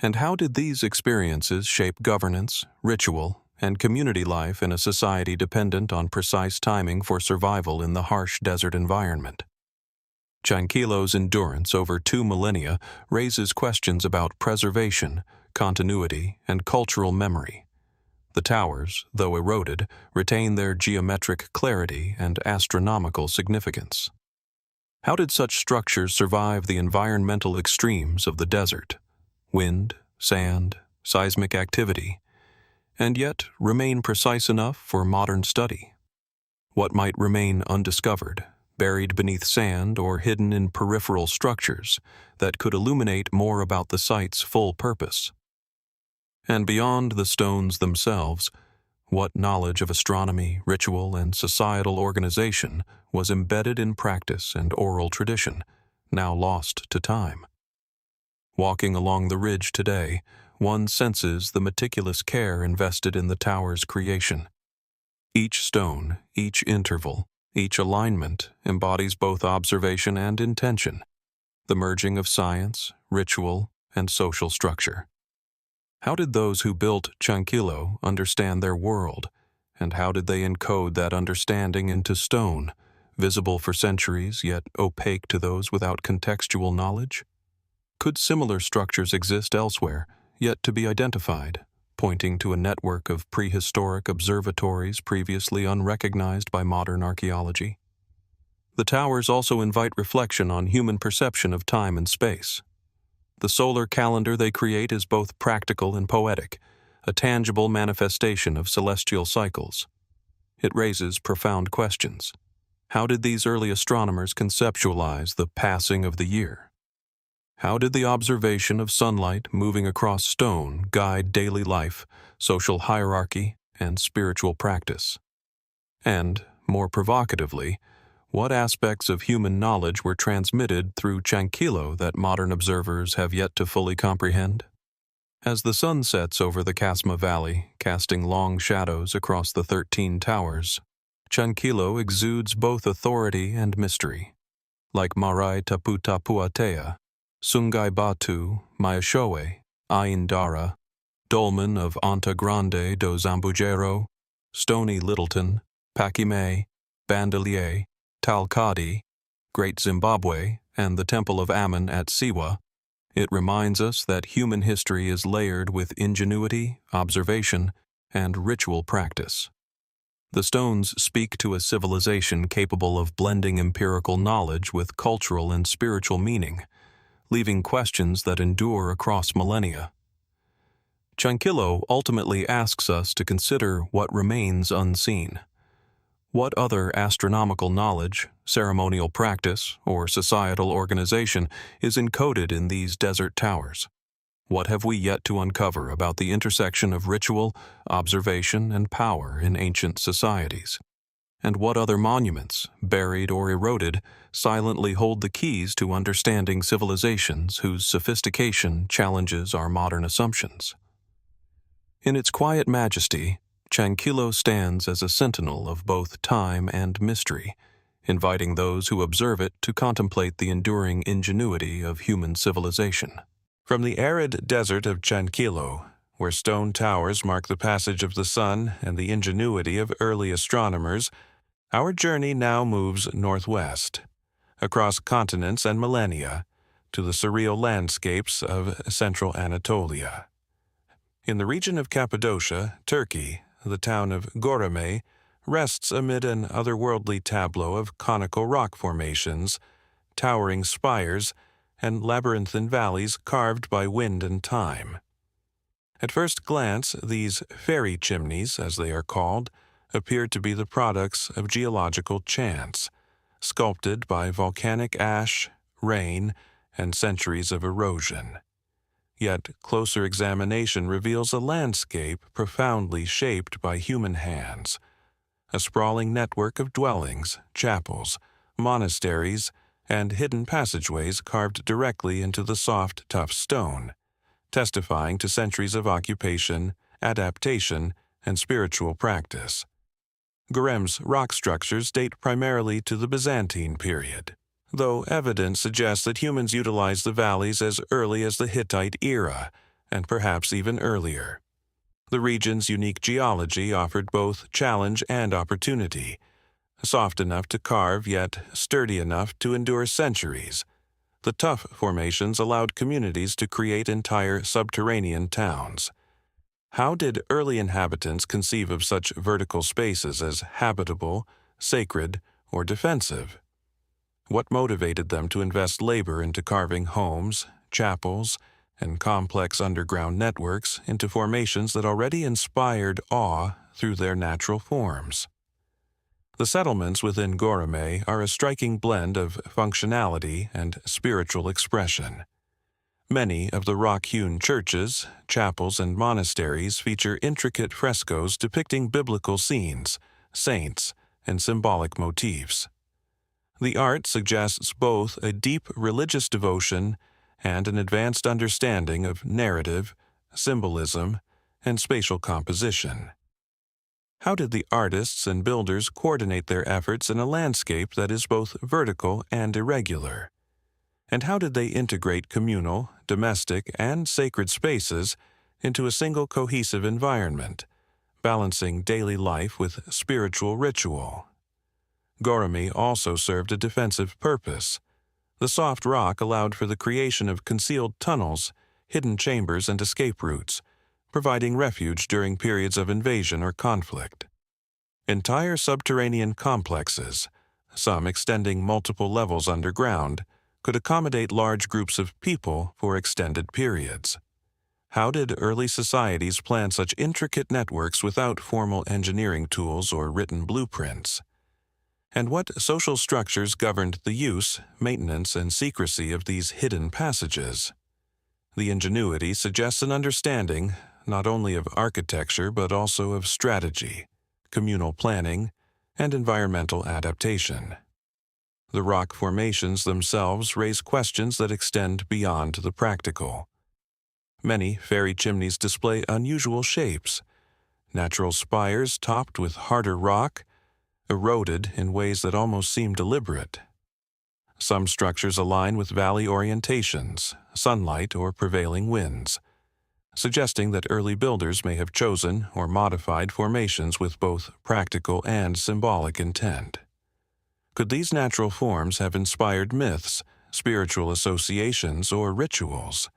Speaker 1: And how did these experiences shape governance, ritual, and community life in a society dependent on precise timing for survival in the harsh desert environment? Chankillo's endurance over 2 millennia raises questions about preservation, continuity, and cultural memory. The towers, though eroded, retain their geometric clarity and astronomical significance. How did such structures survive the environmental extremes of the desert? Wind, sand, seismic activity, and yet remain precise enough for modern study? What might remain undiscovered, buried beneath sand or hidden in peripheral structures that could illuminate more about the site's full purpose? And beyond the stones themselves, what knowledge of astronomy, ritual, and societal organization was embedded in practice and oral tradition, now lost to time? Walking along the ridge today, one senses the meticulous care invested in the tower's creation. Each stone, each interval, each alignment embodies both observation and intention, the merging of science, ritual, and social structure. How did those who built Chankillo understand their world, and how did they encode that understanding into stone, visible for centuries yet opaque to those without contextual knowledge? Could similar structures exist elsewhere, yet to be identified, pointing to a network of prehistoric observatories previously unrecognized by modern archaeology? The towers also invite reflection on human perception of time and space. The solar calendar they create is both practical and poetic, a tangible manifestation of celestial cycles. It raises profound questions. How did these early astronomers conceptualize the passing of the year? How did the observation of sunlight moving across stone guide daily life, social hierarchy, and spiritual practice? And, more provocatively, what aspects of human knowledge were transmitted through Chankillo that modern observers have yet to fully comprehend? As the sun sets over the Kasma Valley, casting long shadows across the 13 towers, Chankillo exudes both authority and mystery. Like Marae Taputapuatea, Sungai Batu, Maeshowe, Ain Dara, Dolmen of Anta Grande do Zambujeiro, Stony Littleton, Paquimé, Bandelier, Tal-Qadi, Great Zimbabwe, and the Temple of Ammon at Siwa, it reminds us that human history is layered with ingenuity, observation, and ritual practice. The stones speak to a civilization capable of blending empirical knowledge with cultural and spiritual meaning, leaving questions that endure across millennia. Chankillo ultimately asks us to consider what remains unseen. What other astronomical knowledge, ceremonial practice, or societal organization is encoded in these desert towers? What have we yet to uncover about the intersection of ritual, observation, and power in ancient societies? And what other monuments, buried or eroded, silently hold the keys to understanding civilizations whose sophistication challenges our modern assumptions? In its quiet majesty, Chankillo stands as a sentinel of both time and mystery, inviting those who observe it to contemplate the enduring ingenuity of human civilization. From the arid desert of Chankillo, where stone towers mark the passage of the sun and the ingenuity of early astronomers, our journey now moves northwest, across continents and millennia, to the surreal landscapes of central Anatolia. In the region of Cappadocia, Turkey, the town of Göreme rests amid an otherworldly tableau of conical rock formations, towering spires, and labyrinthine valleys carved by wind and time. At first glance, these fairy chimneys, as they are called, appear to be the products of geological chance, sculpted by volcanic ash, rain, and centuries of erosion. Yet closer examination reveals a landscape profoundly shaped by human hands, a sprawling network of dwellings, chapels, monasteries, and hidden passageways carved directly into the soft, tough stone, testifying to centuries of occupation, adaptation, and spiritual practice. Göreme's rock structures date primarily to the Byzantine period, though evidence suggests that humans utilized the valleys as early as the Hittite era, and perhaps even earlier. The region's unique geology offered both challenge and opportunity, soft enough to carve yet sturdy enough to endure centuries. The tough formations allowed communities to create entire subterranean towns. How did early inhabitants conceive of such vertical spaces as habitable, sacred, or defensive? What motivated them to invest labor into carving homes, chapels, and complex underground networks into formations that already inspired awe through their natural forms? The settlements within Göreme are a striking blend of functionality and spiritual expression. Many of the rock-hewn churches, chapels, and monasteries feature intricate frescoes depicting biblical scenes, saints, and symbolic motifs. The art suggests both a deep religious devotion and an advanced understanding of narrative, symbolism, and spatial composition. How did the artists and builders coordinate their efforts in a landscape that is both vertical and irregular? And how did they integrate communal, domestic, and sacred spaces into a single cohesive environment, balancing daily life with spiritual ritual? Göreme also served a defensive purpose. The soft rock allowed for the creation of concealed tunnels, hidden chambers, and escape routes, providing refuge during periods of invasion or conflict. Entire subterranean complexes, some extending multiple levels underground, could accommodate large groups of people for extended periods. How did early societies plan such intricate networks without formal engineering tools or written blueprints? And what social structures governed the use, maintenance, and secrecy of these hidden passages? The ingenuity suggests an understanding not only of architecture but also of strategy, communal planning, and environmental adaptation. The rock formations themselves raise questions that extend beyond the practical. Many fairy chimneys display unusual shapes, natural spires topped with harder rock, eroded in ways that almost seem deliberate. Some structures align with valley orientations, sunlight, or prevailing winds, suggesting that early builders may have chosen or modified formations with both practical and symbolic intent. Could these natural forms have inspired myths, spiritual associations, or rituals?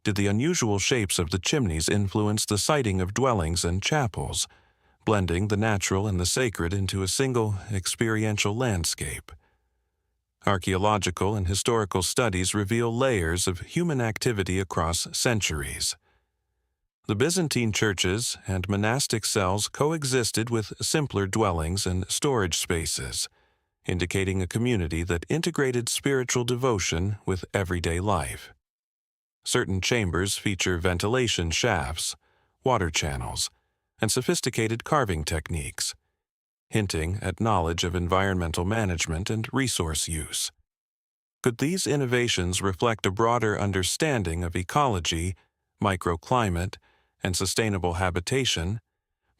Speaker 1: Did the unusual shapes of the chimneys influence the siting of dwellings and chapels, blending the natural and the sacred into a single experiential landscape? Archaeological and historical studies reveal layers of human activity across centuries. The Byzantine churches and monastic cells coexisted with simpler dwellings and storage spaces, indicating a community that integrated spiritual devotion with everyday life. Certain chambers feature ventilation shafts, water channels, and sophisticated carving techniques, hinting at knowledge of environmental management and resource use. Could these innovations reflect a broader understanding of ecology, microclimate, and sustainable habitation,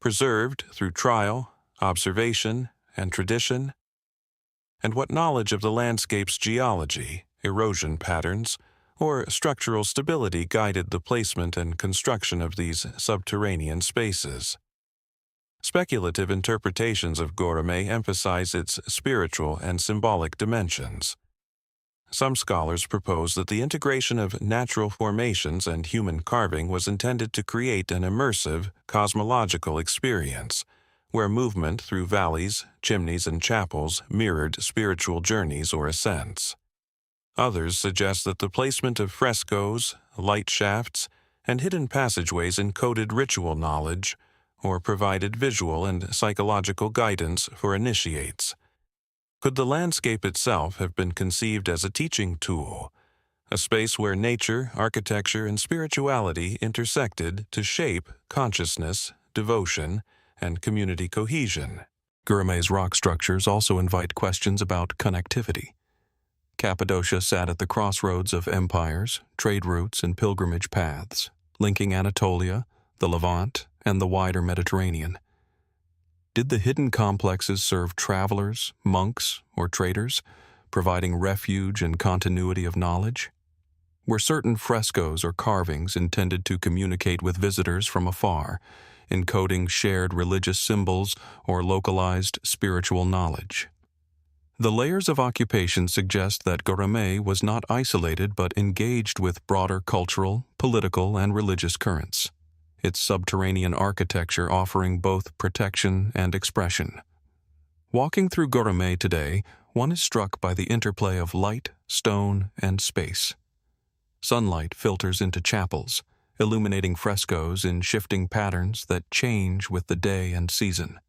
Speaker 1: preserved through trial, observation, and tradition? And what knowledge of the landscape's geology, erosion patterns, or structural stability guided the placement and construction of these subterranean spaces? Speculative interpretations of Göreme emphasize its spiritual and symbolic dimensions. Some scholars propose that the integration of natural formations and human carving was intended to create an immersive, cosmological experience, where movement through valleys, chimneys, and chapels mirrored spiritual journeys or ascents. Others suggest that the placement of frescoes, light shafts, and hidden passageways encoded ritual knowledge or provided visual and psychological guidance for initiates. Could the landscape itself have been conceived as a teaching tool, a space where nature, architecture, and spirituality intersected to shape consciousness, devotion, and community cohesion? Göreme's rock structures also invite questions about connectivity. Cappadocia sat at the crossroads of empires, trade routes, and pilgrimage paths, linking Anatolia, the Levant, and the wider Mediterranean. Did the hidden complexes serve travelers, monks, or traders, providing refuge and continuity of knowledge? Were certain frescoes or carvings intended to communicate with visitors from afar, encoding shared religious symbols or localized spiritual knowledge? The layers of occupation suggest that Göreme was not isolated but engaged with broader cultural, political, and religious currents, its subterranean architecture offering both protection and expression. Walking through Göreme today, one is struck by the interplay of light, stone, and space. Sunlight filters into chapels, illuminating frescoes in shifting patterns that change with the day and season.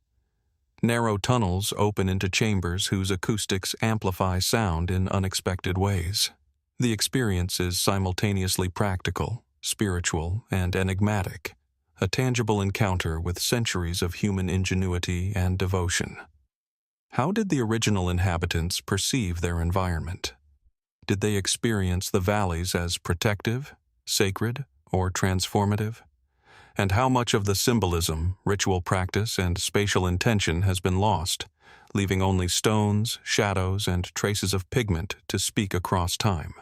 Speaker 1: Narrow tunnels open into chambers whose acoustics amplify sound in unexpected ways. The experience is simultaneously practical, spiritual, and enigmatic, a tangible encounter with centuries of human ingenuity and devotion. How did the original inhabitants perceive their environment? Did they experience the valleys as protective, sacred, or transformative? And how much of the symbolism, ritual practice, and spatial intention has been lost, leaving only stones, shadows, and traces of pigment to speak across time?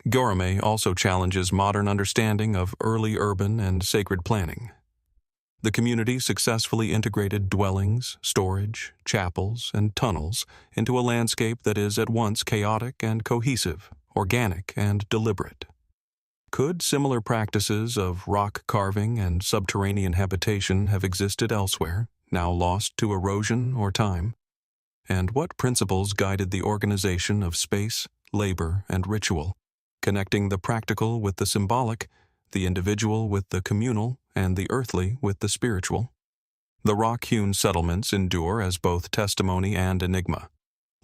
Speaker 1: Göreme also challenges modern understanding of early urban and sacred planning. The community successfully integrated dwellings, storage, chapels, and tunnels into a landscape that is at once chaotic and cohesive, organic and deliberate. Could similar practices of rock carving and subterranean habitation have existed elsewhere, now lost to erosion or time? And what principles guided the organization of space, labor, and ritual, connecting the practical with the symbolic, the individual with the communal, and the earthly with the spiritual? The rock-hewn settlements endure as both testimony and enigma.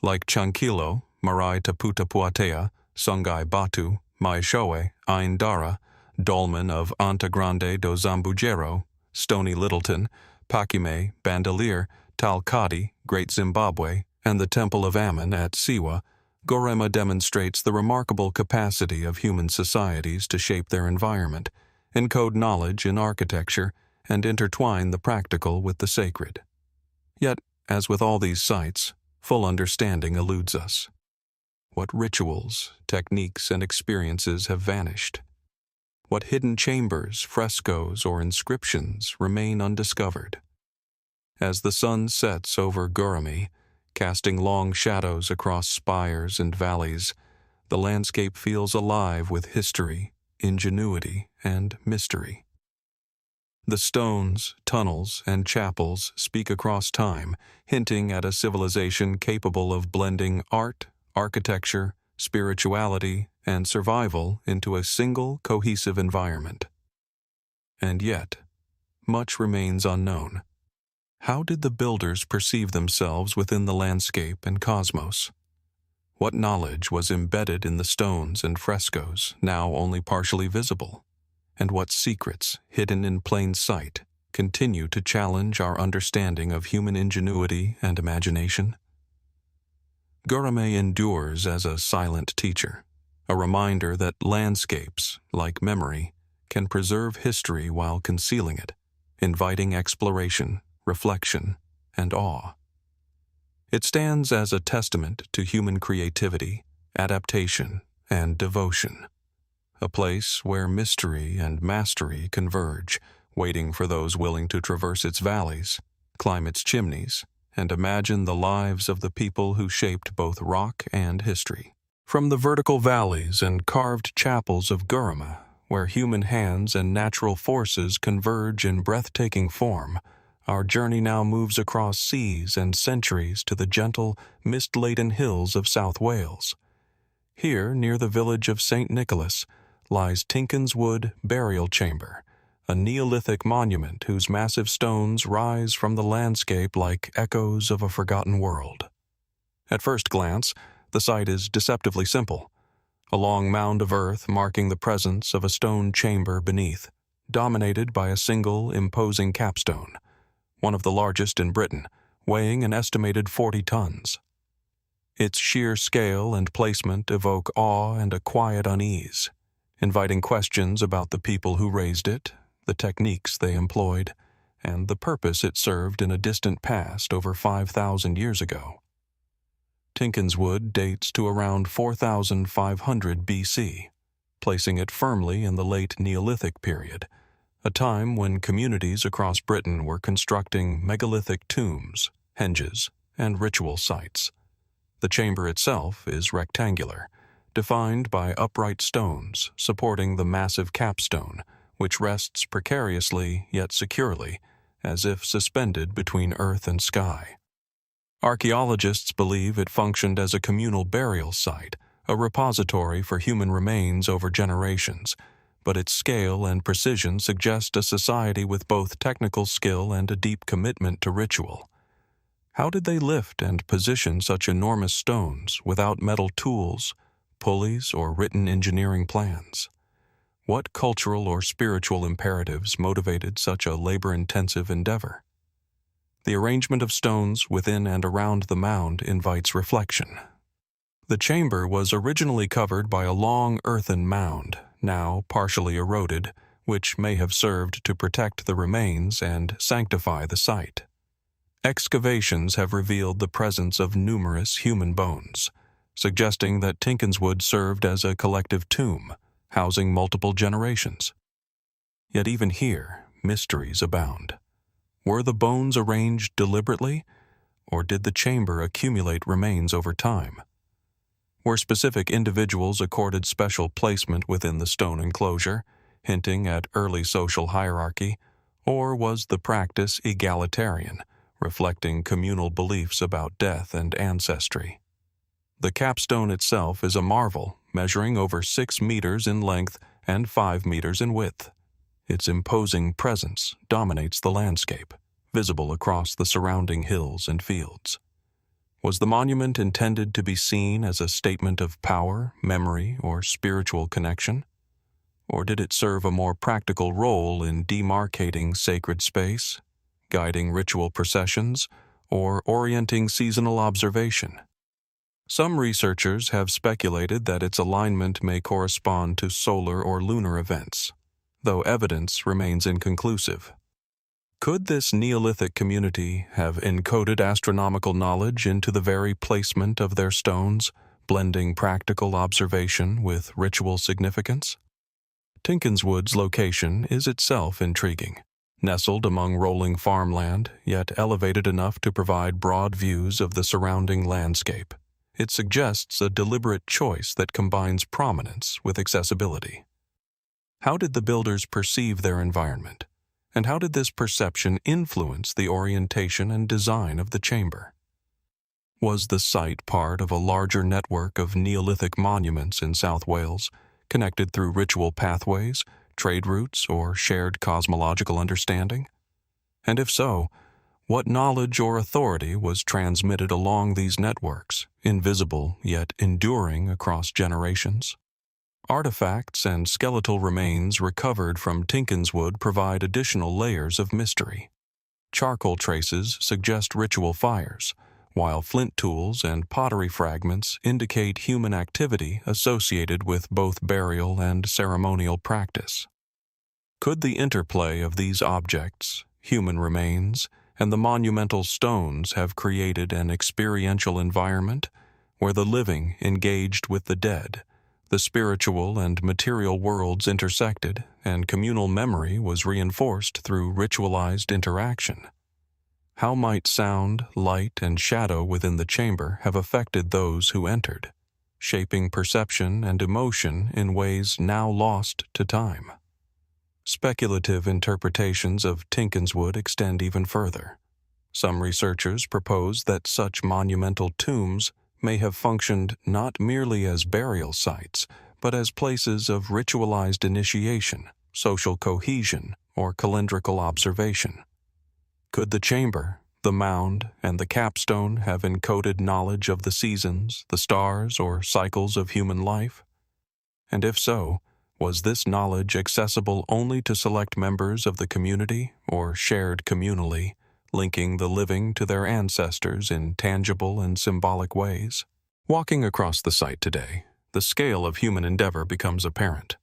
Speaker 1: Like Chankillo, Marae Taputapuatea, Sungai Batu, Maeshowe, Ain Dara, Dolmen of Anta Grande do Zambujeiro, Stony Littleton, Paquimé, Bandelier, Tal-Qadi, Great Zimbabwe, and the Temple of Ammon at Siwa, Göreme demonstrates the remarkable capacity of human societies to shape their environment, encode knowledge in architecture, and intertwine the practical with the sacred. Yet, as with all these sites, full understanding eludes us. What rituals, techniques, and experiences have vanished? What hidden chambers, frescoes, or inscriptions remain undiscovered? As the sun sets over Göreme, casting long shadows across spires and valleys, the landscape feels alive with history, ingenuity, and mystery. The stones, tunnels, and chapels speak across time, hinting at a civilization capable of blending art, architecture, spirituality, and survival into a single cohesive environment. And yet, much remains unknown. How did the builders perceive themselves within the landscape and cosmos? What knowledge was embedded in the stones and frescoes, now only partially visible? And what secrets, hidden in plain sight, continue to challenge our understanding of human ingenuity and imagination? Göreme endures as a silent teacher, a reminder that landscapes, like memory, can preserve history while concealing it, inviting exploration, reflection, and awe. It stands as a testament to human creativity, adaptation, and devotion. A place where mystery and mastery converge, waiting for those willing to traverse its valleys, climb its chimneys, and imagine the lives of the people who shaped both rock and history. From the vertical valleys and carved chapels of Göreme, where human hands and natural forces converge in breathtaking form, our journey now moves across seas and centuries to the gentle, mist-laden hills of South Wales. Here, near the village of St. Nicholas, lies Tinkin's Wood Burial Chamber, a Neolithic monument whose massive stones rise from the landscape like echoes of a forgotten world. At first glance, the site is deceptively simple. A long mound of earth marking the presence of a stone chamber beneath, dominated by a single imposing capstone, one of the largest in Britain, weighing an estimated 40 tons. Its sheer scale and placement evoke awe and a quiet unease, inviting questions about the people who raised it, the techniques they employed, and the purpose it served in a distant past over 5,000 years ago. Tinkin's Wood dates to around 4,500 BC, placing it firmly in the late Neolithic period, a time when communities across Britain were constructing megalithic tombs, henges, and ritual sites. The chamber itself is rectangular, defined by upright stones supporting the massive capstone, which rests precariously yet securely, as if suspended between earth and sky. Archaeologists believe it functioned as a communal burial site, a repository for human remains over generations, but its scale and precision suggest a society with both technical skill and a deep commitment to ritual. How did they lift and position such enormous stones without metal tools, pulleys, or written engineering plans? What cultural or spiritual imperatives motivated such a labor-intensive endeavor? The arrangement of stones within and around the mound invites reflection. The chamber was originally covered by a long earthen mound, now partially eroded, which may have served to protect the remains and sanctify the site. Excavations have revealed the presence of numerous human bones, suggesting that Tinkin's Wood served as a collective tomb, housing multiple generations. Yet even here, mysteries abound. Were the bones arranged deliberately, or did the chamber accumulate remains over time? Were specific individuals accorded special placement within the stone enclosure, hinting at early social hierarchy, or was the practice egalitarian, reflecting communal beliefs about death and ancestry? The capstone itself is a marvel, measuring over 6 meters in length and 5 meters in width. Its imposing presence dominates the landscape, visible across the surrounding hills and fields. Was the monument intended to be seen as a statement of power, memory, or spiritual connection? Or did it serve a more practical role in demarcating sacred space, guiding ritual processions, or orienting seasonal observation? Some researchers have speculated that its alignment may correspond to solar or lunar events, though evidence remains inconclusive. Could this Neolithic community have encoded astronomical knowledge into the very placement of their stones, blending practical observation with ritual significance? Tinkinswood's location is itself intriguing. Nestled among rolling farmland, yet elevated enough to provide broad views of the surrounding landscape, it suggests a deliberate choice that combines prominence with accessibility. How did the builders perceive their environment? And how did this perception influence the orientation and design of the chamber? Was the site part of a larger network of Neolithic monuments in South Wales, connected through ritual pathways, trade routes, or shared cosmological understanding? And if so, what knowledge or authority was transmitted along these networks, invisible yet enduring across generations? Artifacts and skeletal remains recovered from Tinkinswood provide additional layers of mystery. Charcoal traces suggest ritual fires, while flint tools and pottery fragments indicate human activity associated with both burial and ceremonial practice. Could the interplay of these objects, human remains, and the monumental stones have created an experiential environment where the living engaged with the dead, the spiritual and material worlds intersected, and communal memory was reinforced through ritualized interaction? How might sound, light, and shadow within the chamber have affected those who entered, shaping perception and emotion in ways now lost to time? Speculative interpretations of Tinkinswood extend even further. Some researchers propose that such monumental tombs may have functioned not merely as burial sites, but as places of ritualized initiation, social cohesion, or calendrical observation. Could the chamber, the mound, and the capstone have encoded knowledge of the seasons, the stars, or cycles of human life? And if so, was this knowledge accessible only to select members of the community, or shared communally, linking the living to their ancestors in tangible and symbolic ways? Walking across the site today, the scale of human endeavor becomes apparent.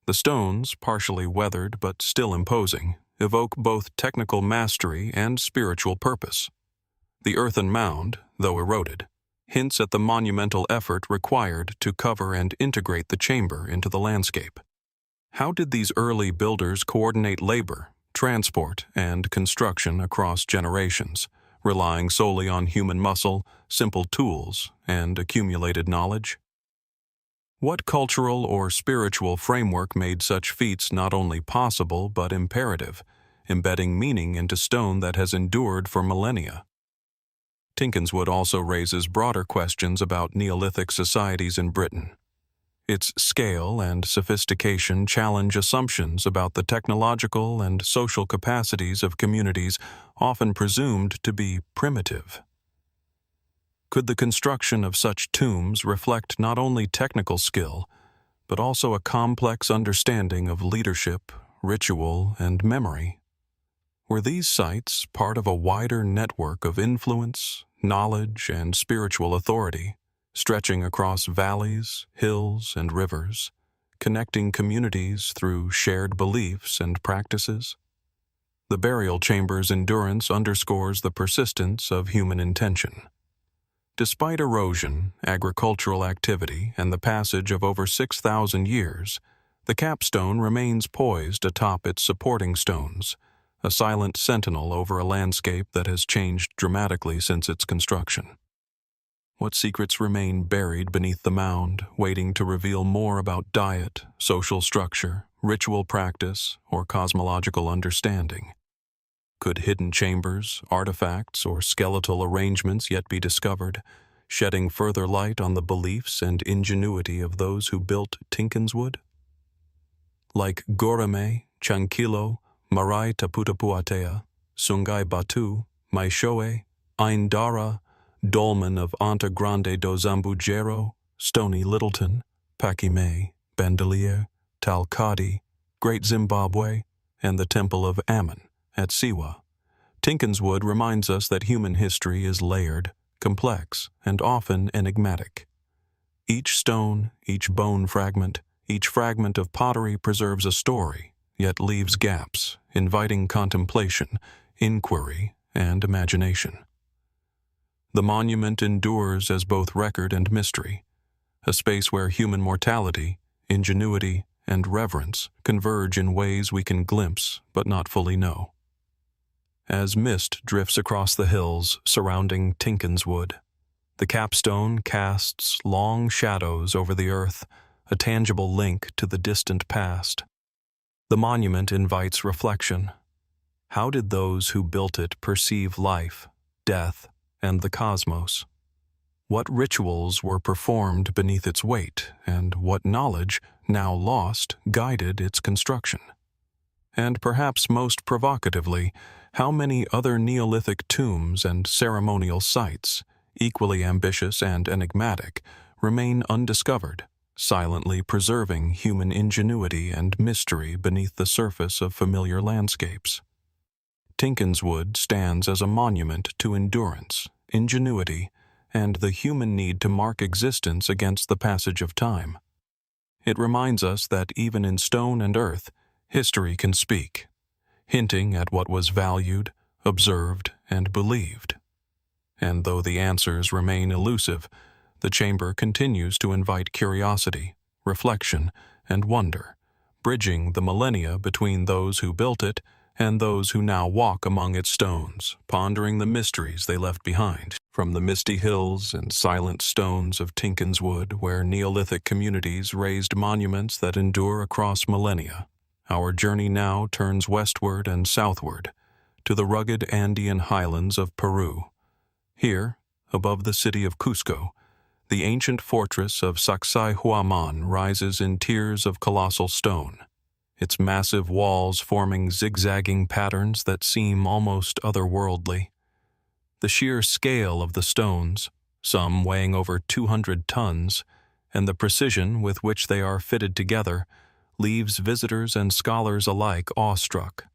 Speaker 1: The stones, partially weathered but still imposing, evoke both technical mastery and spiritual purpose. The earthen mound, though eroded, hints at the monumental effort required to cover and integrate the chamber into the landscape. How did these early builders coordinate labor, transport, and construction across generations, relying solely on human muscle, simple tools, and accumulated knowledge? What cultural or spiritual framework made such feats not only possible but imperative, embedding meaning into stone that has endured for millennia? Tinkinswood also raises broader questions about Neolithic societies in Britain. Its scale and sophistication challenge assumptions about the technological and social capacities of communities often presumed to be primitive. Could the construction of such tombs reflect not only technical skill, but also a complex understanding of leadership, ritual, and memory? Were these sites part of a wider network of influence, knowledge, and spiritual authority, stretching across valleys, hills, and rivers, connecting communities through shared beliefs and practices? The burial chamber's endurance underscores the persistence of human intention. Despite erosion, agricultural activity, and the passage of over 6,000 years, the capstone remains poised atop its supporting stones, a silent sentinel over a landscape that has changed dramatically since its construction. What secrets remain buried beneath the mound, waiting to reveal more about diet, social structure, ritual practice, or cosmological understanding? Could hidden chambers, artifacts, or skeletal arrangements yet be discovered, shedding further light on the beliefs and ingenuity of those who built Tinkinswood? Like Göreme, Chankillo, Marae Taputapuatea, Sungai Batu, Maeshowe, Ain Dara, Dolmen of Anta Grande do Zambujeiro, Stony Littleton, Paquimé, Bandelier, Tal-Qadi, Great Zimbabwe, and the Temple of Ammon at Siwa, Tinkinswood reminds us that human history is layered, complex, and often enigmatic. Each stone, each bone fragment, each fragment of pottery preserves a story, yet leaves gaps, inviting contemplation, inquiry, and imagination. The monument endures as both record and mystery, a space where human mortality, ingenuity, and reverence converge in ways we can glimpse but not fully know. As mist drifts across the hills surrounding Tinkin's Wood, the capstone casts long shadows over the earth, a tangible link to the distant past. The monument invites reflection. How did those who built it perceive life, death, and the cosmos? What rituals were performed beneath its weight, and what knowledge, now lost, guided its construction? And perhaps most provocatively, how many other Neolithic tombs and ceremonial sites, equally ambitious and enigmatic, remain undiscovered, silently preserving human ingenuity and mystery beneath the surface of familiar landscapes? Tinkin's Wood stands as a monument to endurance, ingenuity, and the human need to mark existence against the passage of time. It reminds us that even in stone and earth, history can speak, hinting at what was valued, observed, and believed. And though the answers remain elusive, the chamber continues to invite curiosity, reflection, and wonder, bridging the millennia between those who built it and those who now walk among its stones, pondering the mysteries they left behind. From the misty hills and silent stones of Tinkin's Wood, where Neolithic communities raised monuments that endure across millennia, our journey now turns westward and southward to the rugged Andean highlands of Peru. Here, above the city of Cusco, the ancient fortress of Sacsayhuaman rises in tiers of colossal stone, its massive walls forming zigzagging patterns that seem almost otherworldly. The sheer scale of the stones, some weighing over 200 tons, and the precision with which they are fitted together, leaves visitors and scholars alike awestruck.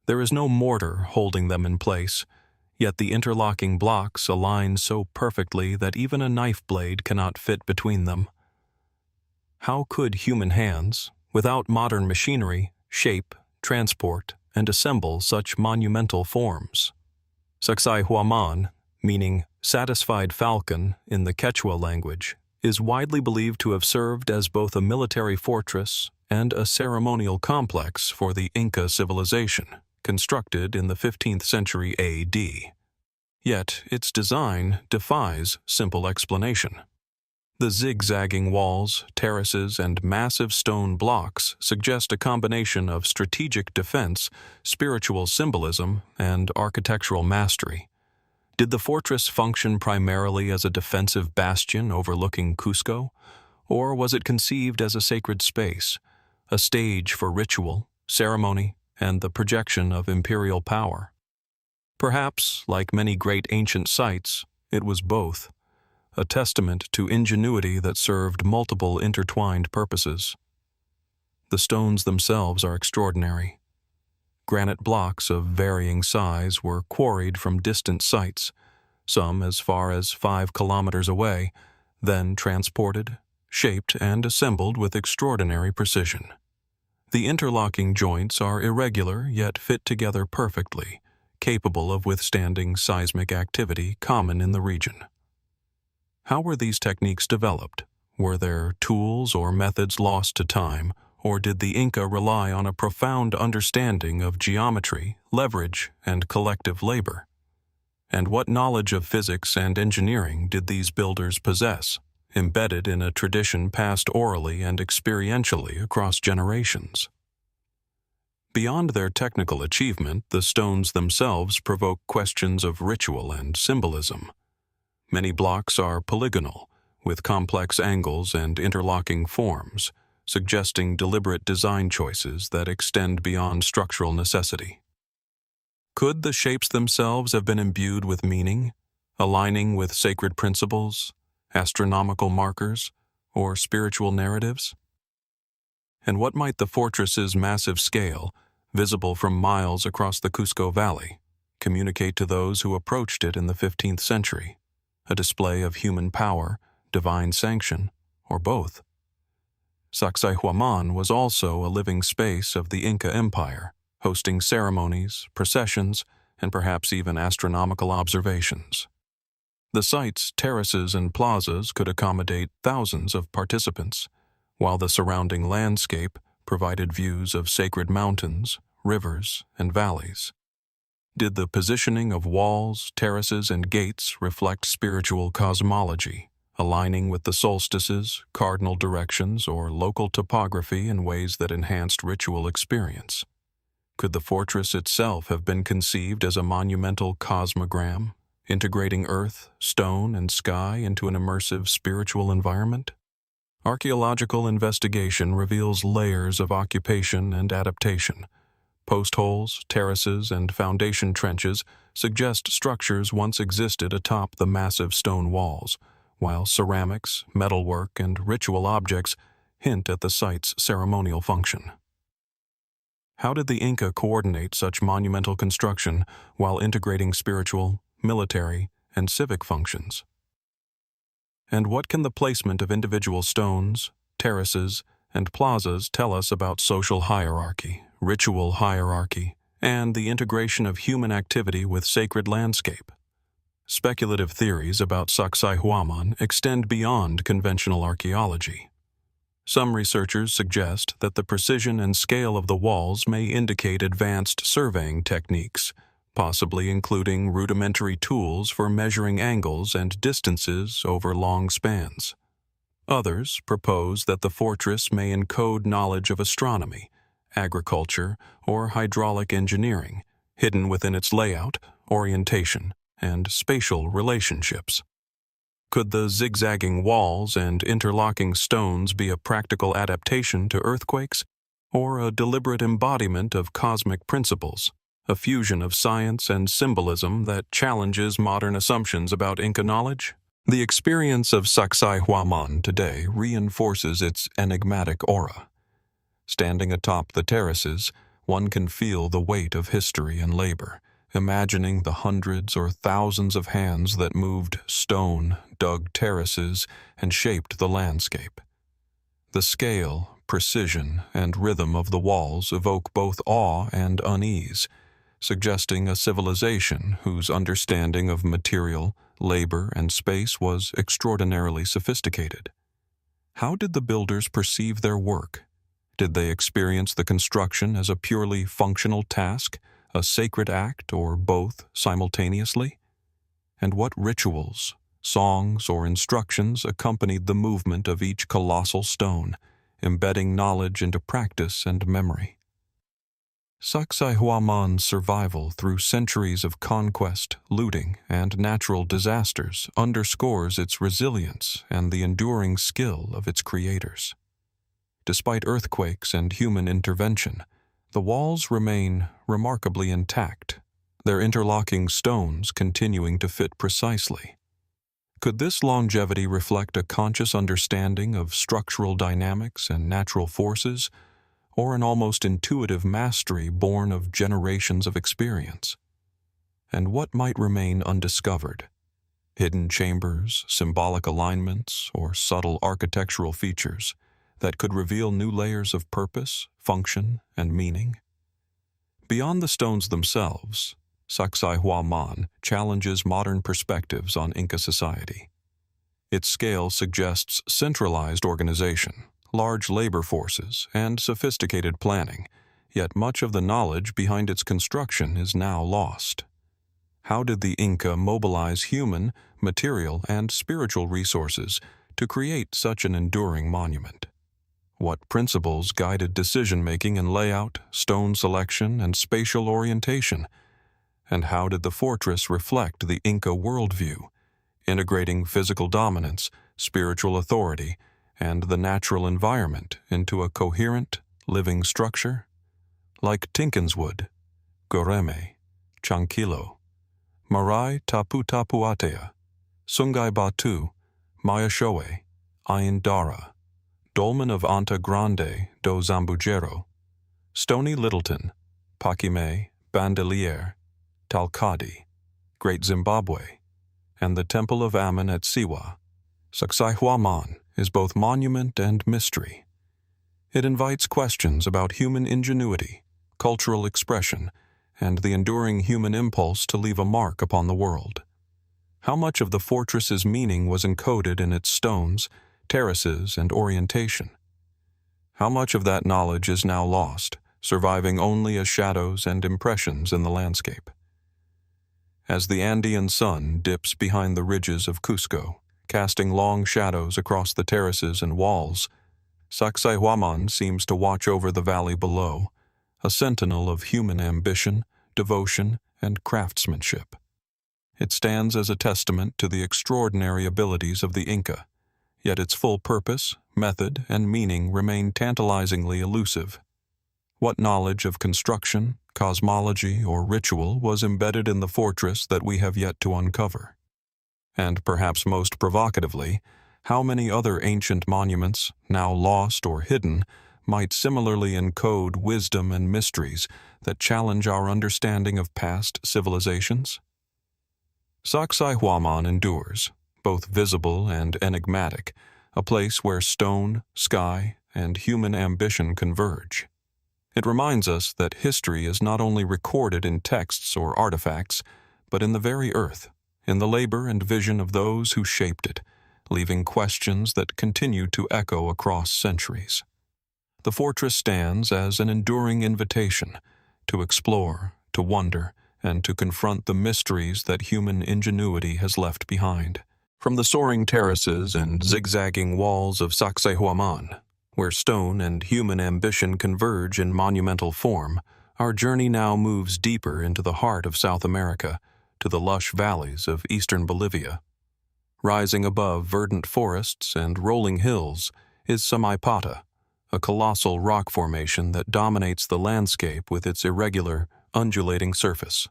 Speaker 1: There is no mortar holding them in place, yet the interlocking blocks align so perfectly that even a knife blade cannot fit between them. How could human hands, without modern machinery, shape, transport, and assemble such monumental forms? Sacsayhuaman, meaning satisfied falcon in the Quechua language, is widely believed to have served as both a military fortress and a ceremonial complex for the Inca civilization, constructed in the 15th century AD. Yet its design defies simple explanation. The zigzagging walls, terraces, and massive stone blocks suggest a combination of strategic defense, spiritual symbolism, and architectural mastery. Did the fortress function primarily as a defensive bastion overlooking Cusco, or was it conceived as a sacred space, a stage for ritual, ceremony, and the projection of imperial power? Perhaps, like many great ancient sites, it was both, a testament to ingenuity that served multiple intertwined purposes. The stones themselves are extraordinary. Granite blocks of varying size were quarried from distant sites, some as far as 5 kilometers away, then transported, shaped, and assembled with extraordinary precision. The interlocking joints are irregular yet fit together perfectly, capable of withstanding seismic activity common in the region. How were these techniques developed? Were there tools or methods lost to time, or did the Inca rely on a profound understanding of geometry, leverage, and collective labor? And what knowledge of physics and engineering did these builders possess, embedded in a tradition passed orally and experientially across generations? Beyond their technical achievement, the stones themselves provoke questions of ritual and symbolism. Many blocks are polygonal, with complex angles and interlocking forms, suggesting deliberate design choices that extend beyond structural necessity. Could the shapes themselves have been imbued with meaning, aligning with sacred principles, astronomical markers, or spiritual narratives? And what might the fortress's massive scale, visible from miles across the Cusco Valley, communicate to those who approached it in the 15th century, a display of human power, divine sanction, or both. Sacsayhuaman was also a living space of the Inca Empire, hosting ceremonies, processions, and perhaps even astronomical observations. The site's terraces and plazas could accommodate thousands of participants, while the surrounding landscape provided views of sacred mountains, rivers, and valleys. Did the positioning of walls, terraces, and gates reflect spiritual cosmology, aligning with the solstices, cardinal directions, or local topography in ways that enhanced ritual experience? Could the fortress itself have been conceived as a monumental cosmogram, integrating earth, stone, and sky into an immersive spiritual environment? Archaeological investigation reveals layers of occupation and adaptation. Post holes, terraces, and foundation trenches suggest structures once existed atop the massive stone walls, while ceramics, metalwork, and ritual objects hint at the site's ceremonial function. How did the Inca coordinate such monumental construction while integrating spiritual, military, and civic functions? And what can the placement of individual stones, terraces, and plazas tell us about social hierarchy, ritual hierarchy, and the integration of human activity with sacred landscape? Speculative theories about Sacsayhuaman extend beyond conventional archaeology. Some researchers suggest that the precision and scale of the walls may indicate advanced surveying techniques, possibly including rudimentary tools for measuring angles and distances over long spans. Others propose that the fortress may encode knowledge of astronomy, agriculture, or hydraulic engineering, hidden within its layout, orientation, and spatial relationships. Could the zigzagging walls and interlocking stones be a practical adaptation to earthquakes, or a deliberate embodiment of cosmic principles, a fusion of science and symbolism that challenges modern assumptions about Inca knowledge? The experience of Sacsayhuaman today reinforces its enigmatic aura. Standing atop the terraces, one can feel the weight of history and labor, imagining the hundreds or thousands of hands that moved stone, dug terraces, and shaped the landscape. The scale, precision, and rhythm of the walls evoke both awe and unease, suggesting a civilization whose understanding of material, labor, and space was extraordinarily sophisticated. How did the builders perceive their work? Did they experience the construction as a purely functional task, a sacred act, or both simultaneously? And what rituals, songs, or instructions accompanied the movement of each colossal stone, embedding knowledge into practice and memory? Sacsayhuaman's survival through centuries of conquest, looting, and natural disasters underscores its resilience and the enduring skill of its creators. Despite earthquakes and human intervention, the walls remain remarkably intact, their interlocking stones continuing to fit precisely. Could this longevity reflect a conscious understanding of structural dynamics and natural forces, or an almost intuitive mastery born of generations of experience? And what might remain undiscovered? Hidden chambers, symbolic alignments, or subtle architectural features that could reveal new layers of purpose, function, and meaning? Beyond the stones themselves, Sacsayhuaman challenges modern perspectives on Inca society. Its scale suggests centralized organization, large labor forces, and sophisticated planning, yet much of the knowledge behind its construction is now lost. How did the Inca mobilize human, material, and spiritual resources to create such an enduring monument? What principles guided decision-making in layout, stone selection, and spatial orientation? And how did the fortress reflect the Inca worldview, integrating physical dominance, spiritual authority, and the natural environment into a coherent, living structure? Like Tinkinswood, Göreme, Chankillo, Marae Taputapuatea, Sungai Batu, Maeshowe, Ain Dara, Dolmen of Anta Grande do Zambujeiro, Stony Littleton, Paquimé, Bandelier, Tal-Qadi, Great Zimbabwe, and the Temple of Ammon at Siwa. Sacsayhuaman is both monument and mystery. It invites questions about human ingenuity, cultural expression, and the enduring human impulse to leave a mark upon the world. How much of the fortress's meaning was encoded in its stones, terraces, and orientation? How much of that knowledge is now lost, surviving only as shadows and impressions in the landscape? As the Andean sun dips behind the ridges of Cusco, casting long shadows across the terraces and walls, Sacsayhuaman seems to watch over the valley below, a sentinel of human ambition, devotion, and craftsmanship. It stands as a testament to the extraordinary abilities of the Inca, yet its full purpose, method, and meaning remain tantalizingly elusive. What knowledge of construction, cosmology, or ritual was embedded in the fortress that we have yet to uncover? And perhaps most provocatively, how many other ancient monuments, now lost or hidden, might similarly encode wisdom and mysteries that challenge our understanding of past civilizations? Sacsayhuaman endures, both visible and enigmatic, a place where stone, sky, and human ambition converge. It reminds us that history is not only recorded in texts or artifacts, but in the very earth, in the labor and vision of those who shaped it, leaving questions that continue to echo across centuries. The fortress stands as an enduring invitation to explore, to wonder, and to confront the mysteries that human ingenuity has left behind. From the soaring terraces and zigzagging walls of Sacsayhuaman, where stone and human ambition converge in monumental form, our journey now moves deeper into the heart of South America, to the lush valleys of eastern Bolivia. Rising above verdant forests and rolling hills is Samaipata, a colossal rock formation that dominates the landscape with its irregular, undulating surface.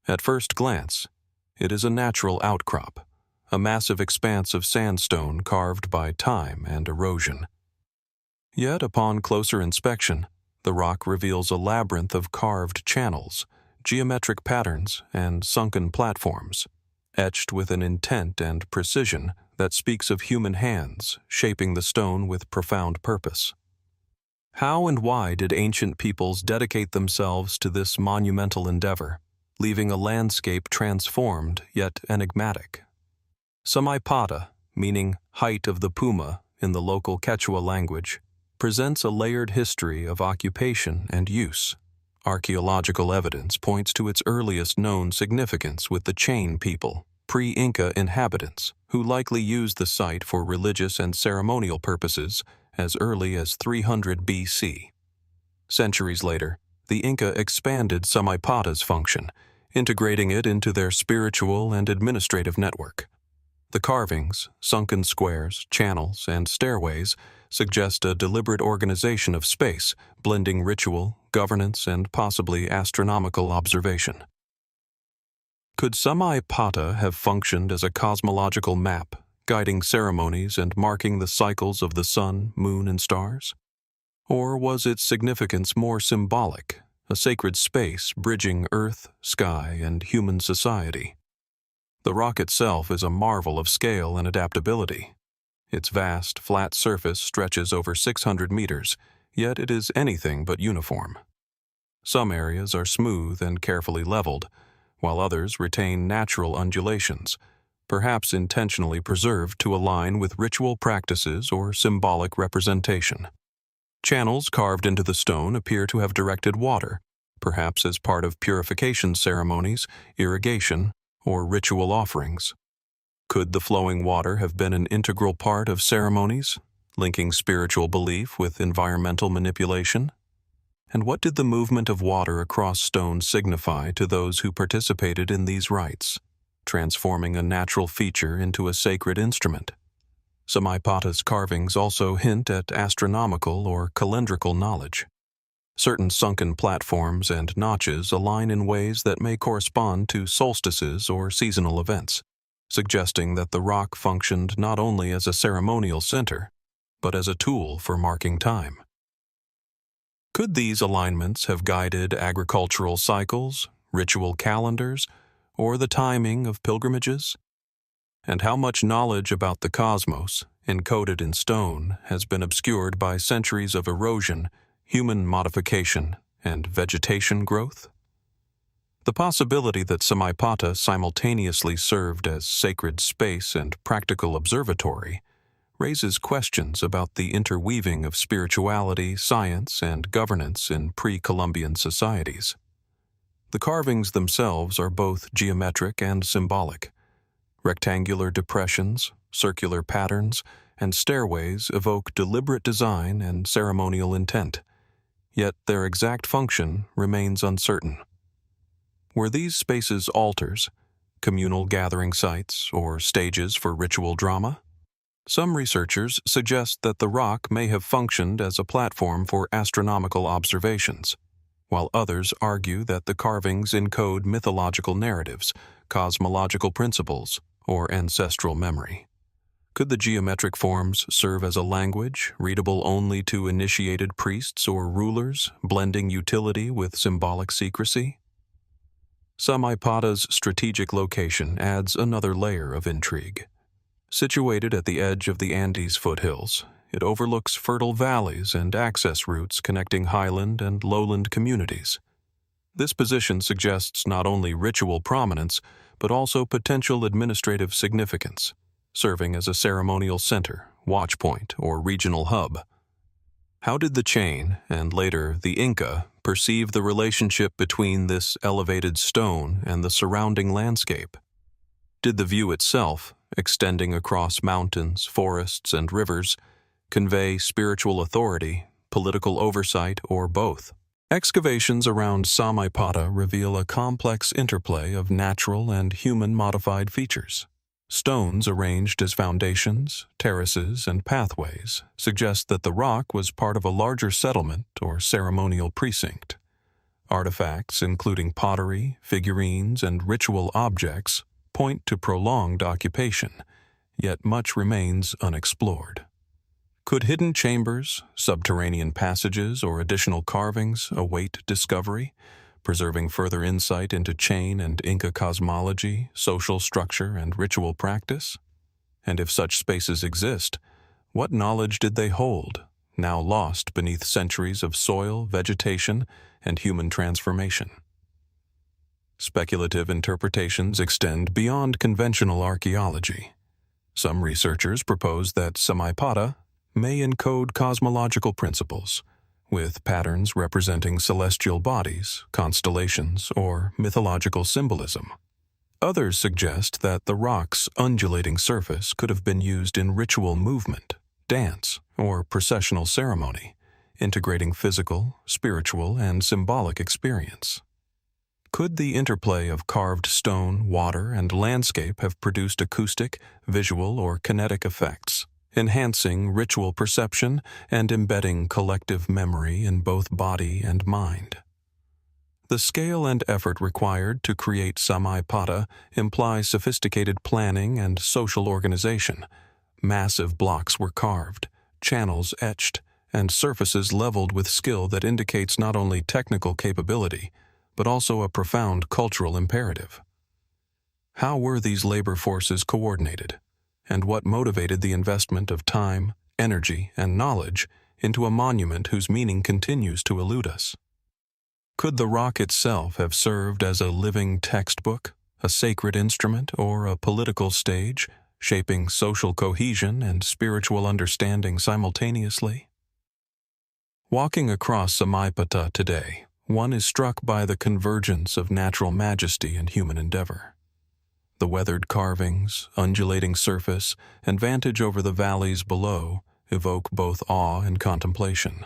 Speaker 1: At first glance, it is a natural outcrop, a massive expanse of sandstone carved by time and erosion. Yet, upon closer inspection, the rock reveals a labyrinth of carved channels, geometric patterns, and sunken platforms, etched with an intent and precision that speaks of human hands shaping the stone with profound purpose. How and why did ancient peoples dedicate themselves to this monumental endeavor, leaving a landscape transformed yet enigmatic? Samaipata, meaning height of the puma in the local Quechua language, presents a layered history of occupation and use. Archaeological evidence points to its earliest known significance with the Chain people, pre-Inca inhabitants, who likely used the site for religious and ceremonial purposes as early as 300 BC. Centuries later, the Inca expanded Samaipata's function, integrating it into their spiritual and administrative network. The carvings, sunken squares, channels, and stairways suggest a deliberate organization of space, blending ritual, governance, and possibly astronomical observation. Could Samaipata have functioned as a cosmological map, guiding ceremonies and marking the cycles of the sun, moon, and stars? Or was its significance more symbolic, a sacred space bridging earth, sky, and human society? The rock itself is a marvel of scale and adaptability. Its vast, flat surface stretches over 600 meters, yet it is anything but uniform. Some areas are smooth and carefully leveled, while others retain natural undulations, perhaps intentionally preserved to align with ritual practices or symbolic representation. Channels carved into the stone appear to have directed water, perhaps as part of purification ceremonies, irrigation, or ritual offerings. Could the flowing water have been an integral part of ceremonies, linking spiritual belief with environmental manipulation? And what did the movement of water across stone signify to those who participated in these rites, transforming a natural feature into a sacred instrument? Samaipata's carvings also hint at astronomical or calendrical knowledge. Certain sunken platforms and notches align in ways that may correspond to solstices or seasonal events, suggesting that the rock functioned not only as a ceremonial center, but as a tool for marking time. Could these alignments have guided agricultural cycles, ritual calendars, or the timing of pilgrimages? And how much knowledge about the cosmos, encoded in stone, has been obscured by centuries of erosion, human modification, and vegetation growth? The possibility that Samaipata simultaneously served as sacred space and practical observatory raises questions about the interweaving of spirituality, science, and governance in pre-Columbian societies. The carvings themselves are both geometric and symbolic. Rectangular depressions, circular patterns, and stairways evoke deliberate design and ceremonial intent, yet their exact function remains uncertain. Were these spaces altars, communal gathering sites, or stages for ritual drama? Some researchers suggest that the rock may have functioned as a platform for astronomical observations, while others argue that the carvings encode mythological narratives, cosmological principles, or ancestral memory. Could the geometric forms serve as a language, readable only to initiated priests or rulers, blending utility with symbolic secrecy? Samaipata's strategic location adds another layer of intrigue. Situated at the edge of the Andes foothills, it overlooks fertile valleys and access routes connecting highland and lowland communities. This position suggests not only ritual prominence, but also potential administrative significance, serving as a ceremonial center, watch point, or regional hub. How did the chain, and later the Inca, perceive the relationship between this elevated stone and the surrounding landscape? Did the view itself, extending across mountains, forests, and rivers, convey spiritual authority, political oversight, or both? Excavations around Samaipata reveal a complex interplay of natural and human-modified features. Stones arranged as foundations, terraces, and pathways suggest that the rock was part of a larger settlement or ceremonial precinct. Artifacts, including pottery, figurines, and ritual objects, point to prolonged occupation, yet much remains unexplored. Could hidden chambers, subterranean passages, or additional carvings await discovery, preserving further insight into chain and Inca cosmology, social structure, and ritual practice? And if such spaces exist, what knowledge did they hold, now lost beneath centuries of soil, vegetation, and human transformation? Speculative interpretations extend beyond conventional archaeology. Some researchers propose that Samaipata may encode cosmological principles, with patterns representing celestial bodies, constellations, or mythological symbolism. Others suggest that the rock's undulating surface could have been used in ritual movement, dance, or processional ceremony, integrating physical, spiritual, and symbolic experience. Could the interplay of carved stone, water, and landscape have produced acoustic, visual, or kinetic effects, enhancing ritual perception and embedding collective memory in both body and mind? The scale and effort required to create Samaipata implies sophisticated planning and social organization. Massive blocks were carved, channels etched, and surfaces leveled with skill that indicates not only technical capability, but also a profound cultural imperative. How were these labor forces coordinated, and what motivated the investment of time, energy, and knowledge into a monument whose meaning continues to elude us? Could the rock itself have served as a living textbook, a sacred instrument, or a political stage, shaping social cohesion and spiritual understanding simultaneously? Walking across Samaipata today, one is struck by the convergence of natural majesty and human endeavor. The weathered carvings, undulating surface, and vantage over the valleys below evoke both awe and contemplation.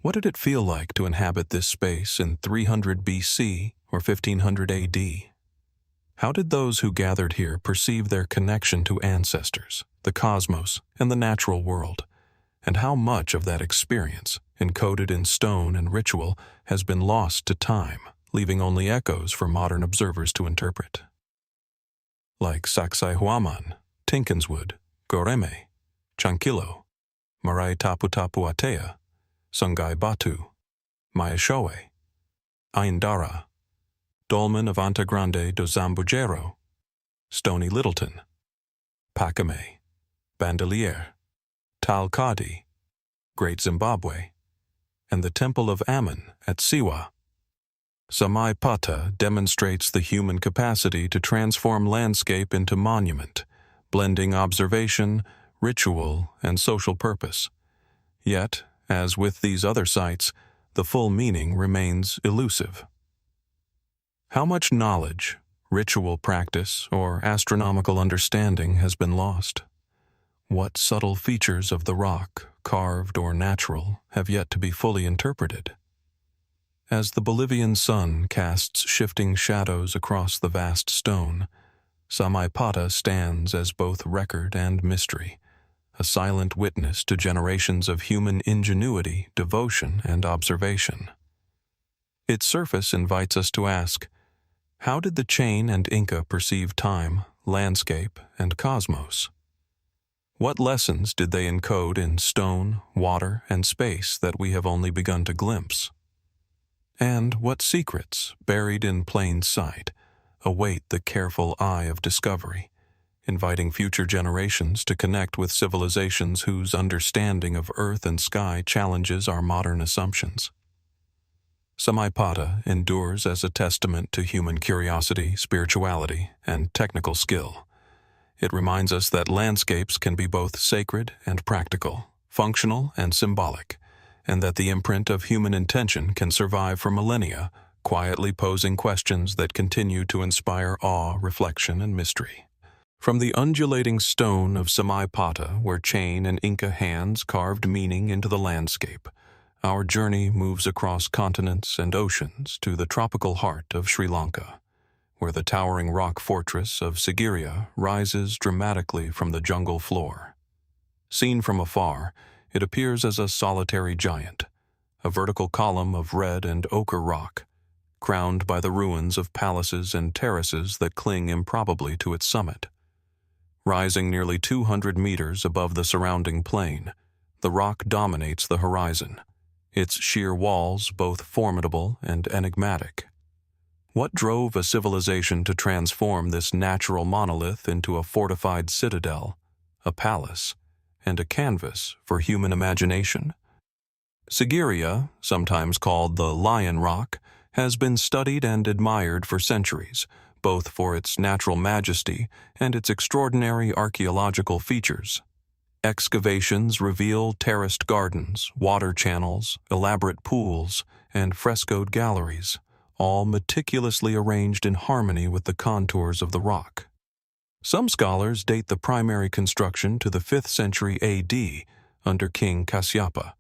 Speaker 1: What did it feel like to inhabit this space in 300 BC or 1500 AD? How did those who gathered here perceive their connection to ancestors, the cosmos, and the natural world? And how much of that experience, encoded in stone and ritual, has been lost to time, leaving only echoes for modern observers to interpret? Like Sacsayhuaman, Tinkinswood, Göreme, Chankillo, Marae Taputapuatea, Sungai Batu, Maeshowe, Ain Dara, Dolmen of Anta Grande do Zambujeiro, Stony Littleton, Paquimé, Bandelier, Tal-Qadi, Great Zimbabwe, and the Temple of Ammon at Siwa. Samaipata demonstrates the human capacity to transform landscape into monument, blending observation, ritual, and social purpose. Yet, as with these other sites, the full meaning remains elusive. How much knowledge, ritual practice, or astronomical understanding has been lost? What subtle features of the rock, carved or natural, have yet to be fully interpreted? As the Bolivian sun casts shifting shadows across the vast stone, Samaipata stands as both record and mystery, a silent witness to generations of human ingenuity, devotion, and observation. Its surface invites us to ask, how did the Chain and Inca perceive time, landscape, and cosmos? What lessons did they encode in stone, water, and space that we have only begun to glimpse? And what secrets, buried in plain sight, await the careful eye of discovery, inviting future generations to connect with civilizations whose understanding of earth and sky challenges our modern assumptions? Samaipata endures as a testament to human curiosity, spirituality, and technical skill. It reminds us that landscapes can be both sacred and practical, functional and symbolic, and that the imprint of human intention can survive for millennia, quietly posing questions that continue to inspire awe, reflection, and mystery. From the undulating stone of Samaipata, where Chain and Inca hands carved meaning into the landscape, our journey moves across continents and oceans to the tropical heart of Sri Lanka, where the towering rock fortress of Sigiriya rises dramatically from the jungle floor. Seen from afar, it appears as a solitary giant, a vertical column of red and ochre rock, crowned by the ruins of palaces and terraces that cling improbably to its summit. Rising nearly 200 meters above the surrounding plain, the rock dominates the horizon, its sheer walls both formidable and enigmatic. What drove a civilization to transform this natural monolith into a fortified citadel, a palace, and a canvas for human imagination? Sigiriya, sometimes called the Lion Rock, has been studied and admired for centuries, both for its natural majesty and its extraordinary archaeological features. Excavations reveal terraced gardens, water channels, elaborate pools, and frescoed galleries, all meticulously arranged in harmony with the contours of the rock. Some scholars date the primary construction to the 5th century AD under King Kasyapa,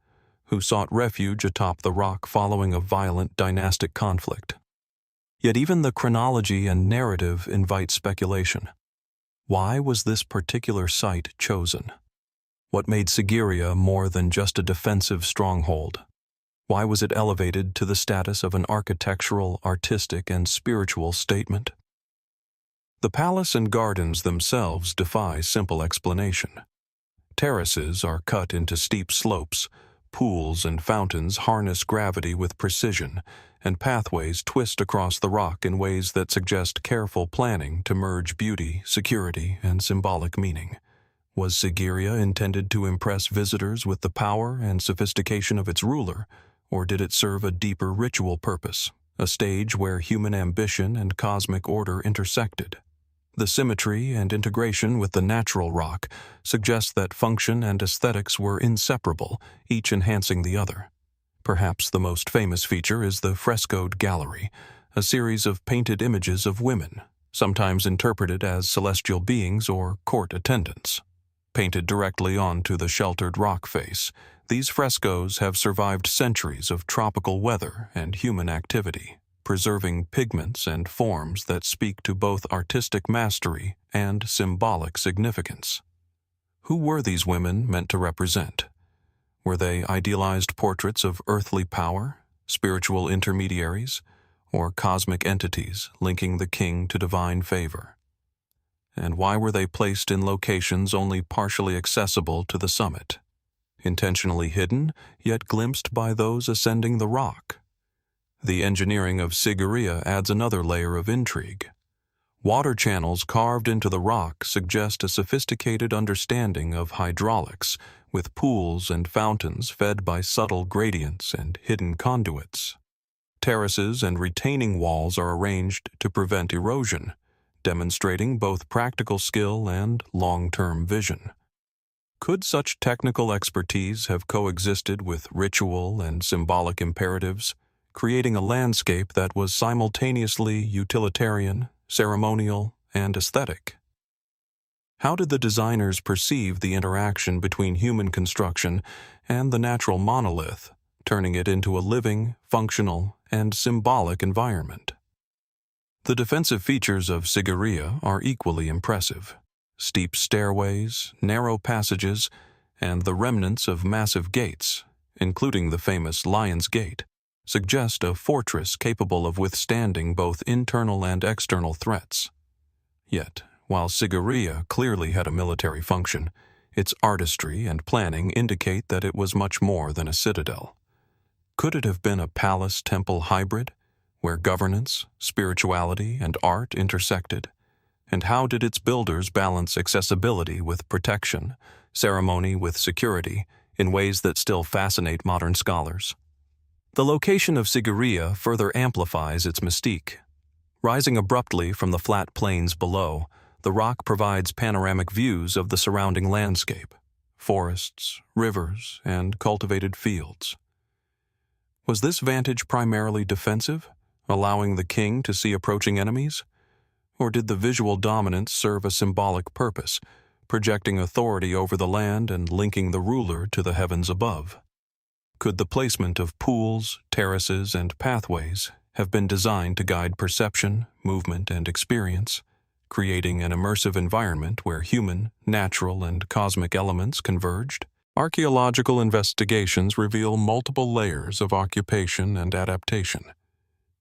Speaker 1: who sought refuge atop the rock following a violent dynastic conflict. Yet even the chronology and narrative invite speculation. Why was this particular site chosen? What made Sigiriya more than just a defensive stronghold? Why was it elevated to the status of an architectural, artistic, and spiritual statement? The palace and gardens themselves defy simple explanation. Terraces are cut into steep slopes, pools and fountains harness gravity with precision, and pathways twist across the rock in ways that suggest careful planning to merge beauty, security, and symbolic meaning. Was Sigiriya intended to impress visitors with the power and sophistication of its ruler, or did it serve a deeper ritual purpose, a stage where human ambition and cosmic order intersected? The symmetry and integration with the natural rock suggest that function and aesthetics were inseparable, each enhancing the other. Perhaps the most famous feature is the frescoed gallery, a series of painted images of women, sometimes interpreted as celestial beings or court attendants. Painted directly onto the sheltered rock face, these frescoes have survived centuries of tropical weather and human activity, preserving pigments and forms that speak to both artistic mastery and symbolic significance. Who were these women meant to represent? Were they idealized portraits of earthly power, spiritual intermediaries, or cosmic entities linking the king to divine favor? And why were they placed in locations only partially accessible to the summit, intentionally hidden, yet glimpsed by those ascending the rock? The engineering of Sigiriya adds another layer of intrigue. Water channels carved into the rock suggest a sophisticated understanding of hydraulics, with pools and fountains fed by subtle gradients and hidden conduits. Terraces and retaining walls are arranged to prevent erosion, demonstrating both practical skill and long-term vision. Could such technical expertise have coexisted with ritual and symbolic imperatives, creating a landscape that was simultaneously utilitarian, ceremonial, and aesthetic? How did the designers perceive the interaction between human construction and the natural monolith, turning it into a living, functional, and symbolic environment? The defensive features of Sigiriya are equally impressive. Steep stairways, narrow passages, and the remnants of massive gates, including the famous Lion's Gate, suggest a fortress capable of withstanding both internal and external threats. Yet, while Sigiriya clearly had a military function, its artistry and planning indicate that it was much more than a citadel. Could it have been a palace-temple hybrid, where governance, spirituality, and art intersected? And how did its builders balance accessibility with protection, ceremony with security, in ways that still fascinate modern scholars? The location of Sigiriya further amplifies its mystique. Rising abruptly from the flat plains below, the rock provides panoramic views of the surrounding landscape, forests, rivers, and cultivated fields. Was this vantage primarily defensive, allowing the king to see approaching enemies? Or did the visual dominance serve a symbolic purpose, projecting authority over the land and linking the ruler to the heavens above? Could the placement of pools, terraces, and pathways have been designed to guide perception, movement, and experience, creating an immersive environment where human, natural, and cosmic elements converged? Archaeological investigations reveal multiple layers of occupation and adaptation.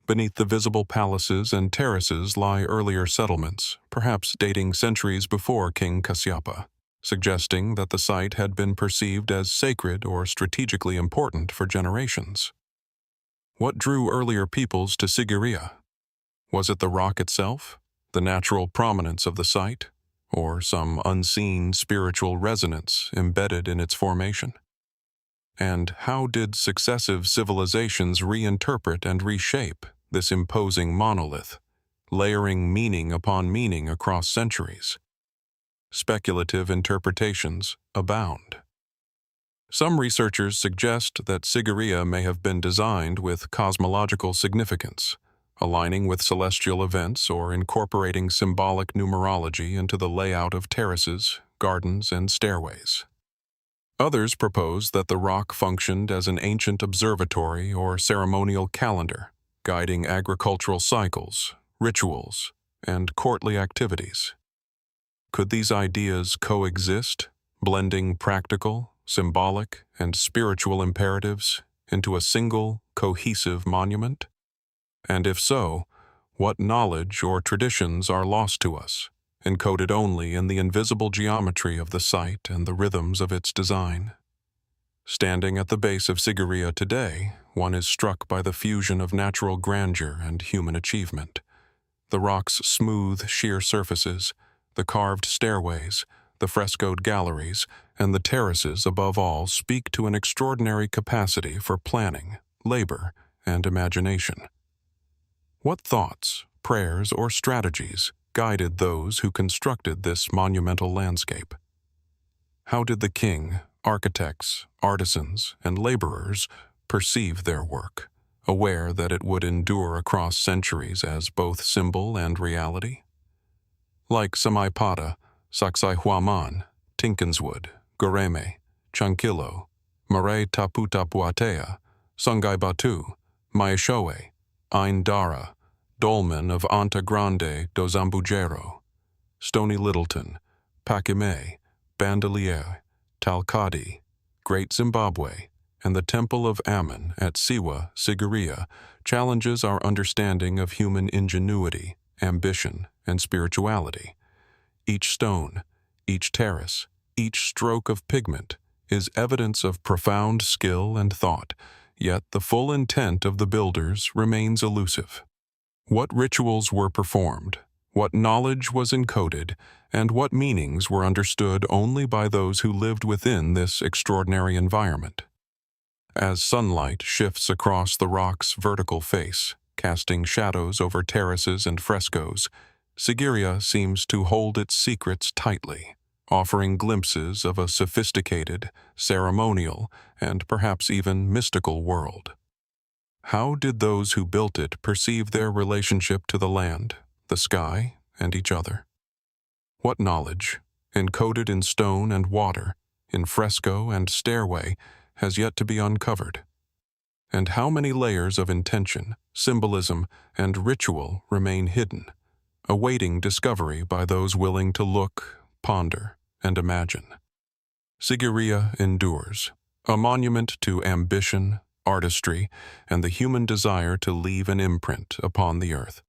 Speaker 1: Beneath the visible palaces and terraces lie earlier settlements, perhaps dating centuries before King Kasyapa, suggesting that the site had been perceived as sacred or strategically important for generations. What drew earlier peoples to Sigiriya? Was it the rock itself, the natural prominence of the site, or some unseen spiritual resonance embedded in its formation? And how did successive civilizations reinterpret and reshape this imposing monolith, layering meaning upon meaning across centuries? Speculative interpretations abound. Some researchers suggest that Sigiriya may have been designed with cosmological significance, aligning with celestial events or incorporating symbolic numerology into the layout of terraces, gardens, and stairways. Others propose that the rock functioned as an ancient observatory or ceremonial calendar, guiding agricultural cycles, rituals, and courtly activities. Could these ideas coexist, blending practical, symbolic, and spiritual imperatives into a single, cohesive monument? And if so, what knowledge or traditions are lost to us, encoded only in the invisible geometry of the site and the rhythms of its design? Standing at the base of Sigiriya today, one is struck by the fusion of natural grandeur and human achievement. The rock's smooth, sheer surfaces, the carved stairways, the frescoed galleries, and the terraces above all speak to an extraordinary capacity for planning, labor, and imagination. What thoughts, prayers, or strategies guided those who constructed this monumental landscape? How did the king, architects, artisans, and laborers perceive their work, aware that it would endure across centuries as both symbol and reality? Like Samaipata, Sacsayhuaman, Tinkinswood, Göreme, Chankillo, Marae Taputapuatea, Sungai Batu, Maeshowe, Ain Dara, Dolmen of Anta Grande do Zambujeiro, Stony Littleton, Paquimé, Bandelier, Tal-Qadi, Great Zimbabwe, and the Temple of Ammon at Siwa, Sigiriya, challenges our understanding of human ingenuity, ambition, and spirituality. Each stone, each terrace, each stroke of pigment is evidence of profound skill and thought, yet the full intent of the builders remains elusive. What rituals were performed, what knowledge was encoded, and what meanings were understood only by those who lived within this extraordinary environment. As sunlight shifts across the rock's vertical face, casting shadows over terraces and frescoes, Sigiriya seems to hold its secrets tightly, offering glimpses of a sophisticated, ceremonial, and perhaps even mystical world. How did those who built it perceive their relationship to the land, the sky, and each other? What knowledge, encoded in stone and water, in fresco and stairway, has yet to be uncovered? And how many layers of intention, symbolism, and ritual remain hidden, awaiting discovery by those willing to look, ponder, and imagine? Sigiriya endures, a monument to ambition, artistry, and the human desire to leave an imprint upon the earth.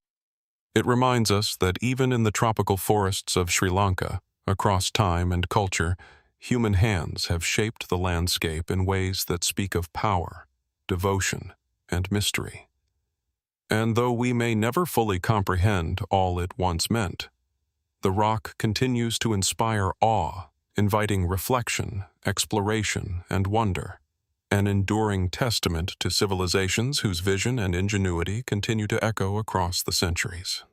Speaker 1: It reminds us that even in the tropical forests of Sri Lanka, across time and culture, human hands have shaped the landscape in ways that speak of power, devotion, and mystery. And though we may never fully comprehend all it once meant, the rock continues to inspire awe, inviting reflection, exploration, and wonder, an enduring testament to civilizations whose vision and ingenuity continue to echo across the centuries.